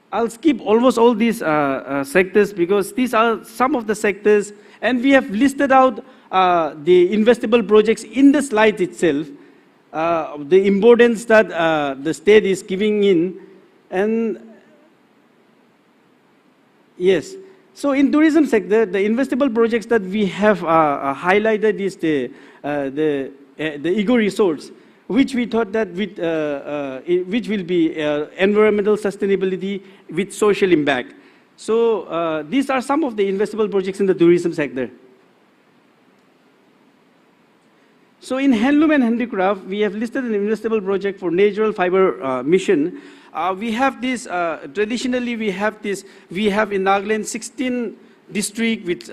[SPEAKER 7] I'll skip almost all these sectors because these are some of the sectors, and we have listed out the investable projects in the slide itself, the importance that the state is giving in, and yes. So in tourism sector, the investable projects that we have highlighted is the eco resorts, which we thought that which will be environmental sustainability with social impact. So these are some of the investable projects in the tourism sector. So in handloom and handicraft, we have listed an investable project for natural fiber mission. We have this, traditionally we have in Nagaland 16 districts with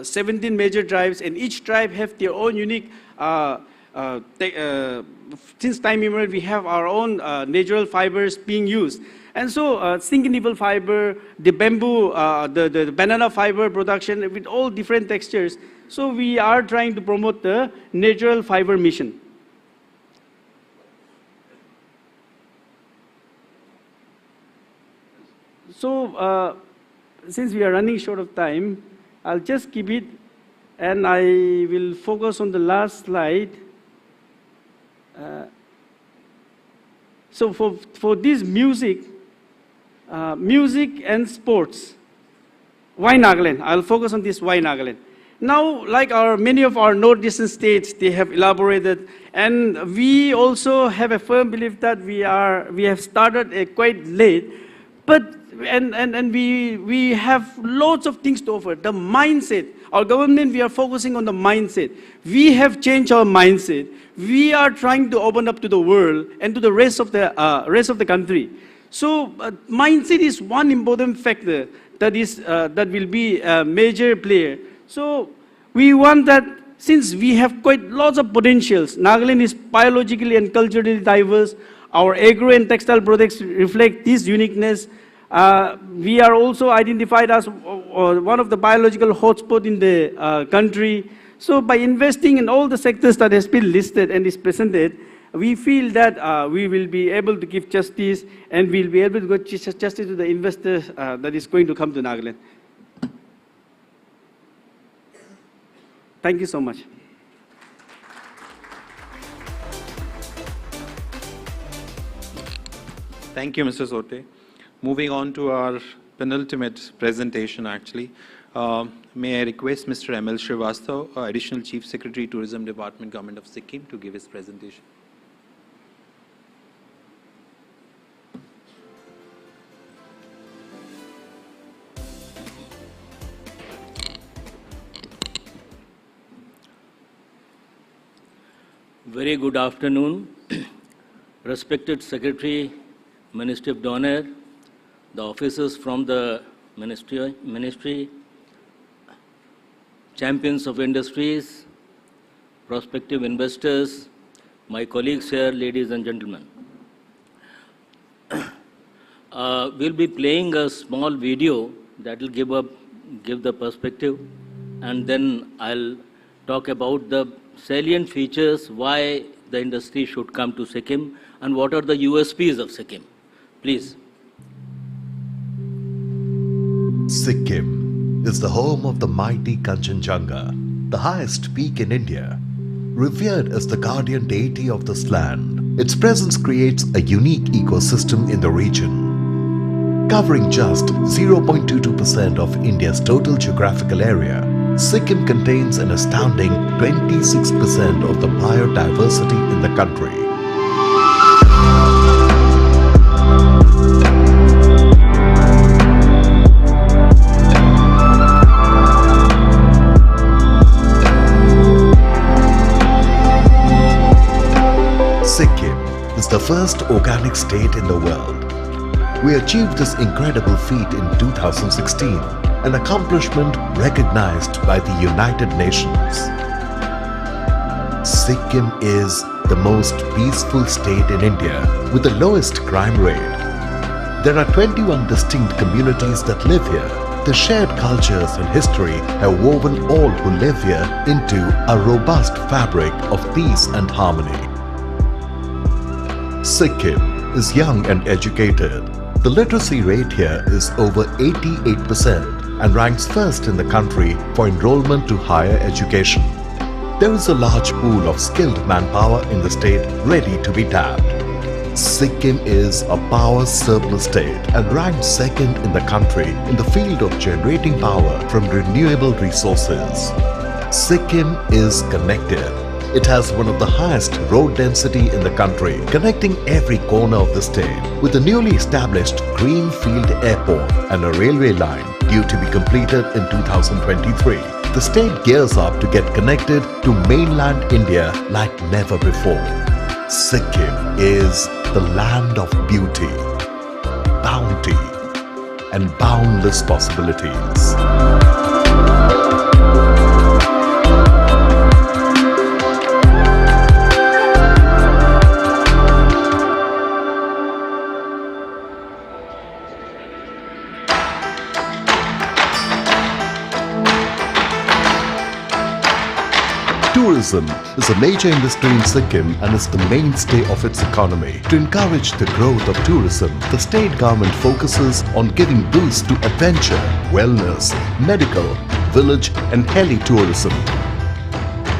[SPEAKER 7] 17 major tribes, and each tribe have their own unique, since time immemorial, we have our own natural fibers being used. And so single fiber, the bamboo, the banana fiber production with all different textures. So we are trying to promote the natural fiber mission. So since we are running short of time, I'll just keep it, and I will focus on the last slide. So for this music and sports, why Nagaland? I'll focus on this, why Nagaland. Now, like many of our northeastern states, they have elaborated, and we also have a firm belief that we have started quite late, but we have lots of things to offer. The mindset, our government, we are focusing on the mindset. We have changed our mindset. We are trying to open up to the world and to the rest of the country. So mindset is one important factor that will be a major player. So we want that, since we have quite lots of potentials, Nagaland is biologically and culturally diverse. Our agro and textile products reflect this uniqueness. We are also identified as one of the biological hotspots in the country. So by investing in all the sectors that has been listed and is presented, we feel that we will be able to give justice, and we'll be able to give justice to the investors that is going to come to Nagaland. Thank you so much.
[SPEAKER 3] Thank you, Mr. Sote. Moving on to our penultimate presentation, actually. May I request Mr. M.L. Srivastav, Additional Chief Secretary, Tourism Department, Government of Sikkim, to give his presentation.
[SPEAKER 18] Very good afternoon, respected Secretary, Ministry of Donor, the officers from the Ministry, champions of industries, prospective investors, my colleagues here, ladies and gentlemen. We'll be playing a small video that will give the perspective, and then I'll talk about the salient features, why the industry should come to Sikkim, and what are the USPs of Sikkim. Please.
[SPEAKER 9] Sikkim is the home of the mighty Kanchenjunga, the highest peak in India. Revered as the guardian deity of this land, its presence creates a unique ecosystem in the region. Covering just 0.22% of India's total geographical area, Sikkim contains an astounding 26% of the biodiversity in the country. Sikkim is the first organic state in the world. We achieved this incredible feat in 2016, an accomplishment recognized by the United Nations. Sikkim is the most peaceful state in India with the lowest crime rate. There are 21 distinct communities that live here. The shared cultures and history have woven all who live here into a robust fabric of peace and harmony. Sikkim is young and educated. The literacy rate here is over 88%. And ranks first in the country for enrollment to higher education. There is a large pool of skilled manpower in the state ready to be tapped. Sikkim is a power surplus state and ranks second in the country in the field of generating power from renewable resources. Sikkim is connected. It has one of the highest road density in the country, connecting every corner of the state with a newly established greenfield airport and a railway line due to be completed in 2023. The state gears up to get connected to mainland India like never before. Sikkim is the land of beauty, bounty, and boundless possibilities. Tourism is a major industry in Sikkim and is the mainstay of its economy. To encourage the growth of tourism, the state government focuses on giving boost to adventure, wellness, medical, village and heli-tourism.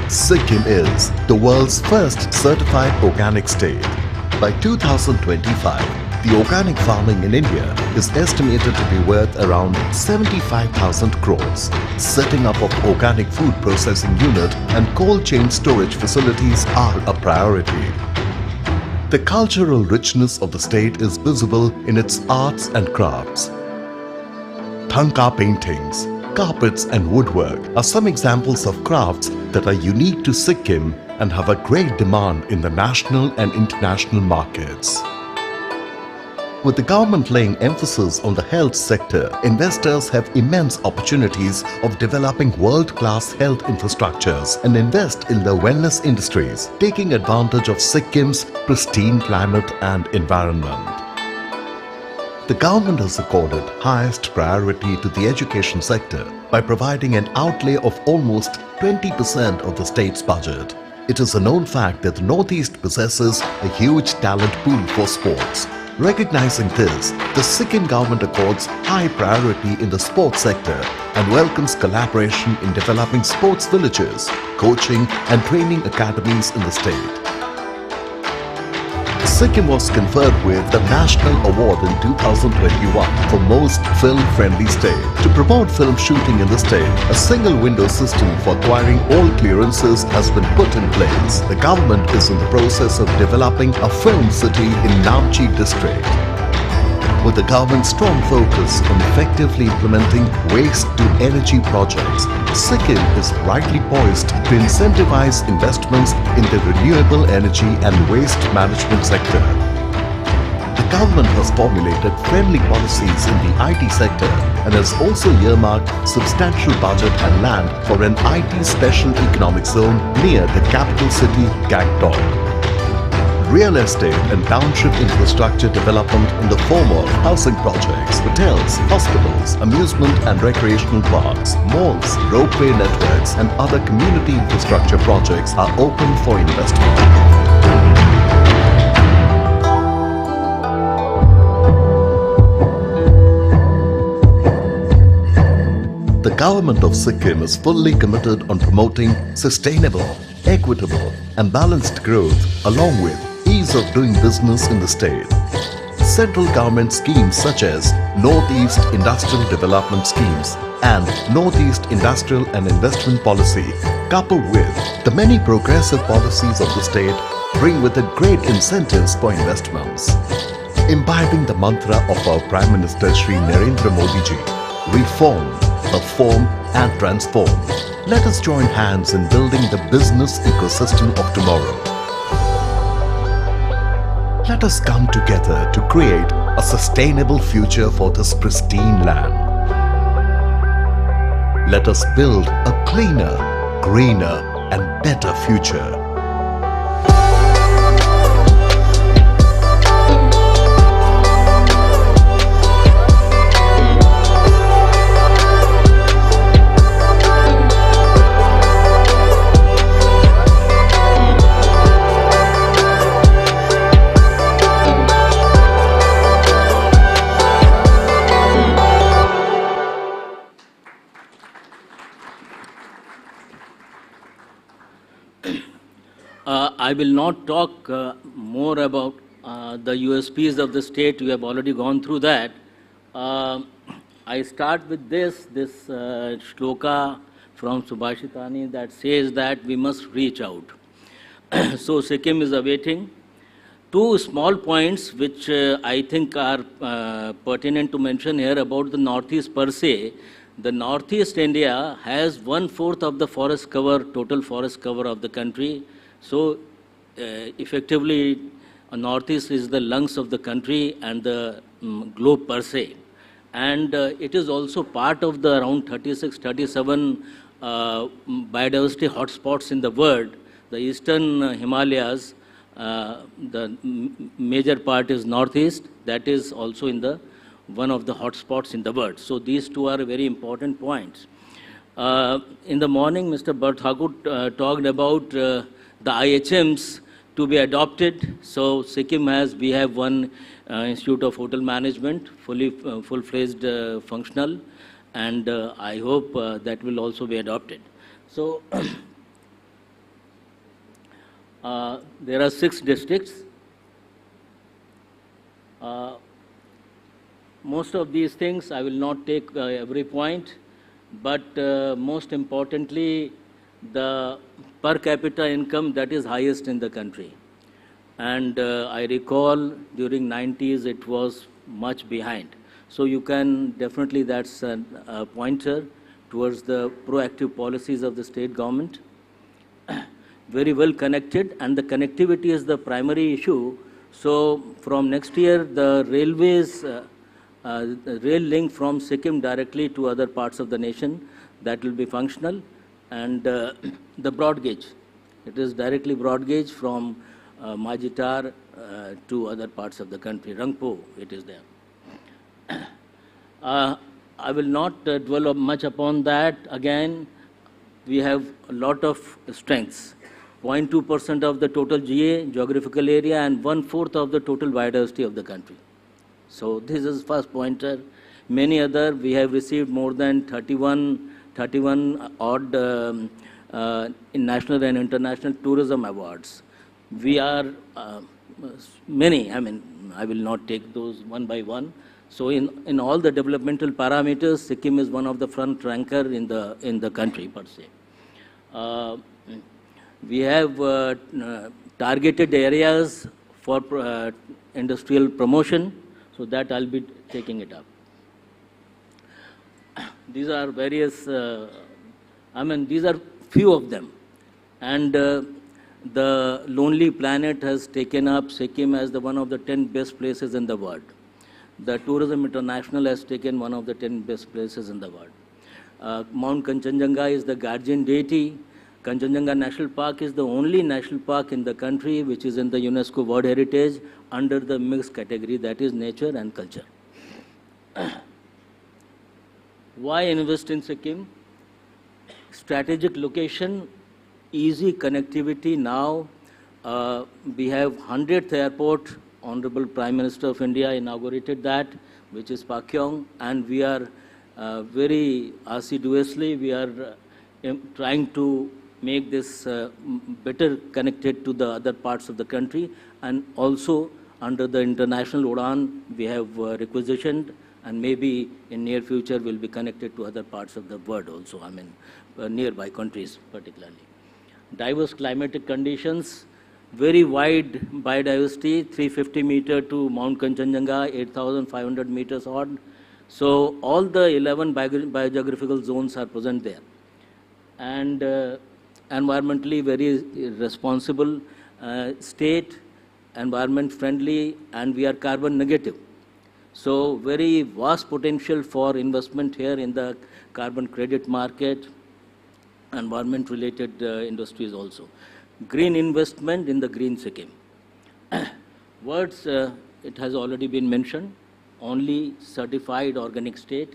[SPEAKER 9] Sikkim is the world's first certified organic state. By 2025, the organic farming in India is estimated to be worth around 75,000 crores. Setting up of organic food processing unit and cold chain storage facilities are a priority. The cultural richness of the state is visible in its arts and crafts. Thanka paintings, carpets and woodwork are some examples of crafts that are unique to Sikkim and have a great demand in the national and international markets. With the government laying emphasis on the health sector, investors have immense opportunities of developing world-class health infrastructures and invest in the wellness industries, taking advantage of Sikkim's pristine climate and environment. The government has accorded highest priority to the education sector by providing an outlay of almost 20% of the state's budget. It is a known fact that the Northeast possesses a huge talent pool for sports. Recognizing this, the Sikkim government accords high priority in the sports sector and welcomes collaboration in developing sports villages, coaching and training academies in the state. Sikkim was conferred with the National Award in 2021 for Most Film-Friendly State. To promote film shooting in the state, a single-window system for acquiring all clearances has been put in place. The government is in the process of developing a film city in Namchi district. With the government's strong focus on effectively implementing waste-to-energy projects, Sikkim is rightly poised to incentivize investments in the renewable energy and waste management sector. The government has formulated friendly policies in the IT sector and has also earmarked substantial budget and land for an IT special economic zone near the capital city, Gangtok. Real estate and township infrastructure development in the form of housing projects, hotels, hospitals, amusement and recreational parks, malls, ropeway networks and other community infrastructure projects are open for investment. The government of Sikkim is fully committed on promoting sustainable, equitable and balanced growth along with ease of doing business in the state. Central government schemes such as Northeast Industrial Development Schemes and Northeast Industrial and Investment Policy, coupled with the many progressive policies of the state, bring with it great incentives for investments. Imbibing the mantra of our Prime Minister Shri Narendra Modi ji, reform, perform and transform. Let us join hands in building the business ecosystem of tomorrow. Let us come together to create a sustainable future for this pristine land. Let us build a cleaner, greener and better future.
[SPEAKER 18] I will not talk more about the USPs of the state. We have already gone through that. I start with this shloka from Subhashitani that says that we must reach out. So Sikkim is awaiting. Two small points which I think are pertinent to mention here about the Northeast per se. The Northeast India has 1/4 of the forest cover, total forest cover of the country. So effectively, Northeast is the lungs of the country and the globe per se. And it is also part of the around 36, 37 biodiversity hotspots in the world. The eastern Himalayas, the major part is Northeast. That is also in the one of the hotspots in the world. So these two are very important points. In the morning, Mr. Barthagut talked about the IHMs to be adopted. So Sikkim we have one Institute of Hotel Management, full-fledged functional, and I hope that will also be adopted. So there are 6 districts. Most of these things I will not take every point, but most importantly, the per capita income that is highest in the country. And I recall during 90s it was much behind. So you can definitely, that's a pointer towards the proactive policies of the state government. Very well connected, and the connectivity is the primary issue. So from next year, the railways, the rail link from Sikkim directly to other parts of the nation, that will be functional. And the broad gauge, it is directly broad gauge from Majitar to other parts of the country. Rangpo, it is there. I will not dwell much upon that. Again, we have a lot of strengths. 0.2% of the total GA, geographical area, and 1/4 of the total biodiversity of the country. So this is first pointer. Many other, we have received more than 31 odd in national and international tourism awards. We are many. I mean, I will not take those one by one. So in all the developmental parameters, Sikkim is one of the front ranker in the country per se. We have targeted areas for industrial promotion, so that I'll be taking it up. These are various, these are few of them. And the Lonely Planet has taken up Sikkim as one of the 10 best places in the world. The Tourism International has taken one of the 10 best places in the world. Mount Kanchenjunga is the guardian deity. Kanchenjunga National Park is the only national park in the country which is in the UNESCO World Heritage under the mixed category, that is nature and culture. Why invest in Sikkim? Strategic location, easy connectivity now. We have 100th airport. Honorable Prime Minister of India inaugurated that, which is Pakyong, and we are very assiduously, we are trying to make this better connected to the other parts of the country, and also under the international UDAN we have requisitioned, and maybe in near future will be connected to other parts of the world also, nearby countries particularly. Diverse climatic conditions, very wide biodiversity, 350 meter to Mount Kanchenjunga, 8,500 meters odd. So all the 11 biogeographical zones are present there. And environmentally very responsible state, environment friendly, and we are carbon negative. So very vast potential for investment here in the carbon credit market, environment related industries also. Green investment in the green Sikkim. Words, it has already been mentioned, only certified organic state.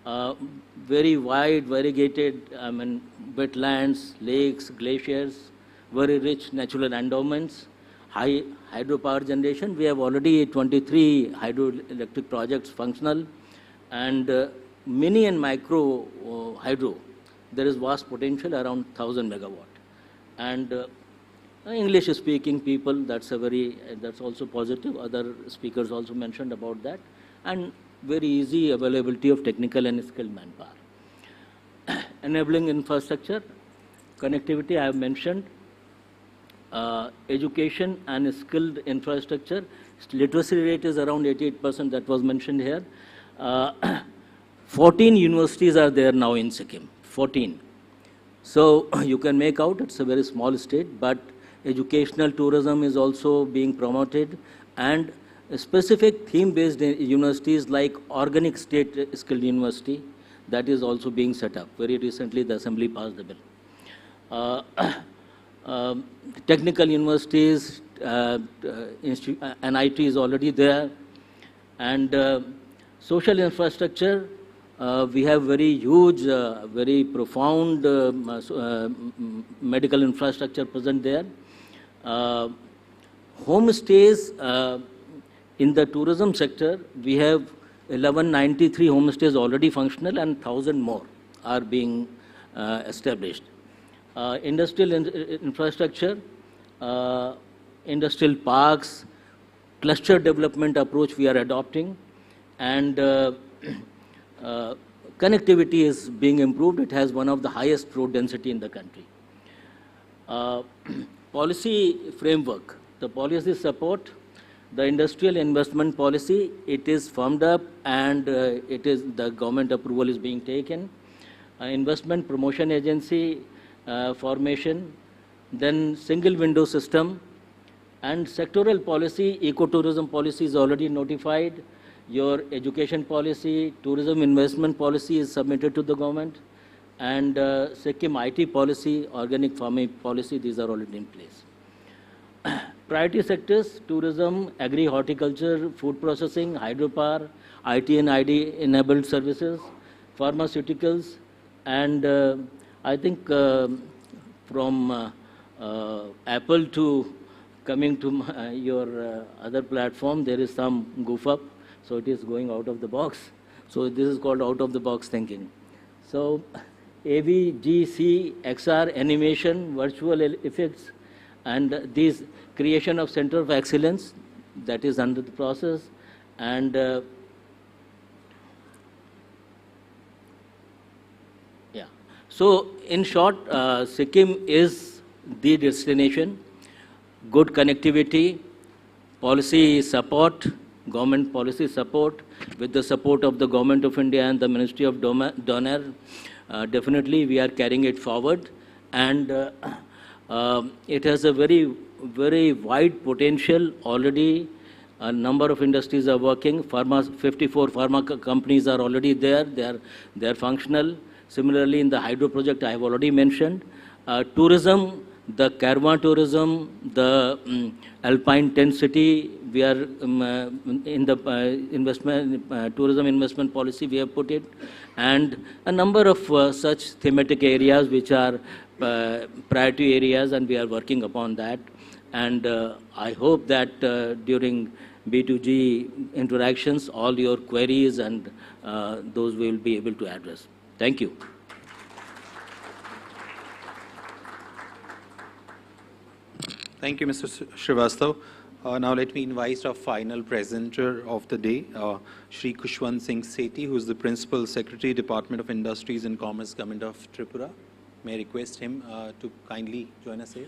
[SPEAKER 18] Very wide, variegated, wetlands, lakes, glaciers, very rich natural endowments, high hydropower generation. We have already 23 hydroelectric projects functional, and mini and micro hydro. There is vast potential around 1,000 megawatt. And English-speaking people, that's also positive. Other speakers also mentioned about that. And very easy availability of technical and skilled manpower. Enabling infrastructure, connectivity I have mentioned, education and skilled infrastructure. Literacy rate is around 88%, that was mentioned here. 14 universities are there now in Sikkim, 14. So you can make out it's a very small state, but educational tourism is also being promoted, and specific theme-based universities like Organic State Skilled University, that is also being set up. Very recently the Assembly passed the bill. Technical universities, NIT is already there, and social infrastructure, we have very huge, very profound medical infrastructure present there. Homestays, in the tourism sector, we have 1193 homestays already functional, and 1,000 more are being established. Industrial infrastructure, industrial parks, cluster development approach we are adopting, and connectivity is being improved. It has one of the highest road density in the country. Policy framework, the policy support, the industrial investment policy, it is firmed up, and the government approval is being taken. Investment promotion agency formation, then single window system, and sectoral policy, ecotourism policy is already notified. Your education policy, tourism investment policy is submitted to the government, and Sikkim IT policy, organic farming policy, these are already in place. Priority sectors, tourism, agri-horticulture, food processing, hydropower, IT and ID enabled services, pharmaceuticals, and I think from Apple to coming to your other platform, there is some goof up. So it is going out of the box. So this is called out of the box thinking. So AV, GC, XR, animation, virtual effects, And this creation of Center of Excellence, that is under the process. And yeah. So in short, Sikkim is the destination, good connectivity, policy support, government policy support, with the support of the Government of India and the Ministry of Donor. Definitely we are carrying it forward, and it has a very, very wide potential. Already a number of industries are working. 54 pharma companies are already there. They are functional. Similarly, in the hydro project I have already mentioned. Tourism, the caravan tourism, the alpine tent city, we are in the tourism investment policy we have put it, and a number of such thematic areas which are priority areas, and we are working upon that. And I hope that during B2G interactions, all your queries and those we will be able to address. Thank you.
[SPEAKER 3] Thank you, Mr. Srivastav. Now let me invite our final presenter of the day, Shri Kushwant Singh Sethi, who is the Principal Secretary, Department of Industries and Commerce, Government of Tripura. May I request him to kindly join us here.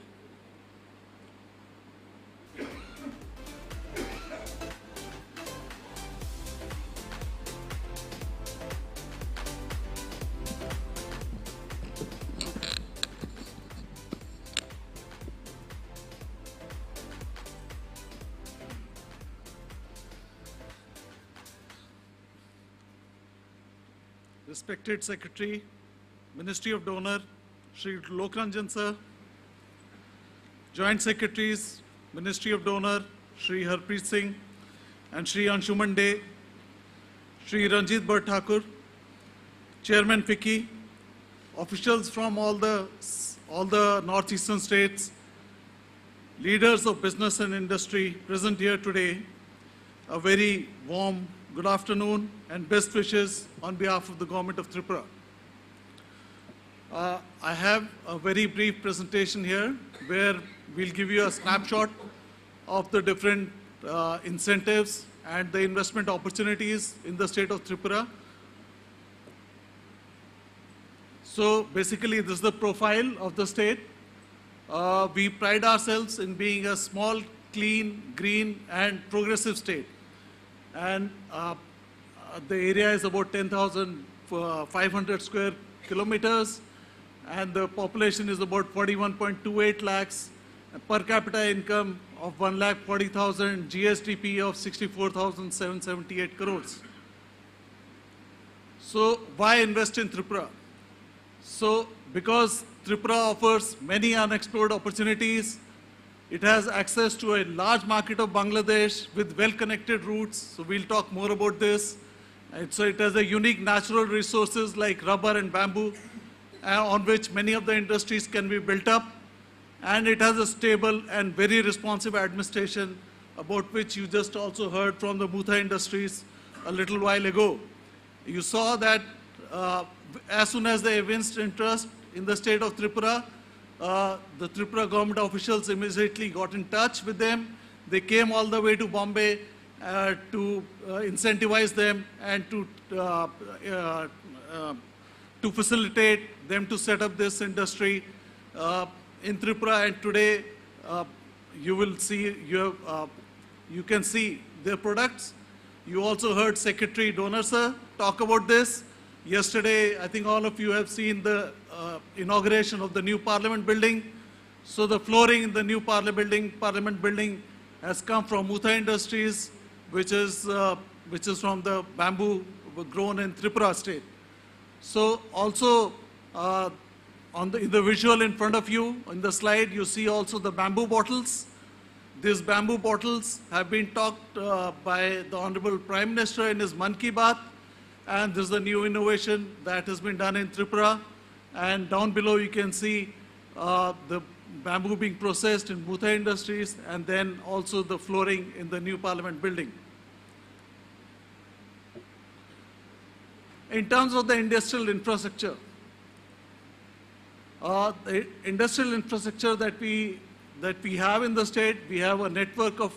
[SPEAKER 16] Respected Secretary, Ministry of Donor, Shri Lokranjan Sir, Joint Secretaries, Ministry of Donor, Shri Harpreet Singh and Shri Anshuman Dey, Shri Ranjit Bhatt Thakur, Chairman FICCI, officials from all the northeastern states, leaders of business and industry present here today, a very warm good afternoon and best wishes on behalf of the Government of Tripura. I have a very brief presentation here where we'll give you a snapshot of the different incentives and the investment opportunities in the state of Tripura. So basically this is the profile of the state. We pride ourselves in being a small, clean, green and progressive state. And the area is about 10,500 square kilometers, and the population is about 41.28 lakhs, per capita income of 1,40,000, GSDP of 64,778 crores. So why invest in Tripura? So because Tripura offers many unexplored opportunities. It has access to a large market of Bangladesh with well-connected routes. So we'll talk more about this. And so it has a unique natural resources like rubber and bamboo, on which many of the industries can be built up. And it has a stable and very responsive administration, about which you just also heard from the Mutha Industries a little while ago. You saw that as soon as they evinced interest in the state of Tripura, the Tripura government officials immediately got in touch with them. They came all the way to Bombay to incentivize them and to facilitate them to set up this industry in Tripura. And today, you will see, you can see their products. You also heard Secretary Donor Sir talk about this. Yesterday, I think all of you have seen the inauguration of the new Parliament building. So the flooring in the new Parliament building has come from Mutha Industries, which is from the bamboo grown in Tripura state. So also in the visual in front of you, in the slide, you see also the bamboo bottles. These bamboo bottles have been talked by the Honorable Prime Minister in his Man Ki Baat. And this is a new innovation that has been done in Tripura. And down below you can see the bamboo being processed in Mutha Industries, and then also the flooring in the new Parliament building. In terms of the industrial infrastructure, that we that we have in the state. We have a network of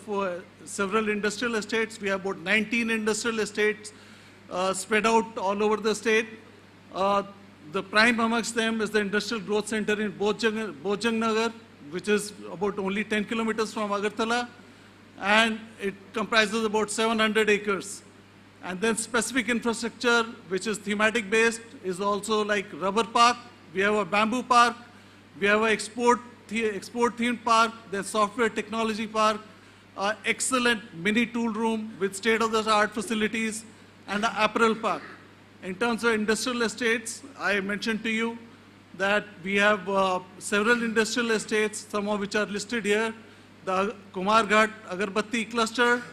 [SPEAKER 16] several industrial estates. We have about 19 industrial estates spread out all over the state. The prime amongst them is the Industrial Growth Center in Bojang Nagar, which is about only 10 kilometers from Agartala, and it comprises about 700 acres. And then specific infrastructure, which is thematic based, is also like rubber park. We have a bamboo park. We have an export theme park, then software technology park, excellent mini tool room with state-of-the-art facilities, and an apparel park. In terms of industrial estates, I mentioned to you that we have several industrial estates, some of which are listed here. The Kumarghat Agarbatti cluster,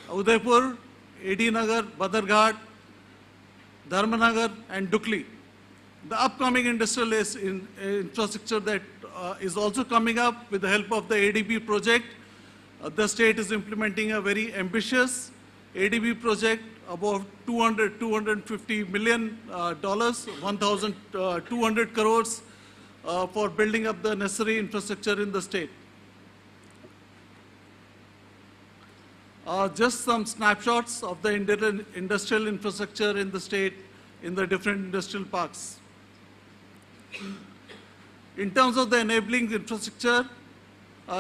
[SPEAKER 16] Udaipur, AD Nagar, Badarghat, Dharmanagar, and Dukli. The upcoming industrial infrastructure that is also coming up with the help of the ADB project. The state is implementing a very ambitious ADB project, about $250 million, 1,200 crores for building up the necessary infrastructure in the state. Just some snapshots of the industrial infrastructure in the state in the different industrial parks. In terms of the enabling infrastructure,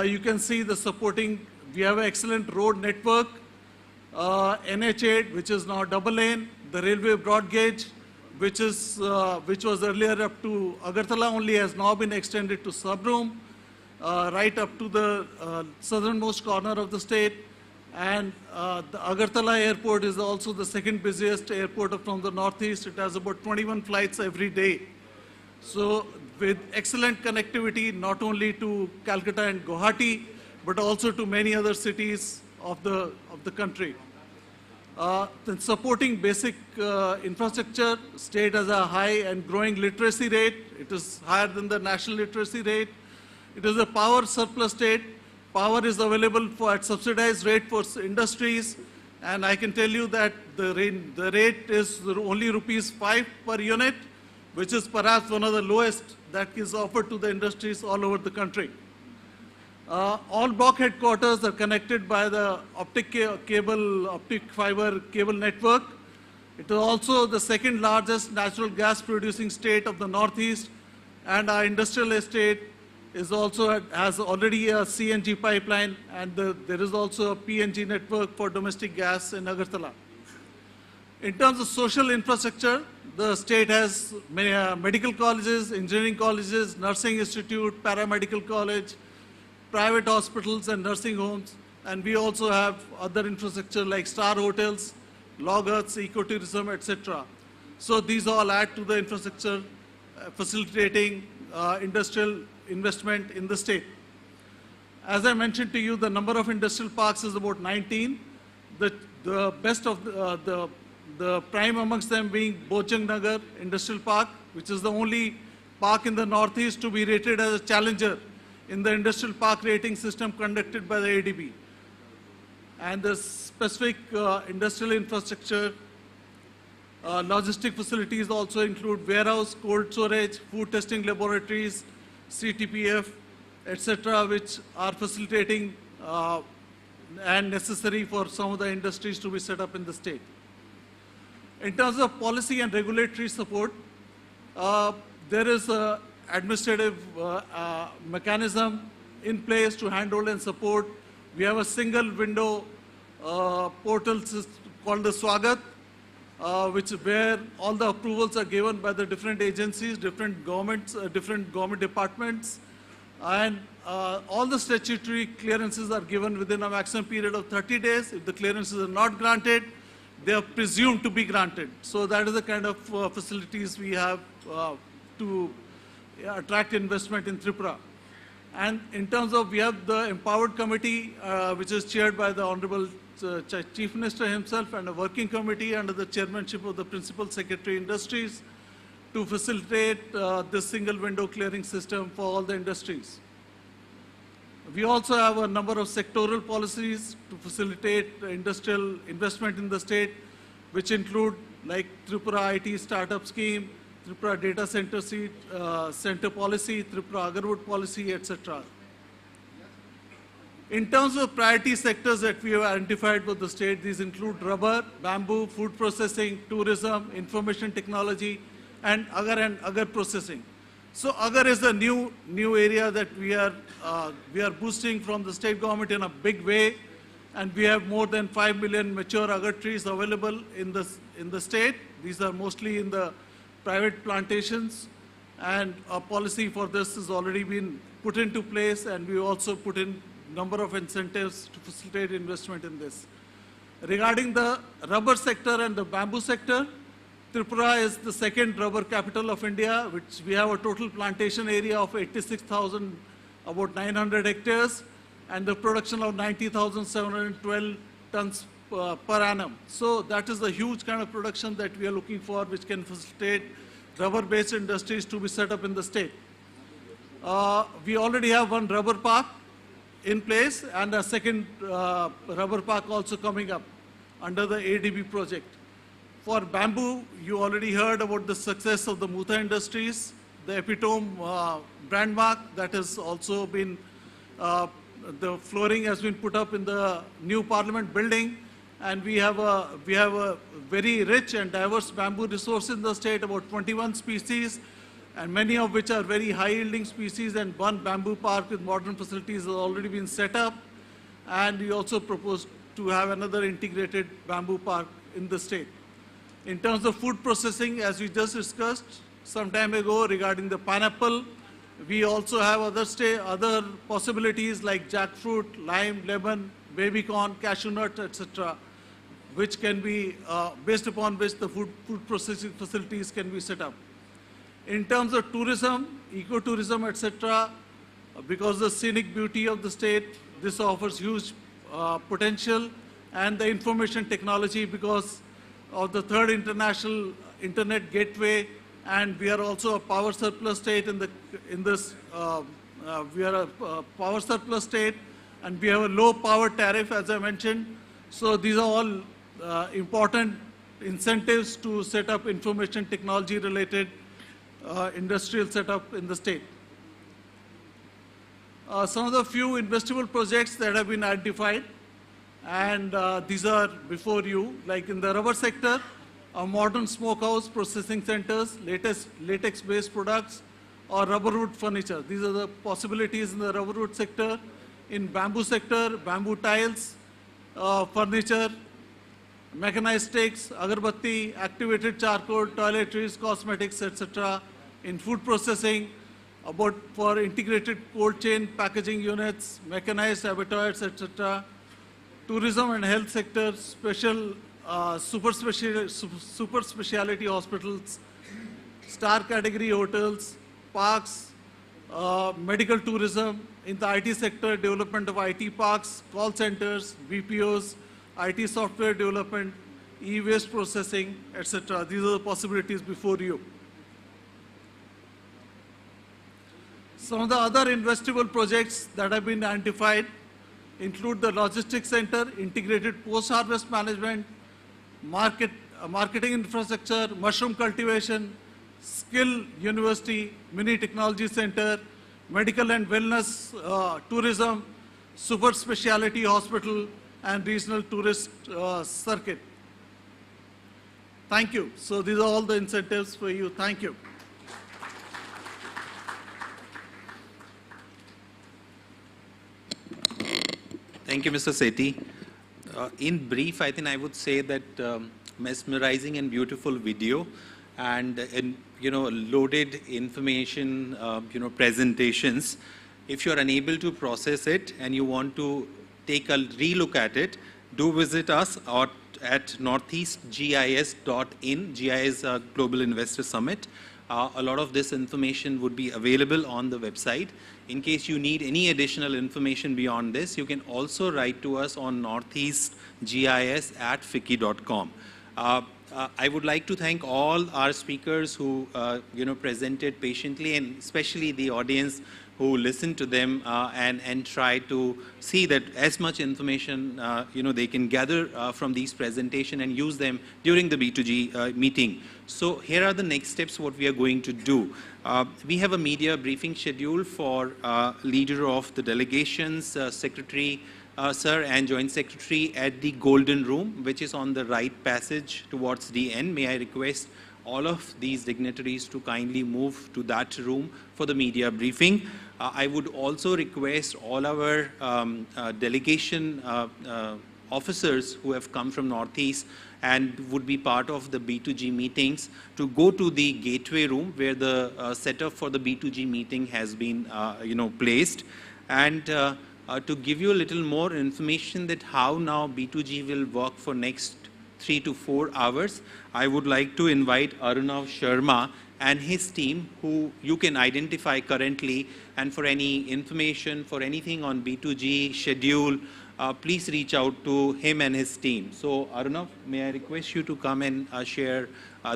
[SPEAKER 16] you can see the supporting, we have an excellent road network, NH8, which is now double lane, the railway broad gauge, which was earlier up to Agartala only, has now been extended to Sabroom, right up to the southernmost corner of the state. And the Agartala airport is also the second busiest airport from the northeast. It has about 21 flights every day. So with excellent connectivity, not only to Calcutta and Guwahati, but also to many other cities of the country. Then supporting basic infrastructure, state has a high and growing literacy rate. It is higher than the national literacy rate. It is a power surplus state. Power is available at subsidized rate for industries, and I can tell you that the rate is only ₹5 per unit, which is perhaps one of the lowest that is offered to the industries all over the country. All block headquarters are connected by the optic fiber cable network. It is also the second largest natural gas producing state of the Northeast, and our industrial estate is also has already a CNG pipeline, and there is also a PNG network for domestic gas in Agartala. In terms of social infrastructure, the state has medical colleges, engineering colleges, nursing institute, paramedical college, private hospitals and nursing homes, and we also have other infrastructure like star hotels, log huts, ecotourism, etc. So these all add to the infrastructure facilitating industrial investment in the state. As I mentioned to you, the number of industrial parks is about 19. The best of the prime amongst them being Bojang Nagar Industrial Park, which is the only park in the Northeast to be rated as a challenger in the industrial park rating system conducted by the ADB. And the specific industrial infrastructure, logistic facilities also include warehouse, cold storage, food testing laboratories, CTPF, etc., which are facilitating and necessary for some of the industries to be set up in the state. In terms of policy and regulatory support, there is an administrative mechanism in place to handle and support. We have a single window portal called the Swagat, where all the approvals are given by the different agencies, different governments, different government departments, and all the statutory clearances are given within a maximum period of 30 days. If the clearances are not granted, they are presumed to be granted. So that is the kind of facilities we have to attract investment in Tripura. And in terms of, we have the Empowered Committee, which is chaired by the Honorable Chief Minister himself, and a working committee under the chairmanship of the Principal Secretary Industries to facilitate this single window clearing system for all the industries. We also have a number of sectoral policies to facilitate industrial investment in the state, which include like Tripura IT Startup Scheme, Tripura Data Center Center Policy, Tripura Agarwood Policy, etc. In terms of priority sectors that we have identified for the state, these include rubber, bamboo, food processing, tourism, information technology, and agar processing. So agar is a new area that we are boosting from the state government in a big way, and we have more than 5 million mature agar trees available in the state. These are mostly in the private plantations, and a policy for this has already been put into place, and we also put in number of incentives to facilitate investment in this. Regarding the rubber sector and the bamboo sector, Tripura is the second rubber capital of India, which we have a total plantation area of 86,000, about 900 hectares, and the production of 90,712 tons per annum. So that is a huge kind of production that we are looking for, which can facilitate rubber-based industries to be set up in the state. We already have one rubber park in place and a second rubber park also coming up under the ADB project. For bamboo, you already heard about the success of the Mutha Industries, the epitome brand mark that has also been, the flooring has been put up in the new parliament building, and we have a very rich and diverse bamboo resource in the state, about 21 species, and many of which are very high-yielding species, and one bamboo park with modern facilities has already been set up. And we also propose to have another integrated bamboo park in the state. In terms of food processing, as we just discussed some time ago regarding the pineapple, we also have other possibilities like jackfruit, lime, lemon, baby corn, cashew nut, etc., which can be, based upon which the food processing facilities can be set up. In terms of tourism, ecotourism, etc., because of the scenic beauty of the state, this offers huge potential, and the information technology because of the third international internet gateway, and we are also a power surplus state we are a power surplus state, and we have a low power tariff, as I mentioned. So these are all important incentives to set up information technology related industrial setup in the state. Some of the few investable projects that have been identified, and these are before you, like in the rubber sector, a modern smokehouse, processing centers, latex-based products, or rubber wood furniture. These are the possibilities in the rubber wood sector. In bamboo sector, bamboo tiles, furniture, mechanized sticks, agarbatti, activated charcoal, toiletries, cosmetics, etc. In food processing, for integrated cold chain packaging units, mechanized abattoirs, etc. Tourism and health sector, super speciality hospitals, star category hotels, parks, medical tourism. In the IT sector, development of IT parks, call centers, BPOs, IT software development, e-waste processing, etc. These are the possibilities before you. Some of the other investable projects that have been identified include the logistics center, integrated post-harvest management, marketing infrastructure, mushroom cultivation, skill university, mini technology center, medical and wellness, tourism, super speciality hospital, and regional tourist circuit. Thank you. So these are all the incentives for you. Thank you.
[SPEAKER 3] Thank you, Mr. Sethi. In brief, I think I would say that mesmerizing and beautiful video and loaded information, presentations. If you're unable to process it and you want to take a relook at it, do visit us at northeastgis.in. GIS Global Investor Summit. A lot of this information would be available on the website. In case you need any additional information beyond this, you can also write to us on northeastgis@fiki.com. I would like to thank all our speakers who, presented patiently, and especially the audience who listened to them and try to see that as much information, they can gather from these presentations and use them during the B2G meeting. So here are the next steps, what we are going to do. We have a media briefing schedule for leader of the delegations, Secretary, Sir, and Joint Secretary at the Golden Room, which is on the right passage towards the end. May I request all of these dignitaries to kindly move to that room for the media briefing. I would also request all our delegation officers who have come from Northeast and would be part of the B2G meetings to go to the gateway room where the setup for the B2G meeting has been placed. And to give you a little more information that how now B2G will work for next 3 to 4 hours, I would like to invite Arunav Sharma and his team, who you can identify currently, and for any information, for anything on B2G schedule, please reach out to him and his team. So Arunav, may I request you to come and share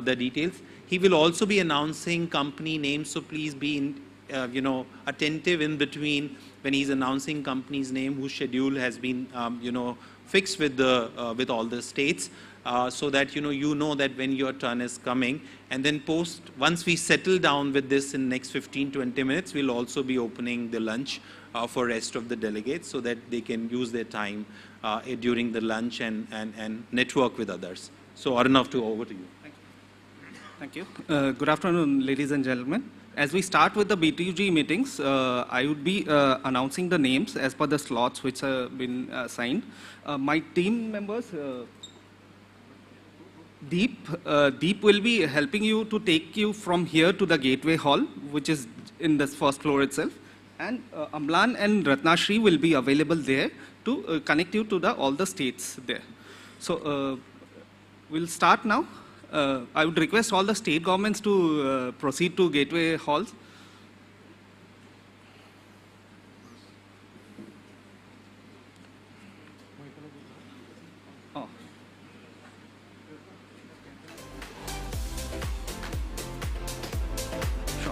[SPEAKER 3] the details. He will also be announcing company names, so please be attentive in between when he's announcing company's name, whose schedule has been fixed with all the states, so that you know that when your turn is coming. And then once we settle down with this in next 15-20 minutes, we'll also be opening the lunch for rest of the delegates so that they can use their time during the lunch and network with others. So Arunav, over to you.
[SPEAKER 11] Thank you. Good afternoon, ladies and gentlemen. As we start with the B2G meetings, I would be announcing the names as per the slots which have been assigned. My team members, Deep will be helping you to take you from here to the Gateway Hall, which is in this first floor itself. And Amlan and Ratnashri will be available there to connect you to all the states there. So we'll start now. I would request all the state governments to proceed to Gateway Halls